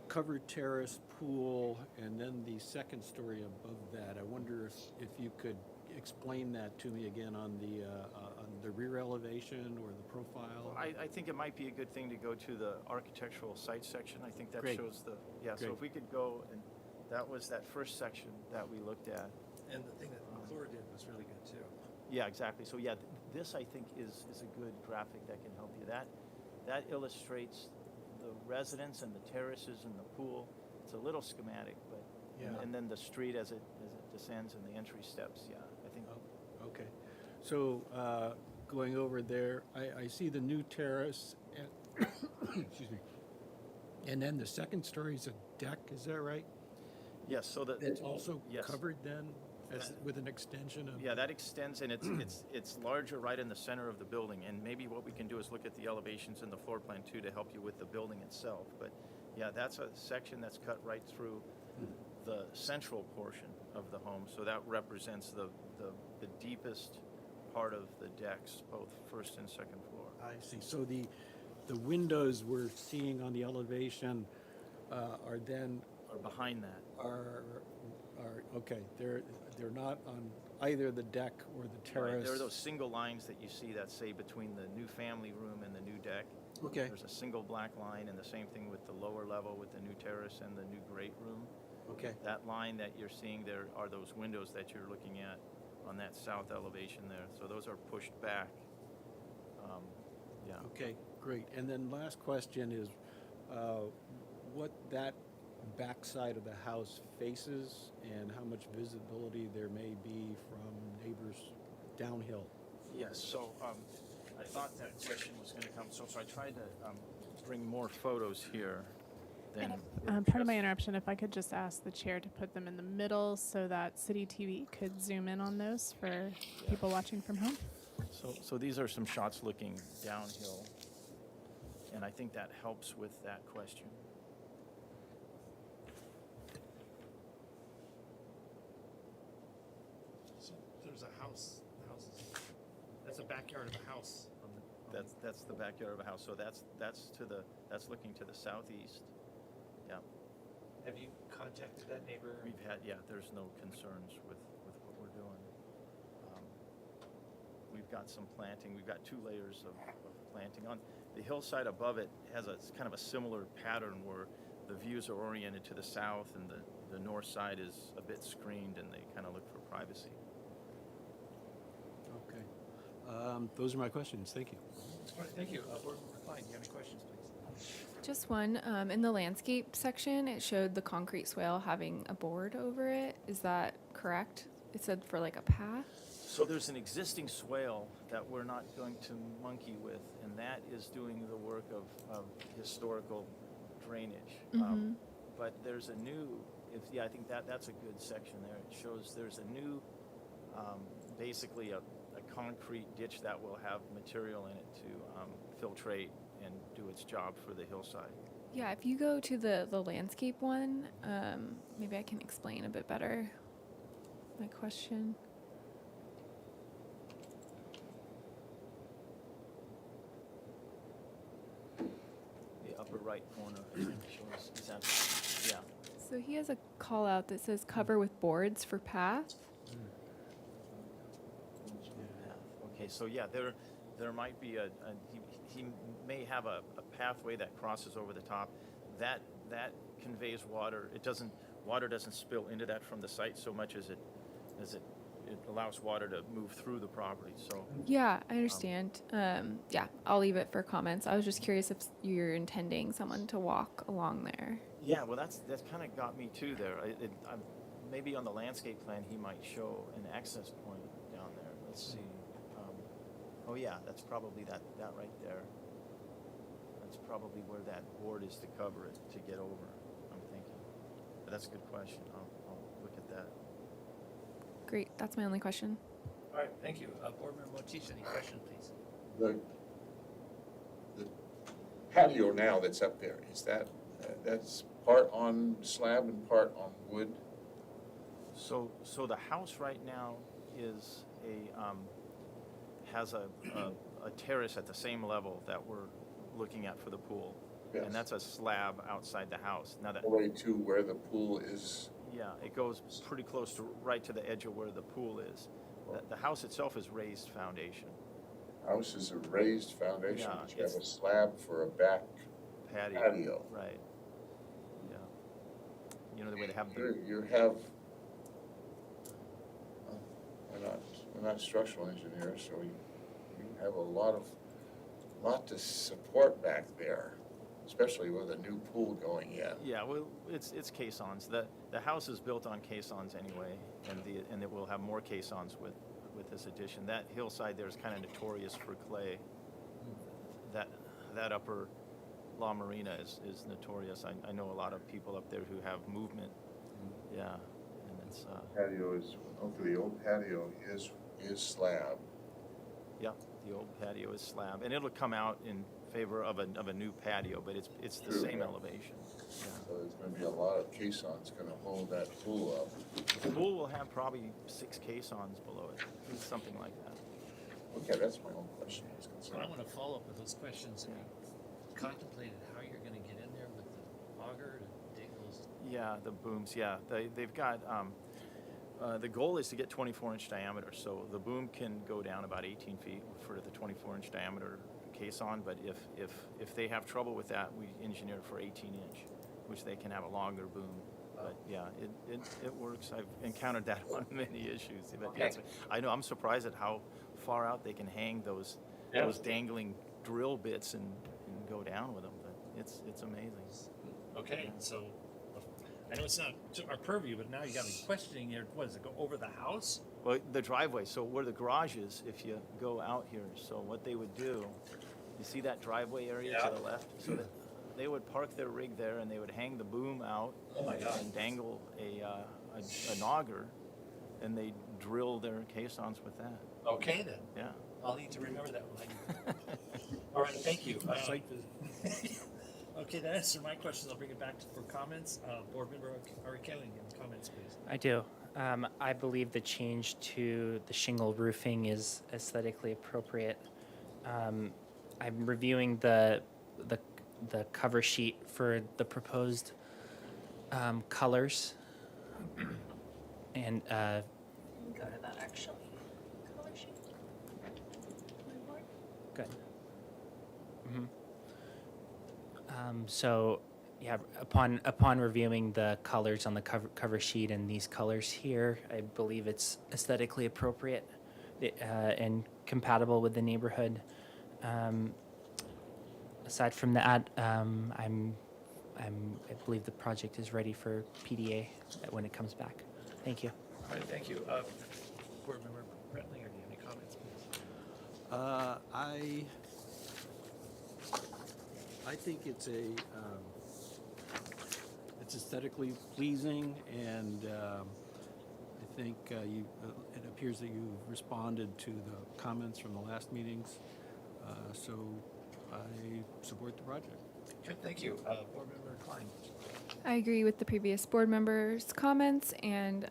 covered terrace pool and then the second story above that. I wonder if you could explain that to me again on the rear elevation or the profile. I think it might be a good thing to go to the architectural site section. I think that Great. shows the, yeah, so Great. if we could go, and that was that first section that we looked at. And the thing that McClure did was really good too. Yeah, exactly. So yeah, this I think is a good graphic that can help you. That illustrates the residence and the terraces and the pool. It's a little schematic, but, Yeah. and then the street as it descends and the entry steps, yeah, I think. Okay, so going over there, I see the new terrace, and excuse me, and then the second story is a deck, is that right? Yes, so that. It's also Yes. covered then, with an extension of? Yeah, that extends, and it's larger right in the center of the building. And maybe what we can do is look at the elevations in the floor plan too to help you with the building itself. But yeah, that's a section that's cut right through the central portion of the home. So that represents the deepest part of the decks, both first and second floor. I see, so the windows we're seeing on the elevation are then? Or behind that. Are, okay, they're not on either the deck or the terrace? Right, there are those single lines that you see that say between the new family room and the new deck. Okay. There's a single black line, and the same thing with the lower level with the new terrace and the new great room. Okay. That line that you're seeing there are those windows that you're looking at on that south elevation there. So those are pushed back. Yeah. Okay, great. And then last question is what that backside of the house faces and how much visibility there may be from neighbors downhill? Yes, so I thought that question was going to come, so I tried to bring more photos here than. Part of my interruption, if I could just ask the chair to put them in the middle so that City TV could zoom in on those for people watching from home. So these are some shots looking downhill, and I think that helps with that question. So there's a house, that's a backyard of a house. That's the backyard of a house. So that's looking to the southeast. Yeah. Have you contacted that neighbor? We've had, yeah, there's no concerns with what we're doing. we've got some planting. We've got 2 layers of planting. On the hillside above it has a kind of a similar pattern where the views are oriented to the south and the north side is a bit screened and they kind of look for privacy. Okay. Those are my questions. Thank you. All right, thank you. Board Member Klein, do you have any questions, please? Just one, in the landscape section, it showed the concrete swale having a board over it. Is that correct? It said for like a path? So there's an existing swale that we're not going to monkey with, and that is doing the work of historical drainage. But there's a new, I think that's a good section there. It shows there's a new, basically a concrete ditch that will have material in it to filtrate and do its job for the hillside. Yeah, if you go to the landscape one, maybe I can explain a bit better my question. The upper right corner, I think, shows, is that, yeah. So he has a call out that says cover with boards for path. Okay, so yeah, there might be he may have a pathway that crosses over the top. That conveys water. Water doesn't spill into that from the site so much as it allows water to move through the property. So Yeah, I understand. Yeah, I'll leave it for comments. I was just curious if you're intending someone to walk along there. yeah, well that's kind of got me too there. Maybe on the landscape plan he might show an access point down there. Let's see. Oh yeah, that's probably that right there. That's probably where that board is to cover it, to get over, I'm thinking. But that's a good question. I'll look at that. Great, that's my only question. All right, thank you. Board Member Motisha, any question, please? The patio now that's up there, is that's part on slab and part on wood? So the house right now is has a terrace at the same level that we're looking at for the pool. Yes. And that's a slab outside the house. Now that, All the way to where the pool is? yeah, it goes pretty close to, right to the edge of where the pool is. The house itself is raised foundation. House is a raised foundation, Yeah, but you have a it's- slab for a back patio. Right. Yeah. You know, the way they have You have, we're not structural engineers, so you have a lot to support back there, especially with a new pool going in. Yeah, well, it's caissons. The house is built on caissons anyway, and it will have more caissons with this addition. That hillside there is kind of notorious for clay. That upper La Marina is notorious. I know a lot of people up there who have movement. Yeah, and it's Patio is, hopefully the old patio is slab. yeah, the old patio is slab, and it'll come out in favor of a new patio, but it's the True, same yeah. elevation. Yeah. So there's gonna be a lot of caissons gonna hold that pool up. The pool will have probably 6 caissons below it, something like that. Okay, that's my own question. I was So I concerned. want to follow up with those questions. Have you contemplated how you're going to get in there with the auger to dig those? Yeah, the booms, yeah. They've got, the goal is to get 24-inch diameter, so the boom can go down about 18 feet for the 24-inch diameter caisson, but if they have trouble with that, we engineer for 18-inch, which they can have a longer boom. But yeah, it works. I've encountered that on many issues. But Okay. I know, I'm surprised at how far out they can hang those dangling drill bits and go down with them, but it's amazing. Okay, so I know it's not to our purview, but now you got me questioning here. What does it go over the house? Well, the driveway, so where the garage is, if you go out here, so what they would do, you see that driveway area Yeah. to the left? So that they would park their rig there and they would hang the boom out Oh my God. and dangle an auger, and they drill their caissons with that. Okay, then. Yeah. I'll need to remember that one. All right, thank you. Okay, that answered my questions. I'll bring it back for comments. Board Member Ari Kelly, any comments, please? I do. I believe the change to the shingle roofing is aesthetically appropriate. I'm reviewing the cover sheet for the proposed colors, and go to that actually. Color sheet. So, yeah, upon reviewing the colors on the cover sheet and these colors here, I believe it's aesthetically appropriate and compatible with the neighborhood. Aside from that, I believe the project is ready for PDA when it comes back. Thank you. All right, thank you. Board Member Brentlinger, do you have any comments, please? I think it's it's aesthetically pleasing, and I think it appears that you responded to the comments from the last meetings, so I support the project. Good, thank you. Board Member Klein. I agree with the previous board members' comments, and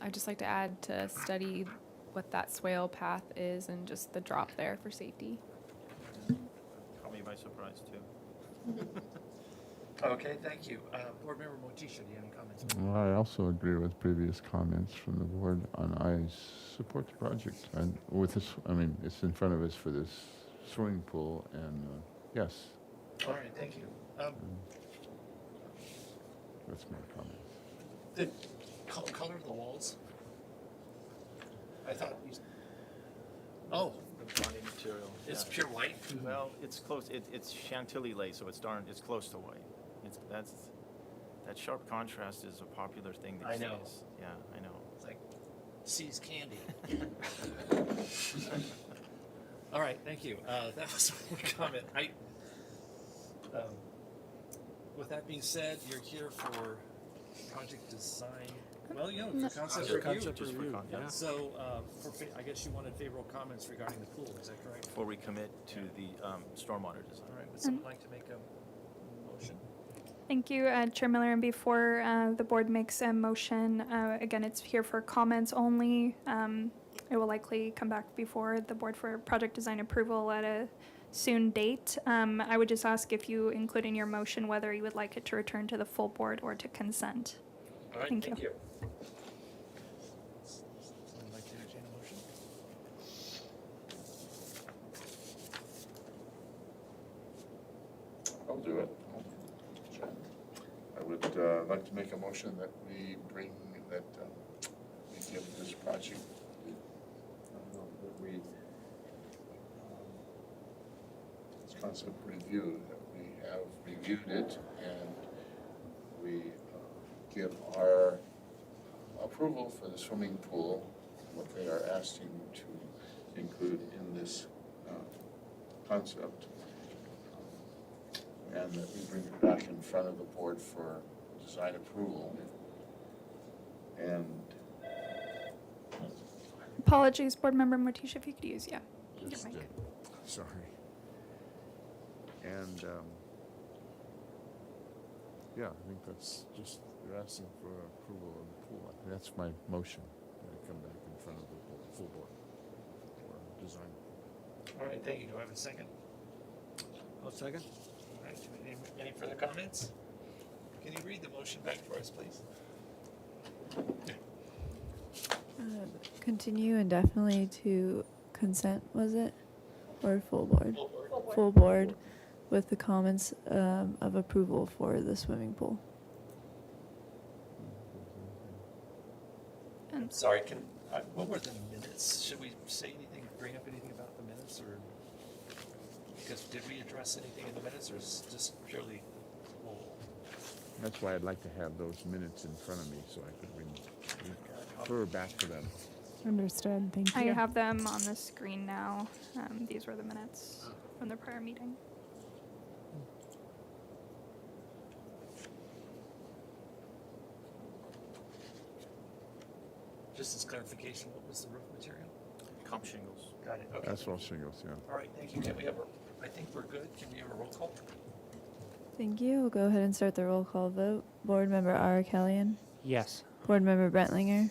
I'd just like to add to study what that swale path is and just the drop there for safety. Caught me by surprise, too. Okay, thank you. Board Member Motisha, do you have any comments? Well, I also agree with previous comments from the board, and I support the project. And with this, I mean, it's in front of us for this swimming pool, and yes, All right, thank you. that's my comment. The color of the walls? I thought you... Oh, The bonding material. it's yeah. pure white? Well, it's close, it's Chantilly lace, so it's close to white. That sharp contrast is a popular thing these I know. days. Yeah, I know. It's like C's candy. All right, thank you. That was my comment. With that being said, you're here for project design. Well, you know, for concept review. Concept review, yeah. So, I guess you wanted favorable comments regarding the pool, is that correct? Before we commit to the stormwater design. All right, would someone like to make a motion? Thank you, Chair Miller. And before the board makes a motion, again, it's here for comments only. It will likely come back before the board for project design approval at a soon date. I would just ask if you include in your motion whether you would like it to return to the full board or to consent. All right, Thank thank you. you. Someone like to entertain a motion? I'll do it. I would like to make a motion that we give this project, that we, this concept review, that we have reviewed it and we give our approval for the swimming pool, what they are asking to include in this concept. And that we bring it back in front of the board for design approval. And Apologies, Board Member Motisha, if you could use, your just, mic. sorry. And, yeah, I think that's just, they're asking for approval of the pool. That's my motion, that I come back in front of the board, full board for design. All right, thank you. Do I have a second? I'll second. All right, any further comments? Can you read the motion back for us, please? Continue indefinitely to consent, was it? Or full board? Full board. Full board with the comments of approval for the swimming pool. I'm sorry, what were the minutes? Should we say anything, bring up anything about the minutes, or? Because did we address anything in the minutes, or is it just purely roll? That's why I'd like to have those minutes in front of me so I could refer back to them. Understood, thank I you. have them on the screen now. These were the minutes from the prior meeting. Just as clarification, what was the roof material? Comp shingles. Got it, okay. That's all shingles, yeah. All right, thank you. Can we have I think we're good. Can we have a roll call? Thank you. We'll go ahead and start the roll call vote. Board Member R. Kellyan. Yes. Board Member Brentlinger.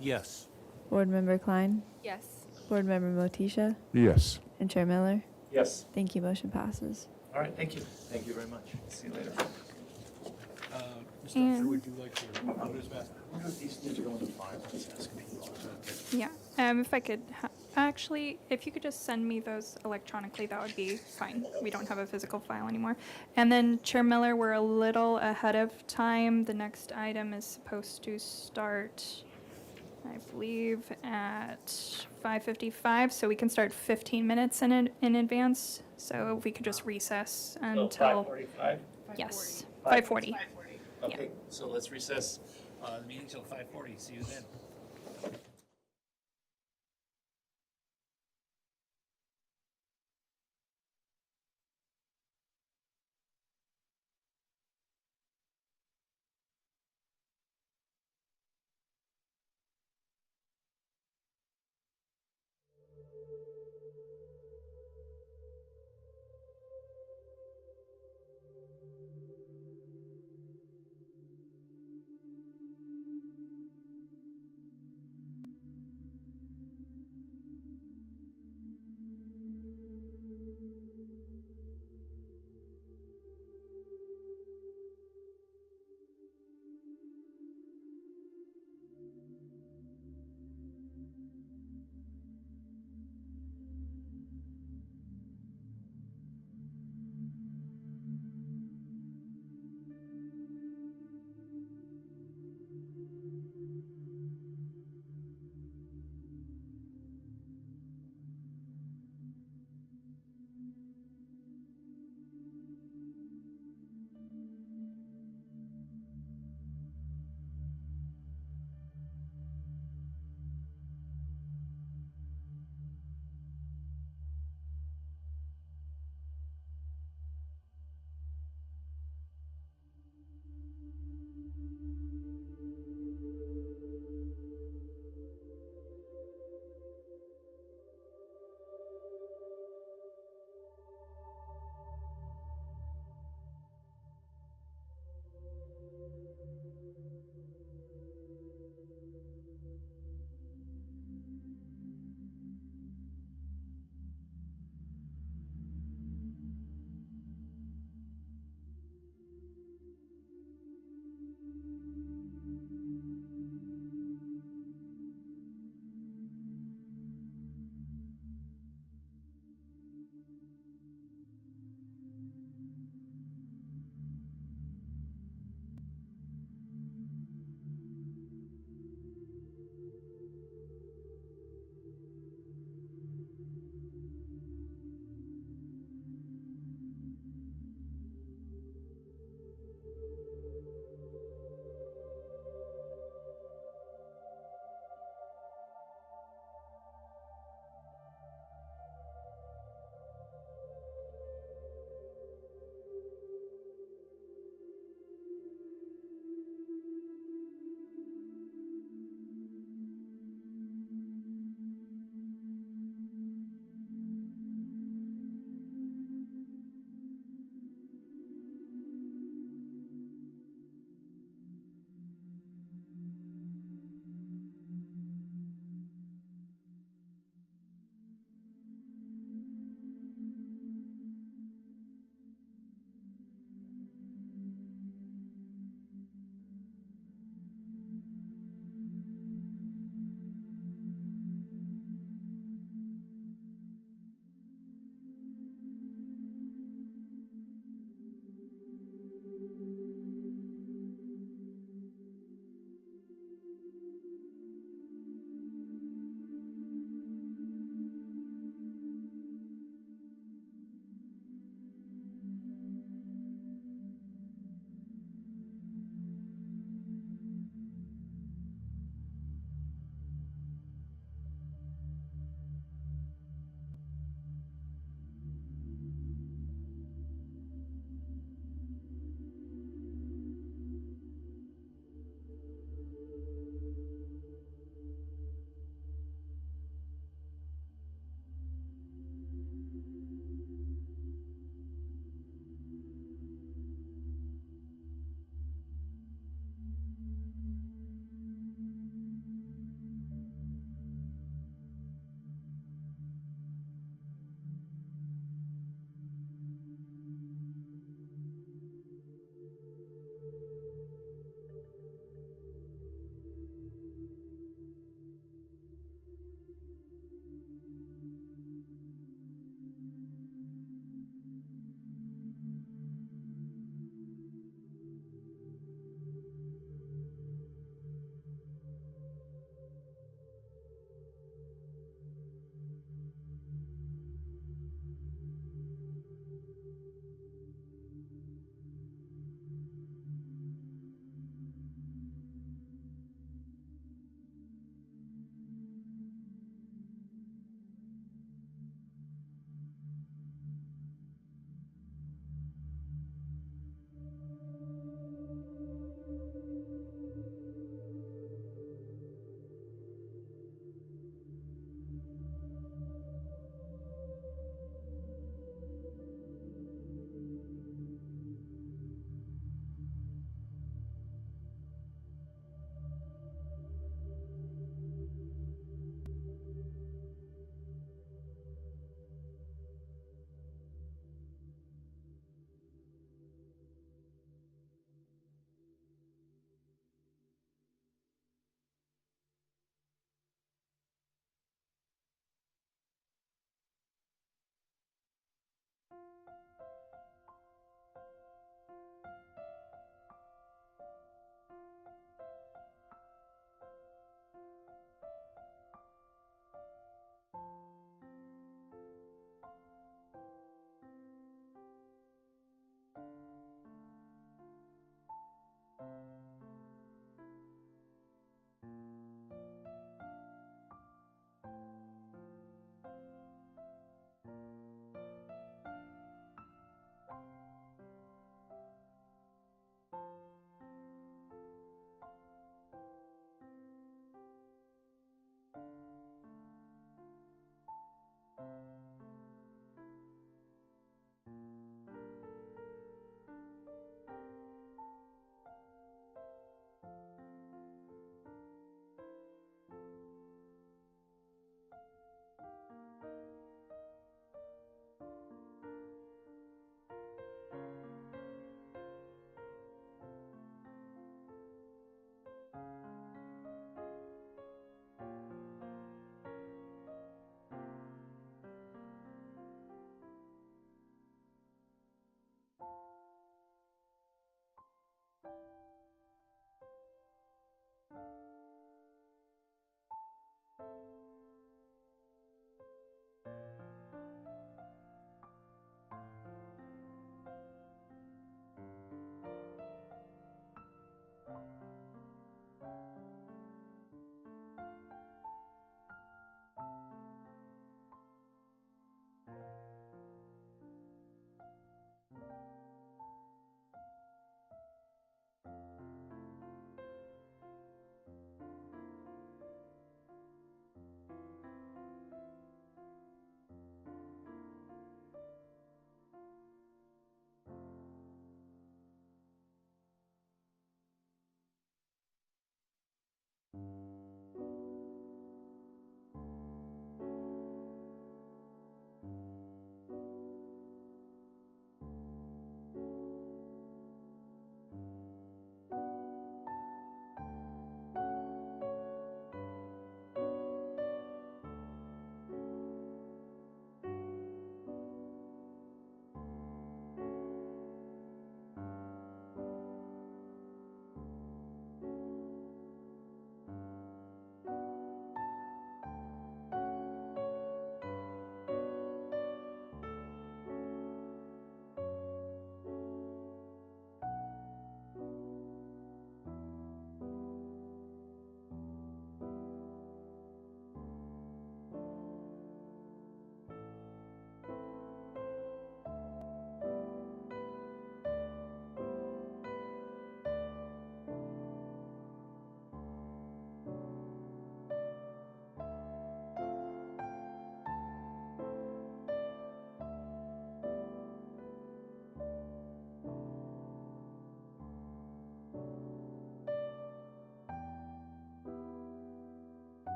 Yes. Board Member Klein. Yes. Board Member Motisha. Yes. And Chair Miller. Yes. Thank you. Motion passes. All right, thank you. Thank you very much. See you later. Mr. And- Officer, would you like to put those back? These need to go into file. Let's ask people. Yeah, if I could Actually, if you could just send me those electronically, that would be fine. We don't have a physical file anymore. And then Chair Miller, we're a little ahead of time. The next item is supposed to start, I believe, at 5:55, so we can start 15 minutes in advance. So if we could just recess until. 5:45? Yes, 5:40. Okay, so let's recess the meeting till 5:40. See you then.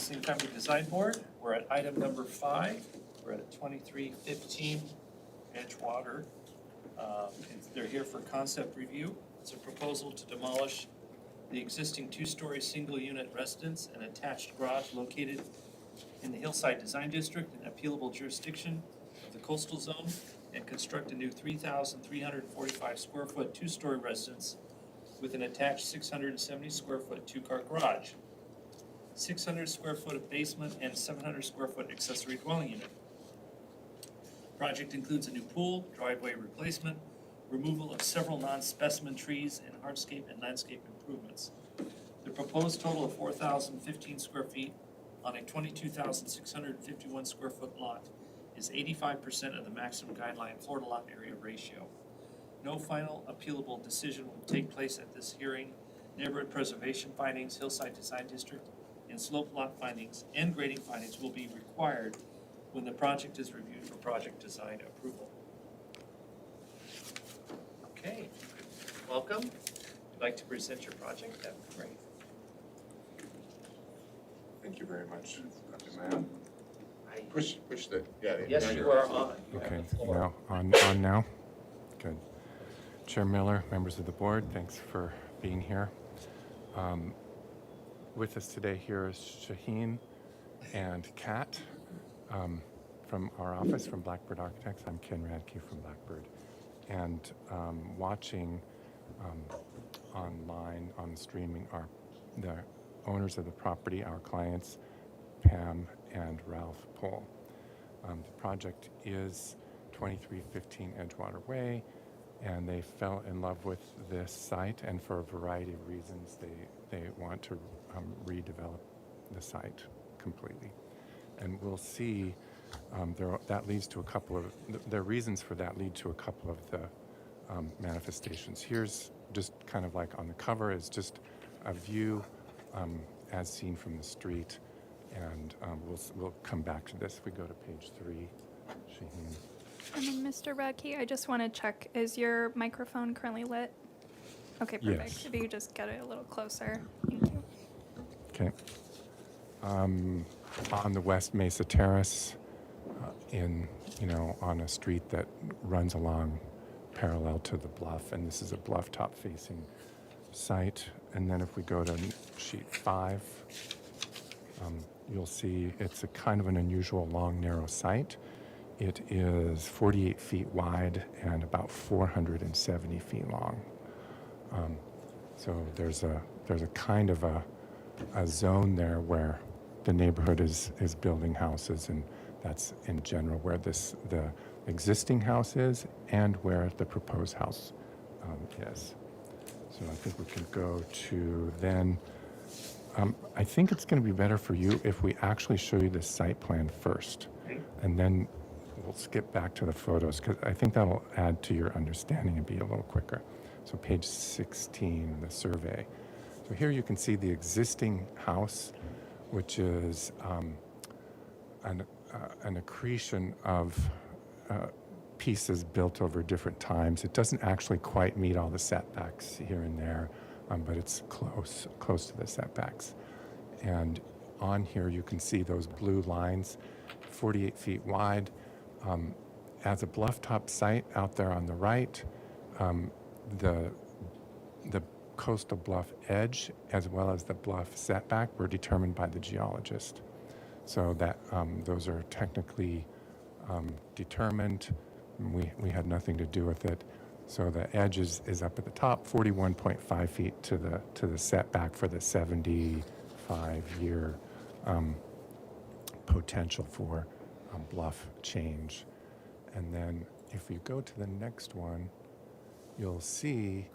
Lansing Fabric Design Board. We're at item number 5. We're at 2315 Edgewater. They're here for concept review. It's a proposal to demolish the existing 2-story single-unit residence and attached garage located in the Hillside Design District and appealable jurisdiction of the coastal zone, and construct a new 3,345 square foot 2-story residence with an attached 670 square foot 2-car garage, 600 square foot of basement, and 700 square foot accessory dwelling unit. Project includes a new pool, driveway replacement, removal of several non-specimen trees, and hardscape and landscape improvements. The proposed total of 4,015 square feet on a 22,651 square foot lot is 85% of the maximum guideline Florida lot area ratio. No final appealable decision will take place at this hearing. Neighborhood preservation findings, Hillside Design District, and slope lot findings and grading findings will be required when the project is reviewed for project design approval. Okay, welcome. If you'd like to present your project, that'd be great. Thank you very much, Dr. Mann. Push the, yeah. Yes, now you you're are on. on. You have Okay, the floor. now, on now? Good. Chair Miller, members of the board, thanks for being here. With us today here is Shaheen and Kat from our office, from Blackbird Architects. I'm Ken Radke from Blackbird. And watching online on the streaming are the owners of the property, our clients, Pam and Ralph Pohl. The project is 2315 Edgewater Way, and they fell in love with this site, and for a variety of reasons they want to redevelop the site completely. And we'll see that leads to a couple of, their reasons for that lead to a couple of the manifestations. Here's just kind of like on the cover is just a view as seen from the street, and we'll come back to this if we go to page 3, Shaheen. And then Mr. Radke, I just want to check, is your microphone currently lit? Okay, perfect. Yes. If you could just get it a little closer. Thank you. Okay. On the West Mesa Terrace, on a street that runs along parallel to the bluff, and this is a bluff top facing site. And then if we go to sheet 5, you'll see it's a kind of an unusual long, narrow site. It is 48 feet wide and about 470 feet long. So there's a kind of a zone there where the neighborhood is building houses, and that's in general where the existing house is and where the proposed house is. So I think we can go to then, I think it's going to be better for you if we actually show you the site plan first, and then we'll skip back to the photos, because I think that'll add to your understanding and be a little quicker. So page 16, the survey. So here you can see the existing house, which is an accretion of pieces built over different times. It doesn't actually quite meet all the setbacks here and there, but it's close to the setbacks. And on here you can see those blue lines, 48 feet wide. As a bluff top site out there on the right, the coastal bluff edge as well as the bluff setback were determined by the geologist. So that those are technically determined. We had nothing to do with it. So the edge is up at the top, 41.5 feet to the setback for the 75-year potential for bluff change. And then if you go to the next one, you'll see,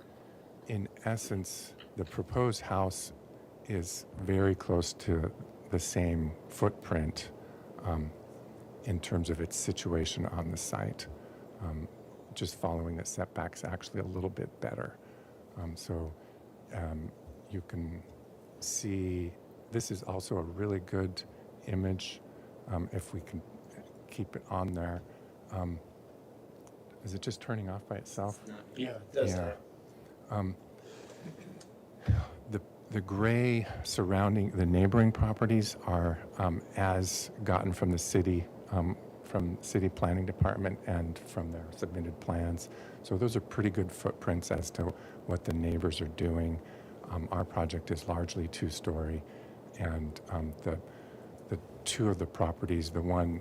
in essence, the proposed house is very close to the same footprint in terms of its situation on the site. Just following the setbacks actually a little bit better. You can see this is also a really good image if we can keep it on there. Is it just turning off by itself? Yeah, it does that. The gray surrounding the neighboring properties are as gotten from the city planning department and from their submitted plans. So those are pretty good footprints as to what the neighbors are doing. Our project is largely two-story, and the two of the properties, the one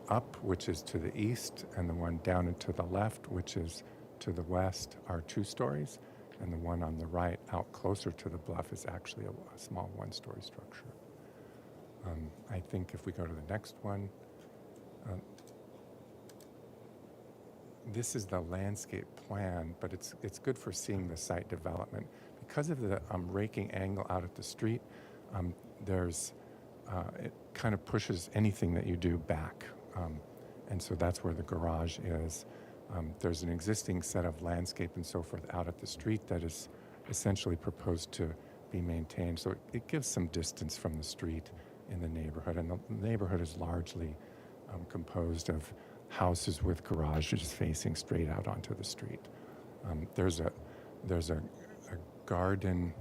up, which is to the east, and the one down and to the left, which is to the west, are 2 stories, and the one on the right, out closer to the bluff, is actually a small 1-story structure. I think if we go to the next one, this is the landscape plan, but it's good for seeing the site development. Because of the raking angle out at the street, it kind of pushes anything that you do back. And so that's where the garage is. There's an existing set of landscape and so forth out at the street that is essentially proposed to be maintained. So it gives some distance from the street in the neighborhood. And the neighborhood is largely composed of houses with garages facing straight out onto the street. There's a garden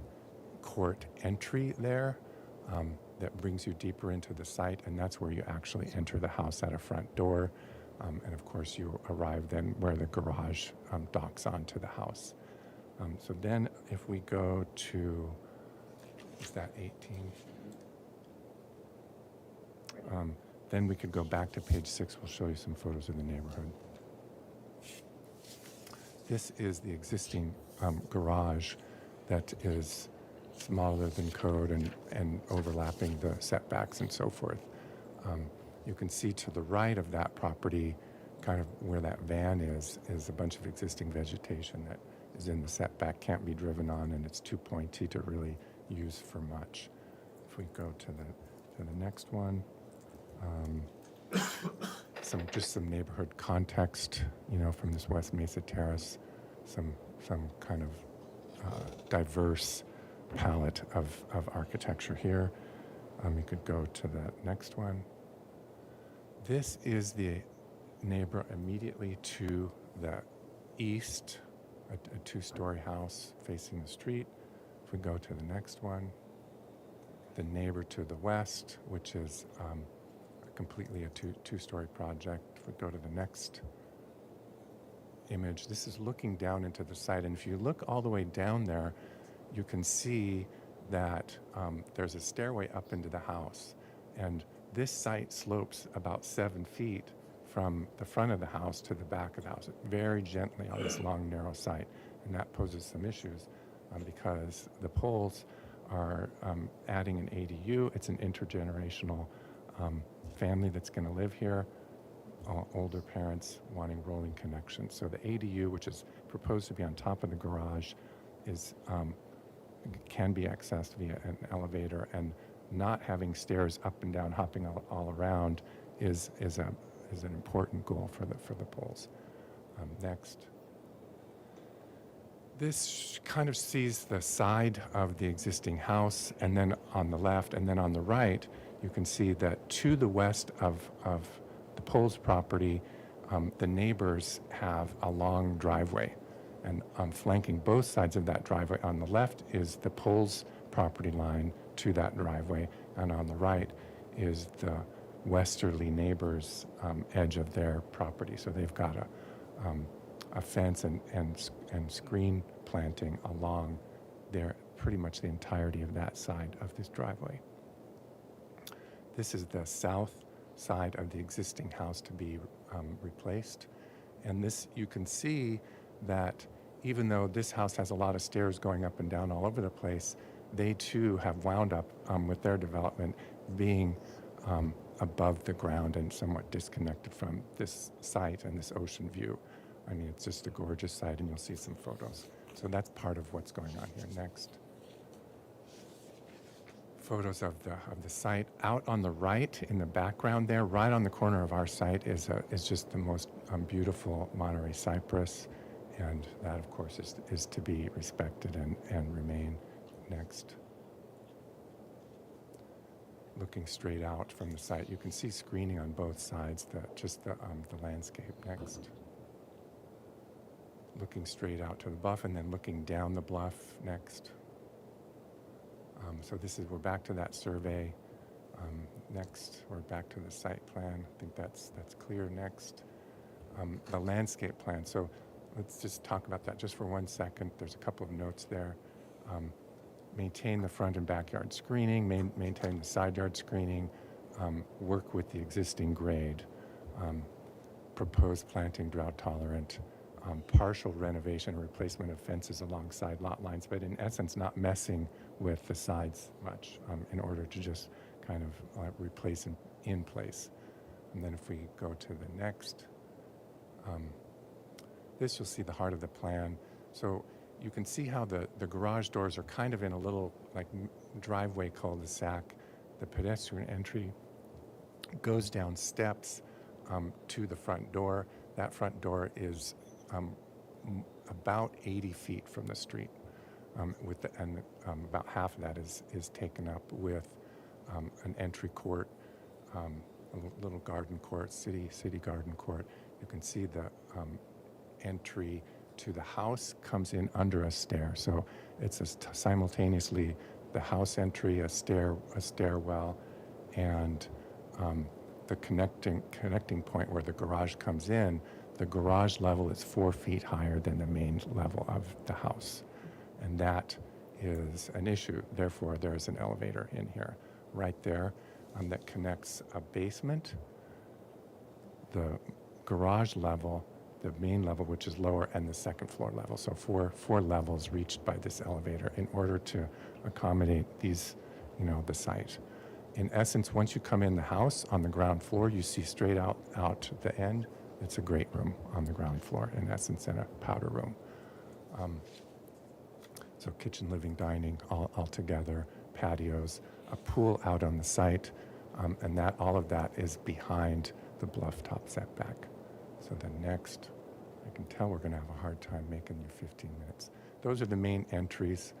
court entry there that brings you deeper into the site, and that's where you actually enter the house at a front door. And of course, you arrive then where the garage docks onto the house. So then if we go to, is that 18? Then we could go back to page 6. We'll show you some photos of the neighborhood. This is the existing garage that is smaller than code and overlapping the setbacks and so forth. You can see to the right of that property, kind of where that van is a bunch of existing vegetation that is in the setback, can't be driven on, and it's too pointy to really use for much. If we go to the next one, some neighborhood context, from this West Mesa Terrace, some kind of diverse palette of architecture here. You could go to the next one. This is the neighbor immediately to the east, a 2-story house facing the street. If we go to the next one, the neighbor to the west, which is completely a two-story project. If we go to the next image, this is looking down into the site, and if you look all the way down there, you can see that there's a stairway up into the house, and this site slopes about 7 feet from the front of the house to the back of the house, very gently on this long, narrow site, and that poses some issues because the poles are adding an ADU. It's an intergenerational family that's going to live here, older parents wanting rolling connections. So the ADU, which is proposed to be on top of the garage, can be accessed via an elevator, and not having stairs up and down, hopping all around is an important goal for the poles. Next. This kind of sees the side of the existing house, and then on the left, and then on the right, you can see that to the west of the Poles property, the neighbors have a long driveway. And flanking both sides of that driveway, on the left is the Poles property line to that driveway, and on the right is the westerly neighbors' edge of their property. So they've got a fence and screen planting along there, pretty much the entirety of that side of this driveway. This is the south side of the existing house to be replaced. And this, you can see that even though this house has a lot of stairs going up and down all over the place, they too have wound up with their development being above the ground and somewhat disconnected from this site and this ocean view. I mean, it's just a gorgeous site, and you'll see some photos. So that's part of what's going on here. Next. Photos of the site. Out on the right, in the background there, right on the corner of our site, is just the most beautiful Monterey cypress, and that, of course, is to be respected and remain. Next. Looking straight out from the site, you can see screening on both sides, the landscape. Next. Looking straight out to the bluff, and then looking down the bluff. Next. So this is, we're back to that survey. Next, we're back to the site plan. I think that's clear. Next, the landscape plan. So let's just talk about that just for 1 second. There's a couple of notes there. Maintain the front and backyard screening, maintain the side yard screening, work with the existing grade, propose planting drought tolerant, partial renovation or replacement of fences alongside lot lines, but in essence not messing with the sides much in order to just kind of replace in place. And then if we go to the next, this you'll see the heart of the plan. So you can see how the garage doors are kind of in a little like driveway cul-de-sac. The pedestrian entry goes down steps to the front door. That front door is about 80 feet from the street, and about half of that is taken up with an entry court, a little garden court, city garden court. You can see the entry to the house comes in under a stair, so it's simultaneously the house entry, a stairwell, and the connecting point where the garage comes in. The garage level is 4 feet higher than the main level of the house, and that is an issue. Therefore, there is an elevator in here, right there, that connects a basement, the garage level, the main level, which is lower, and the second floor level. So four levels reached by this elevator in order to accommodate these, the site. In essence, once you come in the house on the ground floor, you see straight out to the end. It's a great room on the ground floor, in essence, and a powder room. So kitchen, living, dining, all together, patios, a pool out on the site, and all of that is behind the bluff top setback. So the next, I can tell we're going to have a hard time making your 15 minutes. Those are the main entries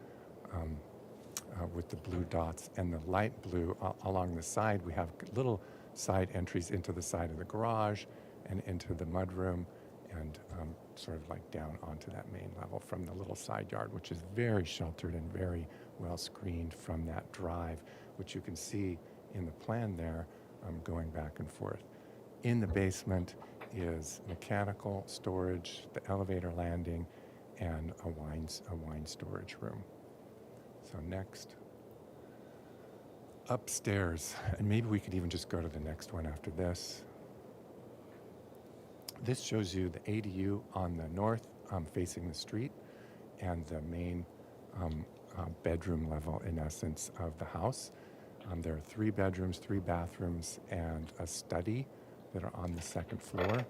with the blue dots, and the light blue along the side. We have little side entries into the side of the garage and into the mudroom, and sort of like down onto that main level from the little side yard, which is very sheltered and very well screened from that drive, which you can see in the plan there, going back and forth. In the basement is mechanical storage, the elevator landing, and a wine storage room. So next, upstairs, and maybe we could even just go to the next one after this. This shows you the ADU on the north facing the street, and the main bedroom level, in essence, of the house. There are 3 bedrooms, 3 bathrooms, and a study that are on the second floor.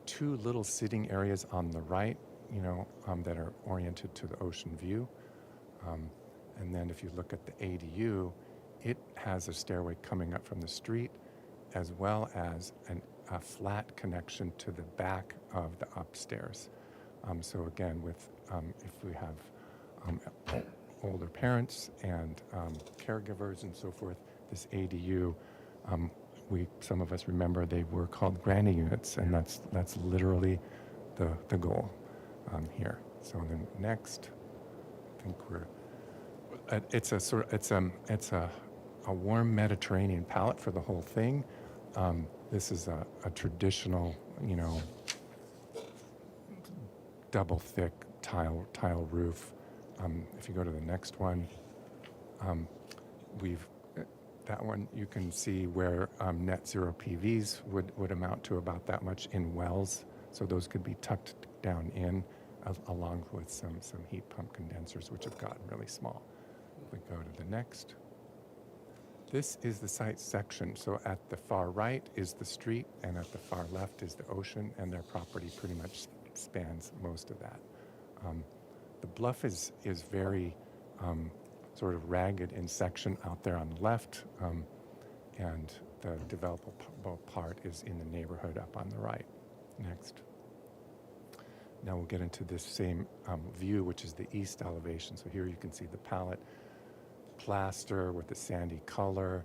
2 little sitting areas on the right, that are oriented to the ocean view. And then if you look at the ADU, it has a stairway coming up from the street, as well as a flat connection to the back of the upstairs. So again, if we have older parents and caregivers and so forth, this ADU, some of us remember they were called granny units, and that's literally the goal here. So then next, I think it's a warm Mediterranean palette for the whole thing. This is a traditional, double thick tile roof. If you go to the next one, that one you can see where net zero PVs would amount to about that much in wells. So those could be tucked down in, along with some heat pump condensers, which have gotten really small. If we go to the next. This is the site section. So at the far right is the street, and at the far left is the ocean, and their property pretty much spans most of that. The bluff is very sort of ragged in section out there on the left, and the developable part is in the neighborhood up on the right. Next. Now we'll get into this same view, which is the east elevation. So here you can see the palette, plaster with the sandy color,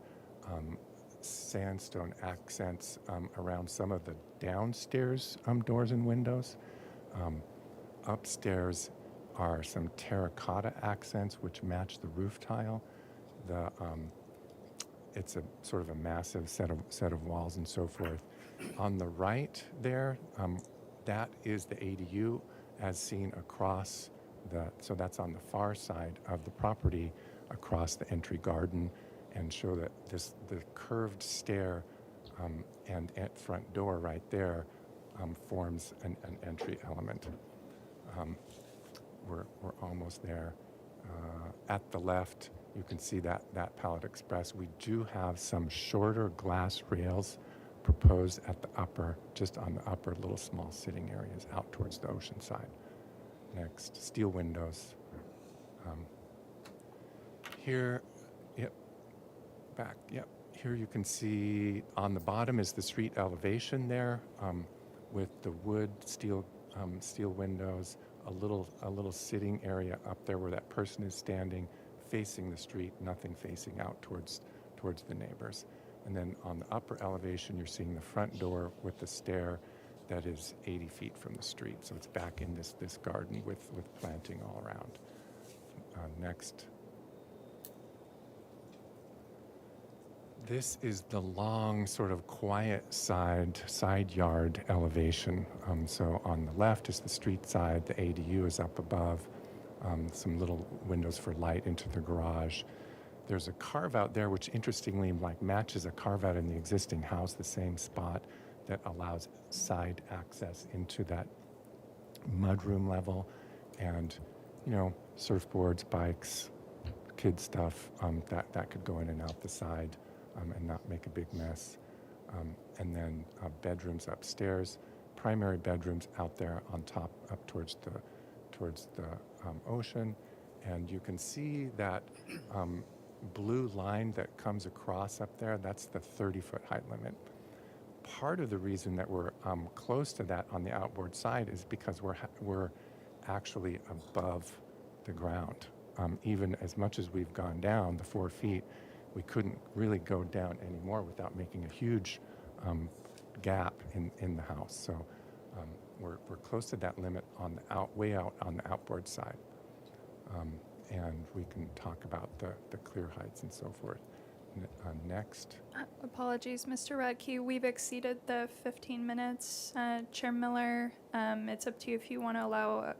sandstone accents around some of the downstairs doors and windows. Upstairs are some terracotta accents which match the roof tile. It's a sort of a massive set of walls and so forth. On the right there, that is the ADU as seen across so that's on the far side of the property across the entry garden, and show that the curved stair and front door right there forms an entry element. We're almost there. At the left, you can see that Pallet Express. We do have some shorter glass rails proposed at the upper, just on the upper little small sitting areas out towards the ocean side. Next, steel windows. Here, yep, back, yep. Here you can see on the bottom is the street elevation there with the wood steel windows, a little sitting area up there where that person is standing facing the street, nothing facing out towards the neighbors. And then on the upper elevation, you're seeing the front door with the stair that is 80 feet from the street. So it's back in this garden with planting all around. Next. This is the long, sort of quiet side yard elevation. So on the left is the street side. The ADU is up above. Some little windows for light into the garage. There's a carve out there, which interestingly matches a carve out in the existing house, the same spot, that allows side access into that mudroom level, and surfboards, bikes, kid stuff that could go in and out the side and not make a big mess. And then bedrooms upstairs, primary bedrooms out there on top, up towards the ocean, and you can see that blue line that comes across up there. That's the 30-foot height limit. Part of the reason that we're close to that on the outboard side is because we're actually above the ground. Even as much as we've gone down the 4 feet, we couldn't really go down anymore without making a huge gap in the house. So we're close to that limit on the way out on the outboard side. And we can talk about the clear heights and so forth. Next. Apologies, Mr. Radke. We've exceeded the 15 minutes. Chair Miller, it's up to you if you want to allow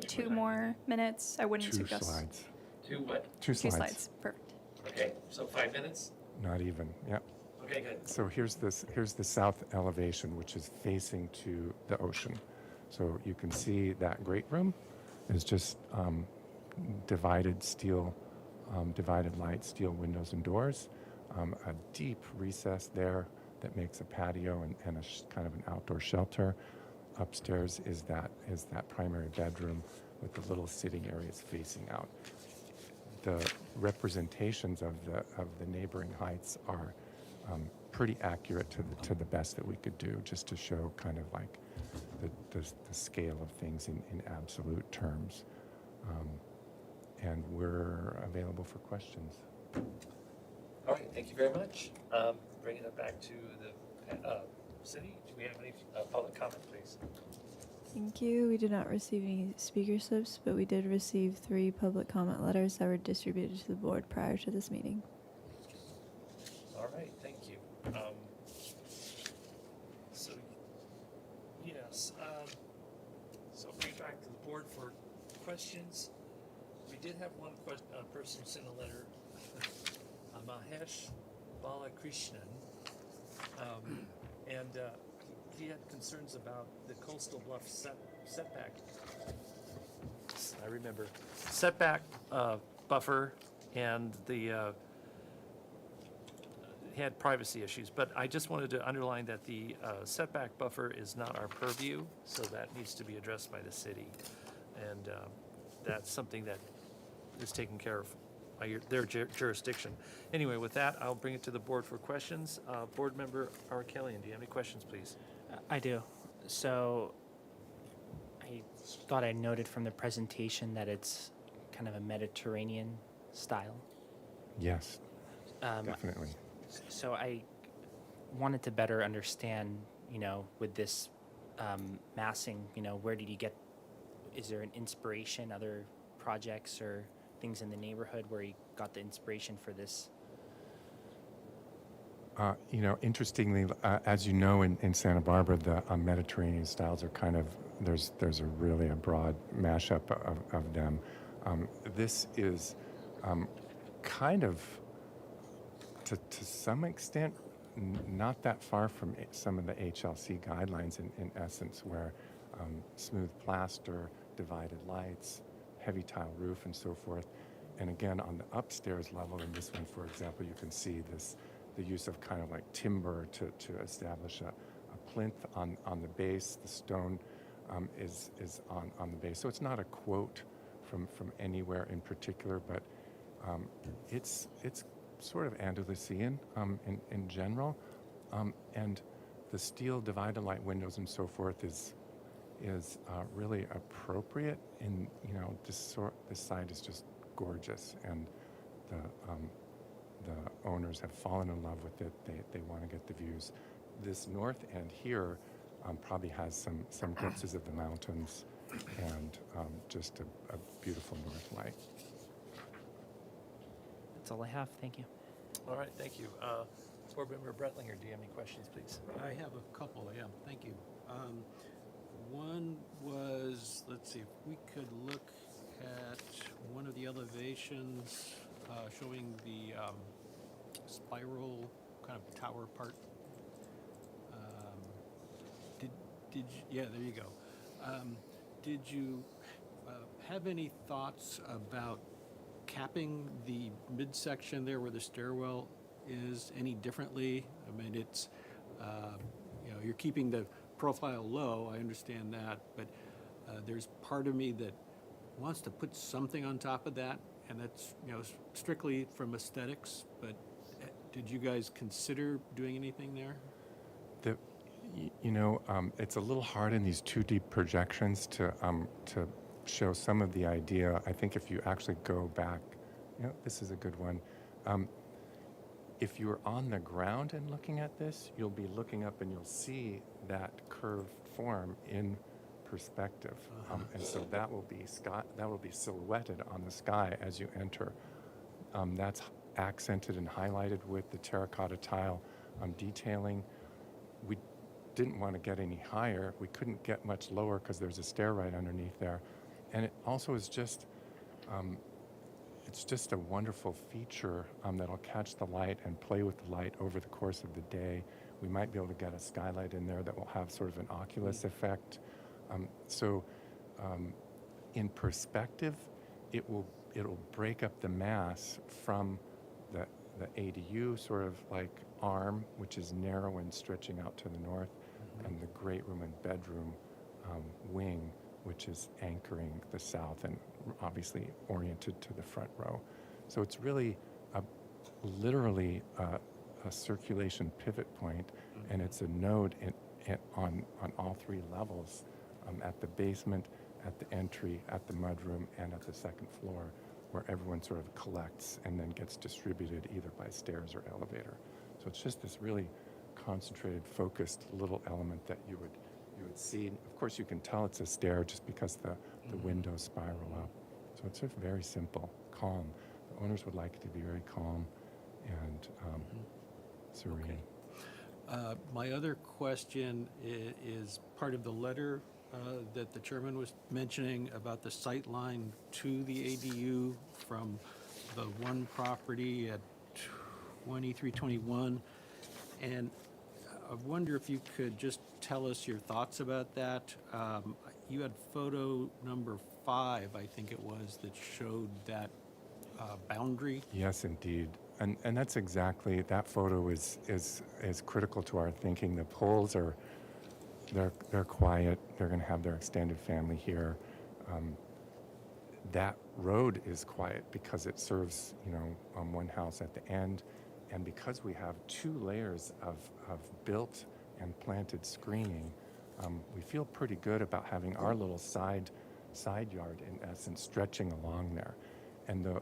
2 more minutes. I wouldn't 2 suggest. slides. 2 what? 2 2 slides. slides. Perfect. Okay, so 5 minutes? Not even, yep. Okay, good. So here's the south elevation, which is facing to the ocean. So you can see that great room is just divided light, steel windows and doors. A deep recess there that makes a patio and kind of an outdoor shelter. Upstairs is that primary bedroom with the little sitting areas facing out. The representations of the neighboring heights are pretty accurate to the best that we could do, just to show kind of like the scale of things in absolute terms. And we're available for questions. All right, thank you very much. Bringing it back to the city, do we have any public comment, please? Thank you. We did not receive any speaker slips, but we did receive 3 public comment letters that were distributed to the board prior to this meeting. All right, thank you. So, yes, so bring it back to the board for questions. We did have one person send a letter, Mahesh Balakrishnan, and he had concerns about the coastal bluff setback. I remember setback buffer, and the had privacy issues. But I just wanted to underline that the setback buffer is not our purview, so that needs to be addressed by the city, and that's something that is taken care of by their jurisdiction. Anyway, with that, I'll bring it to the board for questions. Board Member Arkelian, do you have any questions, please? I do. So I thought I noted from the presentation that it's kind of a Mediterranean style. Yes, definitely. So I wanted to better understand, with this massing, where did you get is there an inspiration, other projects or things in the neighborhood where you got the inspiration for this? Interestingly, as you know, in Santa Barbara, the Mediterranean styles are kind of, there's a really a broad mashup of them. This is kind of, to some extent, not that far from some of the HLC guidelines in essence, where smooth plaster, divided lights, heavy tile roof, and so forth. And again, on the upstairs level, in this one, for example, you can see the use of kind of like timber to establish a plinth on the base. The stone is on the base. So it's not a quote from anywhere in particular, but it's sort of Andalusian in general. And the steel divided light windows and so forth is really appropriate. In this side is just gorgeous, and the owners have fallen in love with it. They want to get the views. This north end here probably has some glimpses of the mountains and just a beautiful north light. That's all I have. Thank you. All right, thank you. Board Member Brettlinger, do you have any questions, please? I have a couple, yeah, thank you. One was, let's see, if we could look at one of the elevations showing the spiral kind of tower part. Yeah, there you go. Did you have any thoughts about capping the midsection there where the stairwell is any differently? I mean, it's, you're keeping the profile low, I understand that, but there's part of me that wants to put something on top of that, and that's, strictly from aesthetics, but did you guys consider doing anything there? It's a little hard in these 2D projections to show some of the idea. I think if you actually go back, this is a good one. If you're on the ground and looking at this, you'll be looking up and you'll see that curved form in perspective, and so that will be silhouetted on the sky as you enter. That's accented and highlighted with the terracotta tile detailing. We didn't want to get any higher. We couldn't get much lower because there's a stair right underneath there, and it also is just it's just a wonderful feature that'll catch the light and play with the light over the course of the day. We might be able to get a skylight in there that will have sort of an oculus effect. In perspective, it'll break up the mass from the ADU sort of like arm, which is narrow and stretching out to the north, and the great room and bedroom wing, which is anchoring the south and obviously oriented to the front row. So it's really literally a circulation pivot point, and it's a node on all three levels, at the basement, at the entry, at the mudroom, and at the second floor, where everyone sort of collects and then gets distributed either by stairs or elevator. So it's just this really concentrated, focused little element that you would see. Of course, you can tell it's a stair just because the windows spiral up. So it's just very simple, calm. The owners would like it to be very calm and serene. Okay. My other question is part of the letter that the chairman was mentioning about the sight line to the ADU from the one property at 2321. And I wonder if you could just tell us your thoughts about that. You had photo number 5, I think it was, that showed that boundary. Yes, indeed. And that's exactly, that photo is critical to our thinking. The poles are, they're quiet. They're going to have their extended family here. That road is quiet because it serves, one house at the end. And because we have 2 layers of built and planted screening, we feel pretty good about having our little side yard, in essence, stretching along there. And the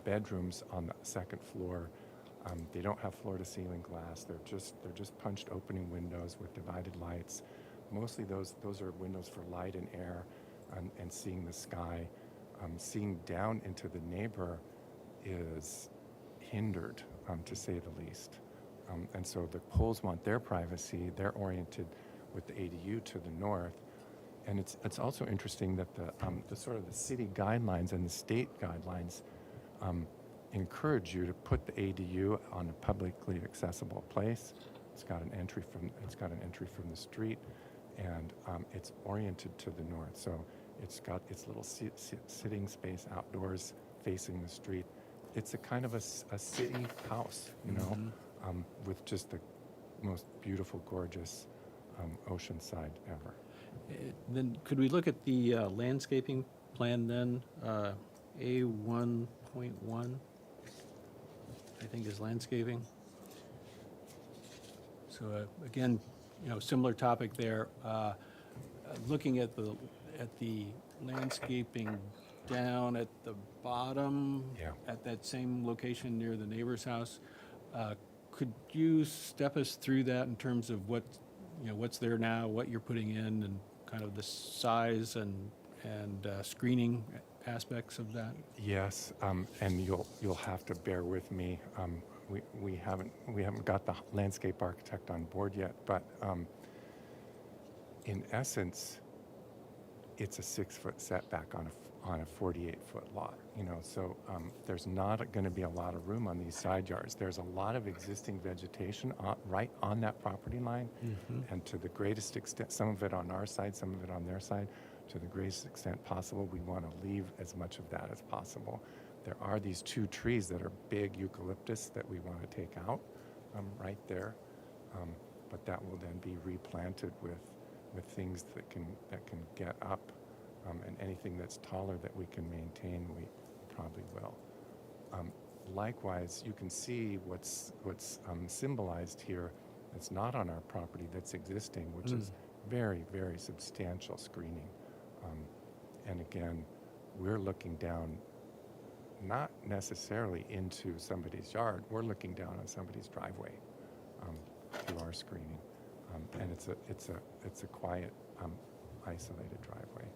bedrooms on the second floor, they don't have floor-to-ceiling glass. They're just punched opening windows with divided lights. Mostly those are windows for light and air. and seeing the sky. Seeing down into the neighbor is hindered, to say the least. And so the Poles want their privacy. They're oriented with the ADU to the north. And it's also interesting that the sort of the city guidelines and the state guidelines encourage you to put the ADU on a publicly accessible place. It's got an entry from the street, and it's oriented to the north. So it's got its little sitting space outdoors facing the street. It's a kind of a city house, you know, with just the most beautiful, gorgeous oceanside ever. Then could we look at the landscaping plan then? A1.1, I think is landscaping. So again, you know, similar topic there. Looking at the landscaping down at the bottom, at that same location near the neighbor's house, could you step us through that in terms of what, you know, what's there now, what you're putting in, and kind of the size and screening aspects of that? Yes, and you'll have to bear with me. We haven't got the landscape architect on board yet, but in essence, it's a 6-foot setback on a 48-foot lot. You know, so there's not going to be a lot of room on these side yards. There's a lot of existing vegetation right on that property line, and to the greatest extent, some of it on our side, some of it on their side, to the greatest extent possible, we want to leave as much of that as possible. There are these 2 trees that are big eucalyptus that we want to take out right there, but that will then be replanted with things that can get up, and anything that's taller that we can maintain, we probably will. Likewise, you can see what's symbolized here that's not on our property that's existing, which is very, very substantial screening. And again, we're looking down not necessarily into somebody's yard, we're looking down on somebody's driveway through our screening. And it's a quiet, isolated driveway.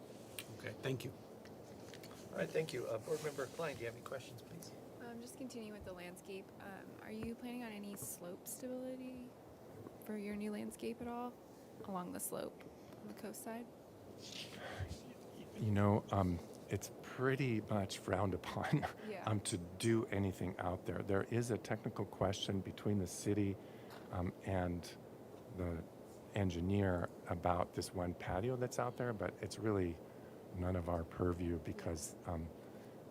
Okay, thank you. All right, thank you. Board Member Klein, do you have any questions, please? Just continuing with the landscape, are you planning on any slope stability for your new landscape at all along the slope on the coast side? You know, it's pretty much frowned upon to do anything out there. There is a technical question between the city and the engineer about this one patio that's out there, but it's really none of our purview because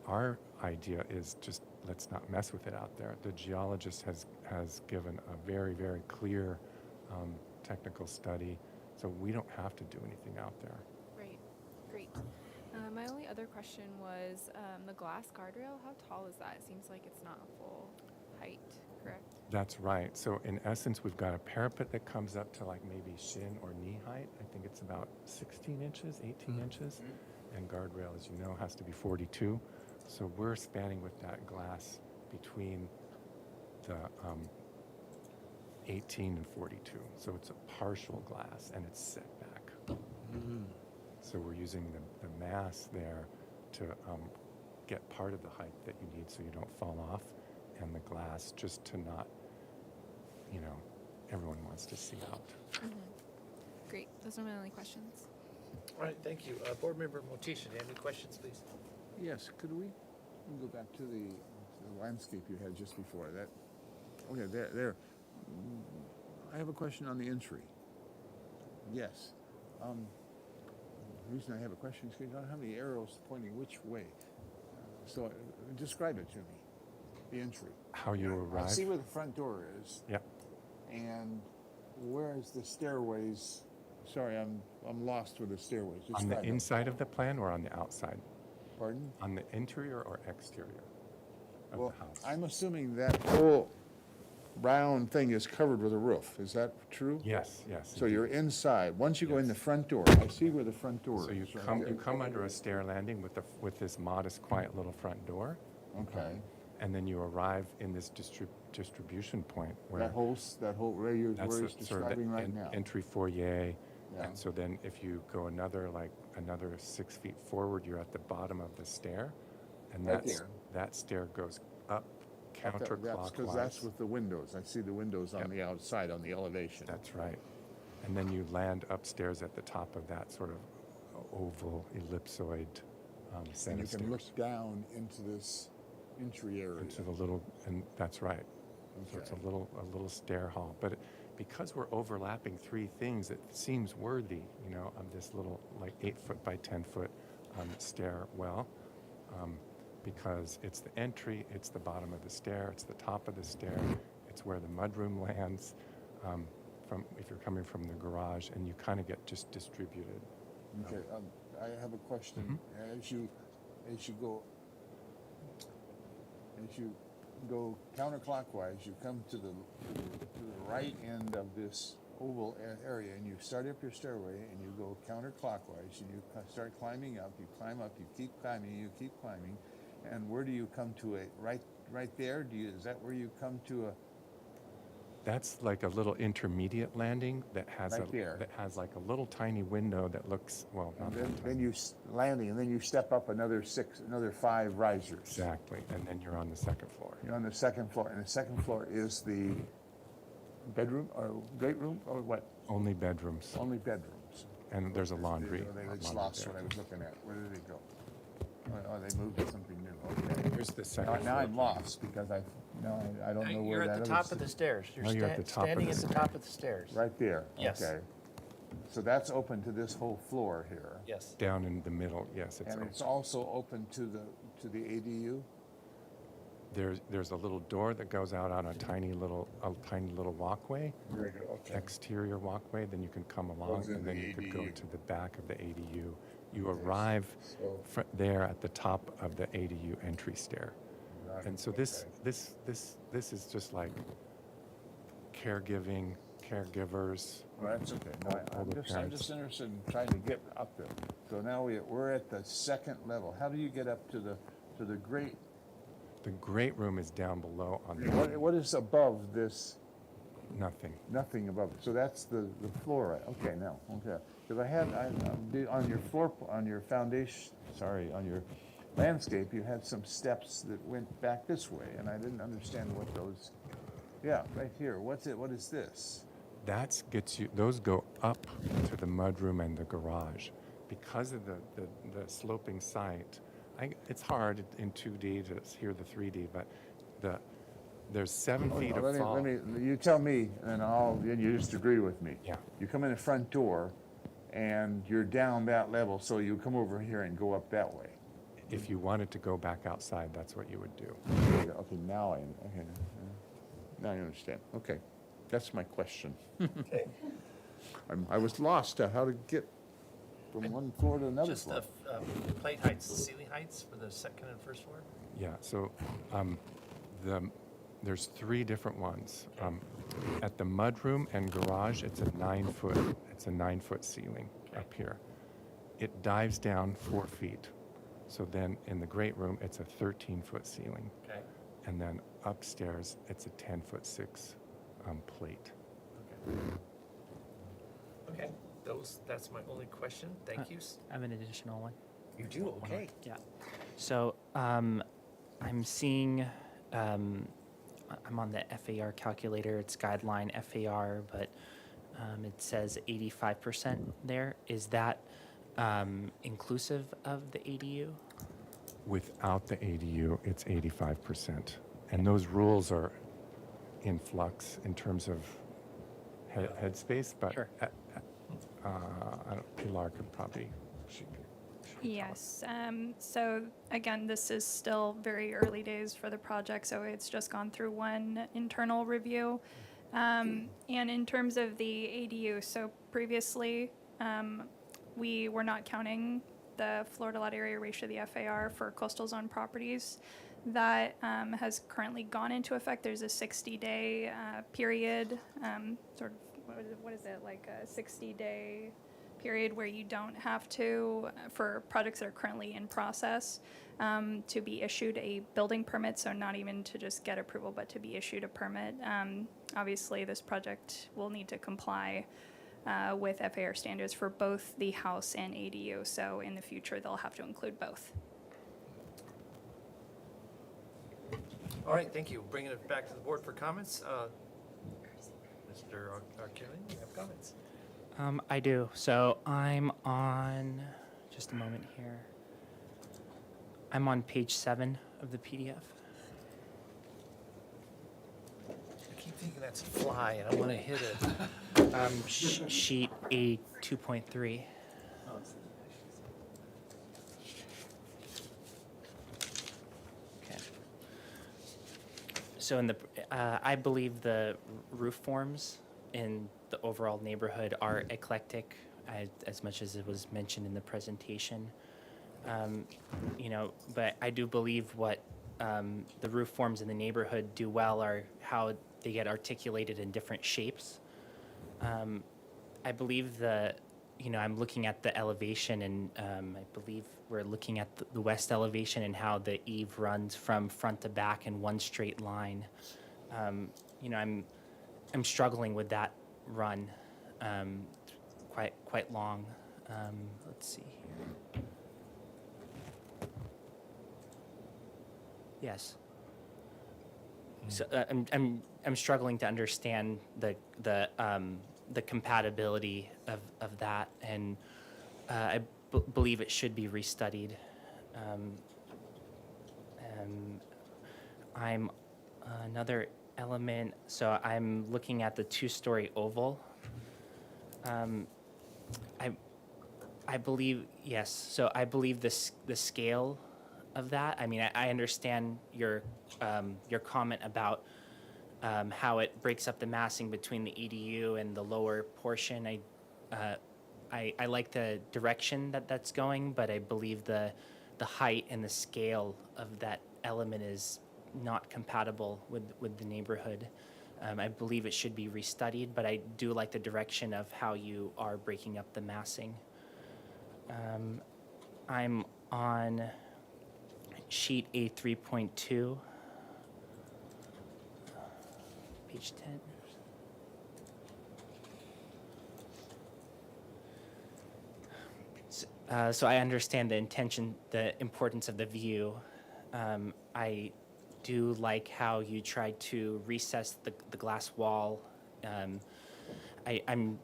our idea is just let's not mess with it out there. The geologist has given a very, very clear technical study, so we don't have to do anything out there. Right, great. My only other question was the glass guardrail, how tall is that? It seems like it's not a full height, correct? That's right. So in essence, we've got a parapet that comes up to like maybe shin or knee height. I think it's about 16 inches, 18 inches. And guardrail, as you know, has to be 42. So we're spanning with that glass between the 18 and 42. So it's a partial glass and it's set back. So we're using the mass there to get part of the height that you need so you don't fall off, and the glass just to not, you know, everyone wants to see out. Great, those are my only questions. All right, thank you. Board Member Motisha, do you have any questions, please? Yes, could we go back to the landscape you had just before that? Okay, there. I have a question on the entry. Yes. The reason I have a question is because I don't have any arrows pointing which way. So describe it to me, the entry. How you arrive? I see where the front door is. Yep. And where is the stairways? Sorry, I'm lost with the stairways. On the inside of the plan or on the outside? Pardon? On the interior or exterior of Well, the house? I'm assuming that whole round thing is covered with a roof. Is that true? Yes, yes. So you're inside. Once you go in the front door, I see where the front door is. So you come under a stair landing with this modest, quiet little front door. Okay. And then you arrive in this distribution point where That whole where you're that's where the it's sort of describing the right now. entry foyer, Yeah. And so then if you go another 6 feet forward, you're at the bottom of the stair. And Right there. that stair goes up counterclockwise. Because that's with the windows. I see the windows on the outside, on the elevation. That's right. And then you land upstairs at the top of that sort of oval ellipsoid set And you of can stairs. look down into this entry area. Into the little, and that's right. So it's a little stair hall. But because we're overlapping three things, it seems worthy, of this little 8 foot by 10 foot stairwell. Because it's the entry, it's the bottom of the stair, it's the top of the stair, it's where the mudroom lands. If you're coming from the garage, and you kind of get just distributed. Okay, I have a question. As you go counterclockwise, you come to the right end of this oval area, and you start up your stairway, and you go counterclockwise, and you start climbing up. You climb up. You keep climbing. You keep climbing, and where do you come to it? Right there. Is that where you come to a? That's like a little intermediate landing that has Right there. like a little tiny window that looks not Then you landing, and then you step up another 5 risers. exactly, and then you're on the second floor. You're on the second floor, and the second floor is the bedroom or great room or what? Only bedrooms, Only bedrooms. and there's a laundry. They just laundry lost there. what I was looking at. Where did they go? Oh, they moved to something new. Okay. Here's the second Now floor. I'm lost because I don't know You're where at that the top of the stairs. No, you're at the top of standing the at the stair. top of the stairs. Right there. Yes. Okay. So that's open to this whole floor here. Yes. Down in the middle, yes, it's And open. it's also open to the ADU? There's a little door that goes out on a tiny little walkway, Very good, okay. exterior walkway. Then you can come along, Goes in and then the you could go ADU. to the back of the ADU. You arrive So- there at the top of the ADU entry stair. Got And it, so this okay. is just like caregivers. Well, that's okay. No, I'm older just parents. interested in trying to get up there. So now we're at the second level. How do you get up to the great? The great room is down below on the What is above this? nothing. Nothing above it. So that's the floor, right? Okay, now, okay. Because on your floor, on your foundation, on your landscape, you had some steps that went back this way, and I didn't understand what those, right here. What is this? That gets you, those go up to the mudroom and the garage. Because of the sloping site, it's hard in 2D to hear the 3D, but there's 7 feet of fall. You tell me, and you just agree with me. Yeah. You come in the front door, and you're down that level, so you come over here and go up that way. If you wanted to go back outside, that's what you would do. Okay, now I understand. Okay, that's my question. Okay. I was lost to how to get from one floor to another Just floor. the plate heights, the ceiling heights for the second and first floor? Yeah, so there's 3 different ones. At the mudroom and garage, it's a 9-foot ceiling up here. It dives down 4 feet. So then in the great room, it's a 13-foot ceiling. Okay. And then upstairs, it's a 10-foot-6 plate. Okay, that's my only question. Thank you. I have an additional one. You do, okay. Yeah. So I'm seeing, I'm on the FAR calculator. It's guideline FAR, but it says 85% there. Is that inclusive of the ADU? Without the ADU, it's 85%. And those rules are in flux in terms of headspace, but Sure. Pilar could probably, Yes. So again, this is still very early days for the project, so it's just gone through one internal review. And in terms of the ADU, so previously we were not counting the floor to lot area ratio, the FAR, for coastal zone properties. That has currently gone into effect. There's a 60-day period, sort of, what is it, like a 60-day period where you don't have to, for projects that are currently in process, to be issued a building permit, so not even to just get approval, but to be issued a permit. Obviously, this project will need to comply with FAR standards for both the house and ADU. So in the future, they'll have to include both. All right, thank you. Bringing it back to the board for comments. Mr. Arcurian, you have comments? I do. So I'm on, just a moment here. I'm on page 7 of the PDF. I keep thinking that's a fly, and I want to hit it. Sheet A 2.3. Okay. So in the, I believe the roof forms in the overall neighborhood are eclectic, as much as it was mentioned in the presentation. You know, but I do believe what the roof forms in the neighborhood do well are how they get articulated in different shapes. I believe you know, I'm looking at the elevation, and I believe we're looking at the west elevation and how the eave runs from front to back in one straight line. You know, I'm struggling with that run, quite long. Let's see here. Yes. So I'm struggling to understand the compatibility of that, and I believe it should be restudied. I'm another element. So I'm looking at the 2-story oval. I believe, yes. So I believe the scale of that. I mean, I understand your comment about how it breaks up the massing between the EDU and the lower portion. I like the direction that's going, but I believe the height and the scale of that element is not compatible with the neighborhood. I believe it should be restudied, but I do like the direction of how you are breaking up the massing. I'm on sheet A 3.2, page 10. So I understand the intention, the importance of the view. I do like how you tried to recess the glass wall. I'm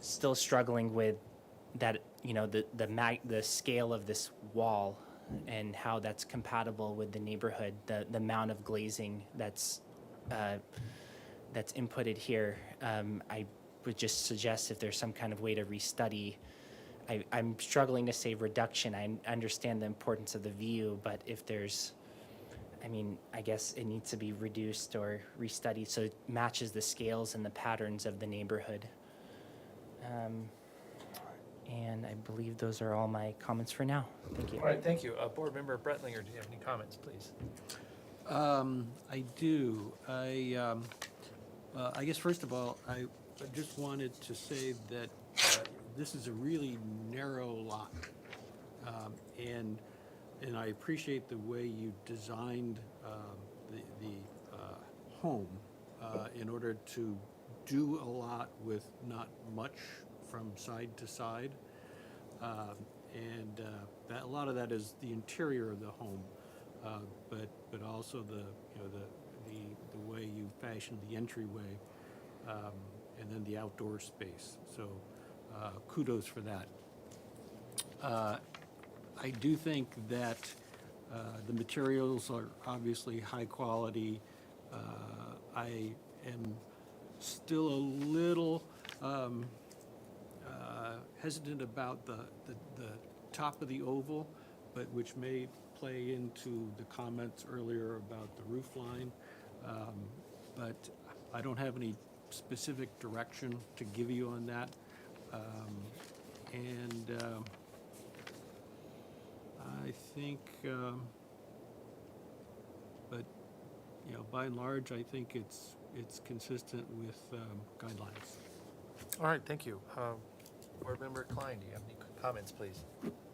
still struggling with that, you know, the scale of this wall and how that's compatible with the neighborhood, the amount of glazing that's inputted here. I would just suggest if there's some kind of way to restudy. I'm struggling to say reduction. I understand the importance of the view, but if there's, I mean, I guess it needs to be reduced or restudied so it matches the scales and the patterns of the neighborhood. And I believe those are all my comments for now. Thank you. All right, thank you. Board Member Bretlinger, do you have any comments, please? I do. I guess first of all, I just wanted to say that this is a really narrow lot, and I appreciate the way you designed the home in order to do a lot with not much from side to side, and a lot of that is the interior of the home, but also the way you fashioned the entryway, and then the outdoor space. So kudos for that. I do think that the materials are obviously high quality. I am still a little hesitant about the top of the oval, but which may play into the comments earlier about the roof line. But I don't have any specific direction to give you on that. I think, but you know, by and large, I think it's consistent with guidelines. All right, thank you. Board Member Klein, do you have any comments, please?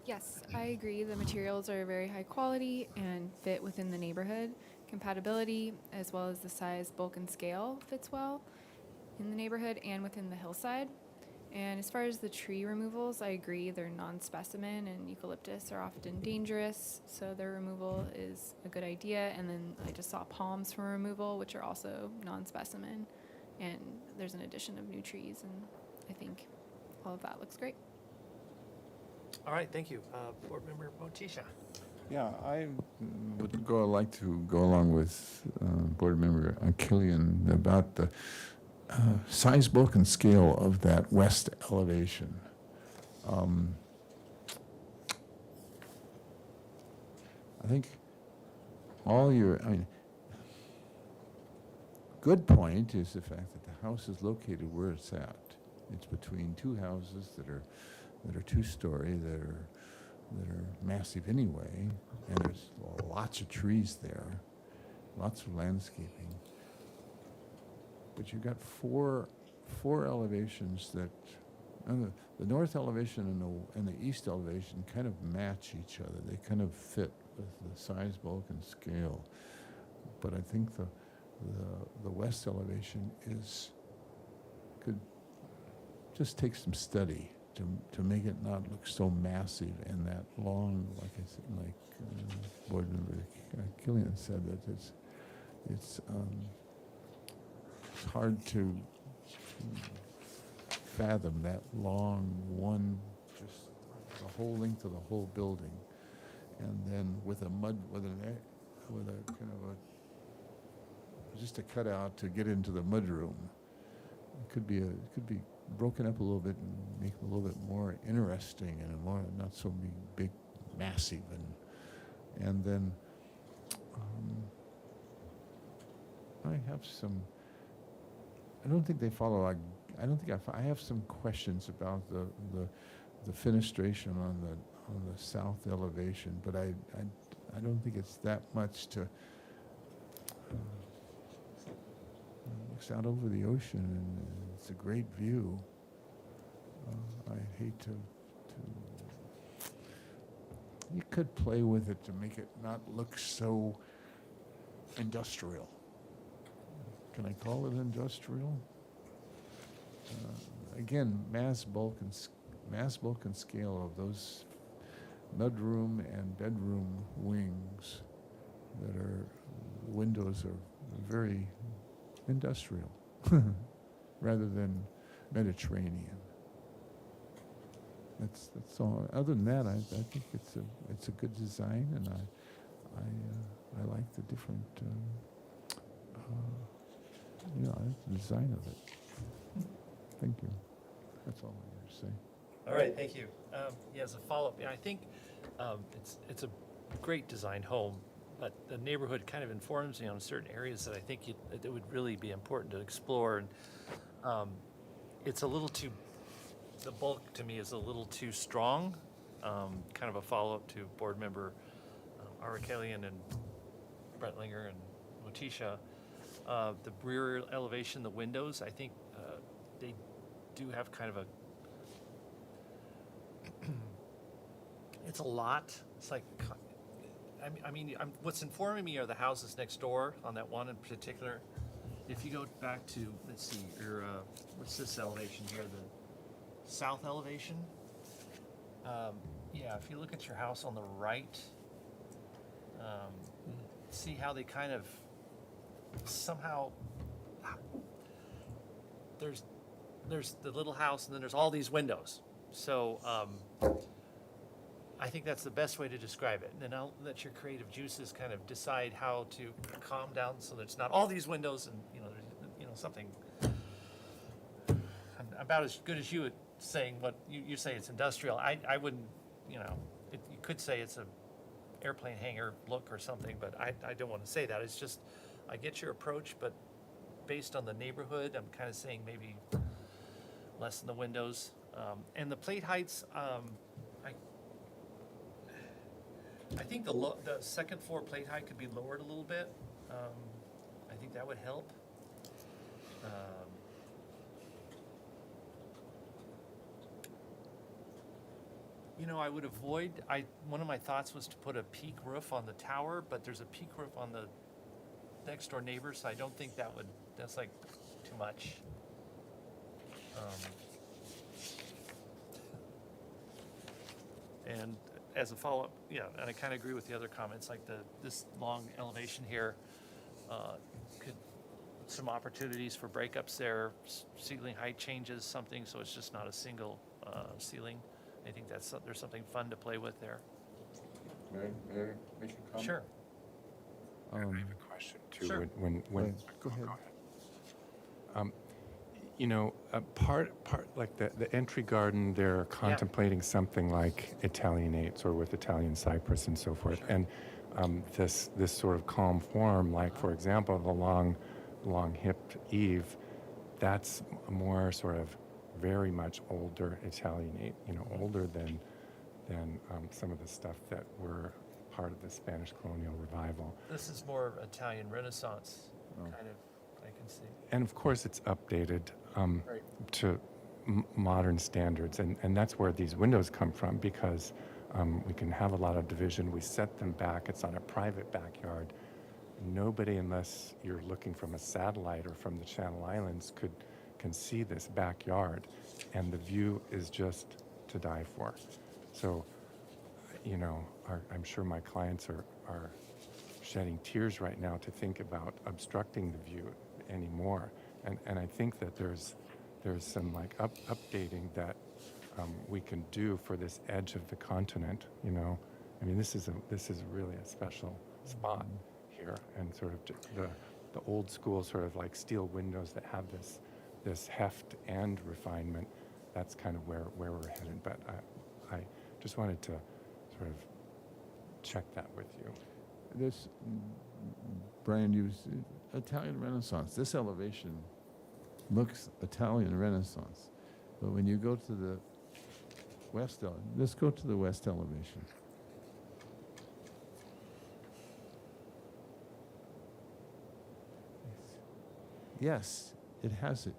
Yes, I agree. The materials are very high quality and fit within the neighborhood. Compatibility, as well as the size, bulk, and scale fits well in the neighborhood and within the hillside. And as far as the tree removals, I agree, they're non-specimen and eucalyptus are often dangerous, so their removal is a good idea. And then I just saw palms for removal, which are also non-specimen. And there's an addition of new trees, and I think all of that looks great. All right, thank you. Board Member Motisha. Yeah, I would like to go along with Board Member Killian about the size, bulk, and scale of that west elevation. I think good point is the fact that the house is located where it's at. It's between two houses that are two-story, that are massive anyway, and there's lots of trees there, lots of landscaping. But you've got four elevations that, the north elevation and the east elevation kind of match each other. They kind of fit with the size, bulk, and scale. But I think the west elevation could just take some study to make it not look so massive and that long, like I said, Board Member Killian said, that it's hard to fathom that long just the whole length of the whole building, and then with a kind of just a cutout to get into the mudroom. It could be broken up a little bit and make it a little bit more interesting and more not so big, massive, and then I have some. I don't think they follow. I don't think I have some questions about the fenestration on the south elevation, but I don't think it's that much to. Looks out over the ocean and it's a great view. I hate to. You could play with it to make it not look so industrial. Can I call it industrial? Again, mass, bulk, and scale of those mudroom and bedroom wings that are windows are very industrial rather than Mediterranean. That's all. Other than that, I think it's a good design, and I like the different the design of it. Thank you. That's all I have to say. All right, thank you. As a follow-up, I think it's a great design home, but the neighborhood kind of informs me on certain areas that I think it would really be important to explore. And it's a little too, the bulk to me is a little too strong. Kind of a follow-up to Board Member Arakelian and Brentlinger and Motisha. The rear elevation, the windows, I think they do have kind of a, it's a lot. It's like, what's informing me are the houses next door on that one in particular. If you go back to, let's see, what's this elevation here, the south elevation? If you look at your house on the right, see how they kind of somehow, there's the little house and then there's all these windows. So I think that's the best way to describe it. And then I'll let your creative juices kind of decide how to calm down so that it's not all these windows and there's something. I'm about as good as you at saying what you say it's industrial. I wouldn't, you could say it's a airplane hangar look or something, but I don't want to say that. It's just, I get your approach, but based on the neighborhood, I'm kind of saying maybe less in the windows. And the plate heights, I think the second floor plate height could be lowered a little bit. I think that would help. I would avoid, one of my thoughts was to put a peak roof on the tower, but there's a peak roof on the next door neighbor, so I don't think that's like too much. as a follow-up, yeah, and I kind of agree with the other comments, like this long elevation here, could, some opportunities for breakups there, ceiling height changes, something, so it's just not a single ceiling. I think there's something fun to play with there. May I make a comment? Sure. I have a question too. Sure. When Go ahead. you know, part like the entry garden, they're contemplating something like Italianates or with Italian cypress and so forth. And this sort of calm form, like for example, the long hipped eave, that's more sort of very much older Italianate, you know, older than some of the stuff that were part of the Spanish colonial revival. This is more Italian Renaissance, kind of, I can see. And of course, it's updated Right. to modern standards, and that's where these windows come from, because we can have a lot of division. We set them back. It's on a private backyard. Nobody, unless you're looking from a satellite or from the Channel Islands, can see this backyard, and the view is just to die for. So, you know, I'm sure my clients are shedding tears right now to think about obstructing the view anymore. And I think that there's some like updating that we can do for this edge of the continent. You know, I mean, this is really a special spot here, and sort of the old school sort of like steel windows that have this heft and refinement. That's kind of where we're headed. But I just wanted to sort of check that with you. This, Brian used Italian Renaissance. This elevation looks Italian Renaissance. But when you go to the west, let's go to the west elevation. Yes, it has it.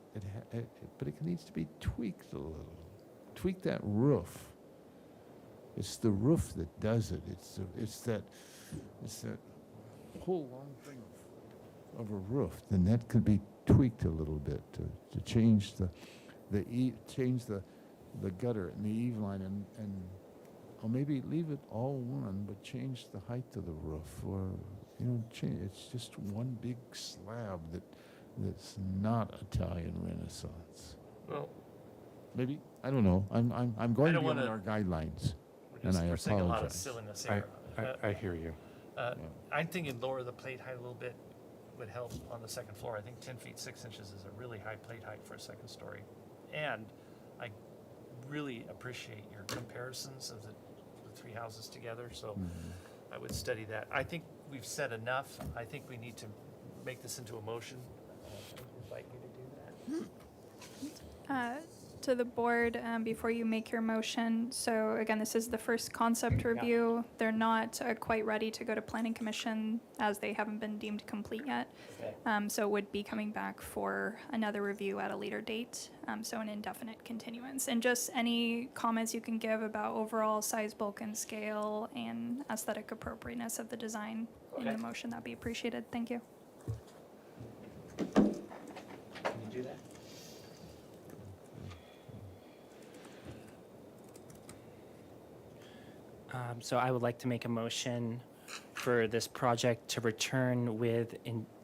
But it needs to be tweaked a little. Tweak that roof. It's the roof that does it. It's that whole long thing of a roof. Then that could be tweaked a little bit to change the gutter and the eave line and or maybe leave it all one, but change the height of the roof, or change. It's just one big slab that's not Italian Renaissance. Well, maybe I don't know. I'm going don't beyond wanna- our guidelines, We're and I saying a lot of apologize. silliness here. I hear you. I'm thinking lower the plate height a little bit would help on the second floor. I think 10 feet 6 inches is a really high plate height for a second story. And I really appreciate your comparisons of the three houses together, so I would study that. I think we've said enough. I think we need to make this into a motion. I would invite you to do that. To the board, before you make your motion, so again, this is the first concept review. They're not quite ready to go to planning commission as they haven't been deemed complete yet. So it would be coming back for another review at a later date, so an indefinite continuance. And just any comments you can give about overall size, bulk, and scale and aesthetic appropriateness of the design in the motion, that'd be appreciated. Thank you. Can you do that? So I would like to make a motion for this project to return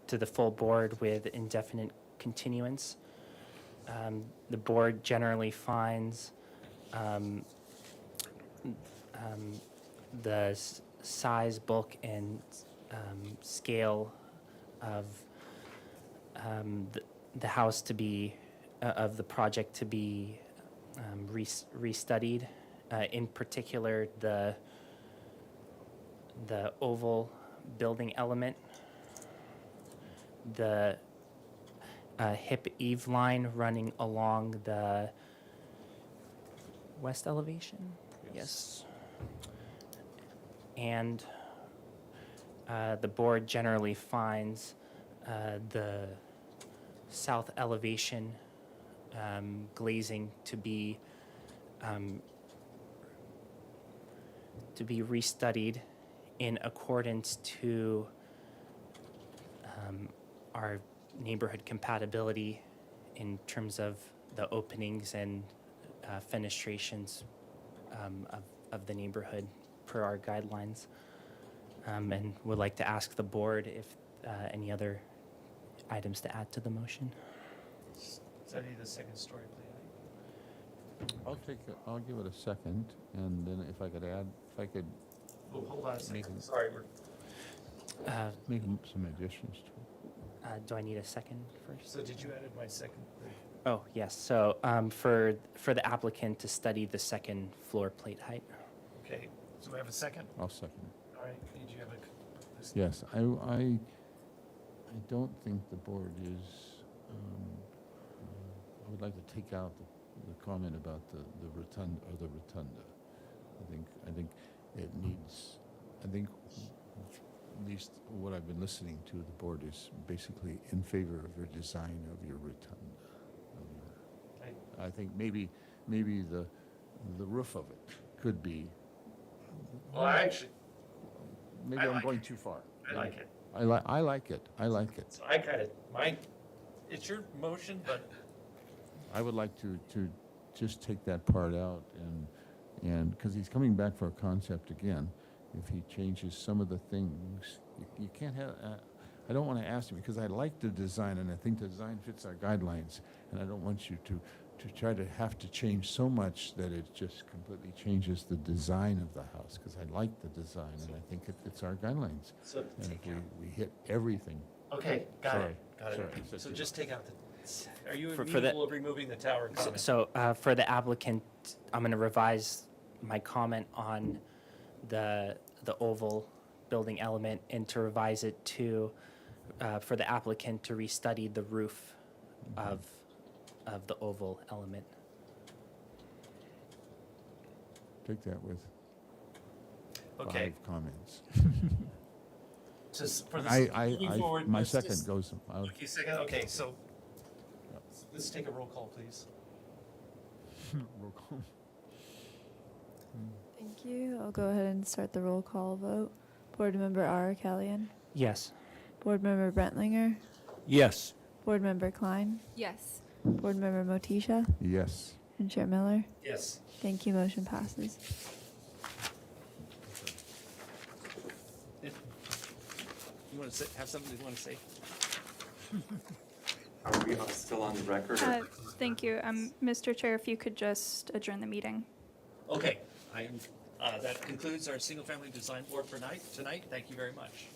to the full board with indefinite continuance. The board generally finds the size, bulk, and scale of the house to be of the project to be restudied. In particular, the oval building element, the hip eave line running along the west elevation. Yes. And the board generally finds the south elevation glazing to be restudied in accordance to our neighborhood compatibility in terms of the openings and fenestrations of the neighborhood. per our guidelines. And would like to ask the board if any other items to add to the motion. Study the second story plate height. I'll give it a second, and then if I could add, if I could Oh, hold on a Make second. it- Sorry, we're, make some additions to it. Do I need a second first? so did you add my second? Oh, yes. So for the applicant to study the second floor plate height. Okay, so we have a second? I'll second it. All right, did you have a? Yes, I don't think the board is, I would like to take out the comment about the rotunda, or the rotunda. I think it needs, at least what I've been listening to, the board is basically in favor of your design of your rotunda. I think maybe the roof of it could be, Well, actually, maybe I I'm like going it. too far. I like it. I like it. So I kind of, it's your motion, but I would like to just take that part out and, because he's coming back for a concept again. If he changes some of the things, you can't have, I don't want to ask him, because I like the design, and I think the design fits our guidelines, and I don't want you to try to have to change so much that it just completely changes the design of the house, because I like the design, and I think it fits our guidelines. So And take if out. we hit everything. Okay, got Sorry, it, got sorry, it. I said So too just take out the, are you For the- amenable of removing the tower comment? So for the applicant, I'm going to revise my comment on the oval building element and to revise it to, for the applicant to restudy the roof of the oval element. Take that with Okay. 5 comments. Just for the, moving forward. My let's second just- goes, Okay, second, okay, so let's take a roll call, please. roll call. Thank you. I'll go ahead and start the roll call vote. Board Member R. Callian. Yes. Board Member Brentlinger. Yes. Board Member Klein. Yes. Board Member Motisha. Yes. And Chair Miller. Yes. Thank you. Motion passes. You want to say, have something you want to say? Are we still on the record? Thank you. Mr. Chair, if you could just adjourn the meeting. Okay, that concludes our single-family design board for tonight. Thank you very much.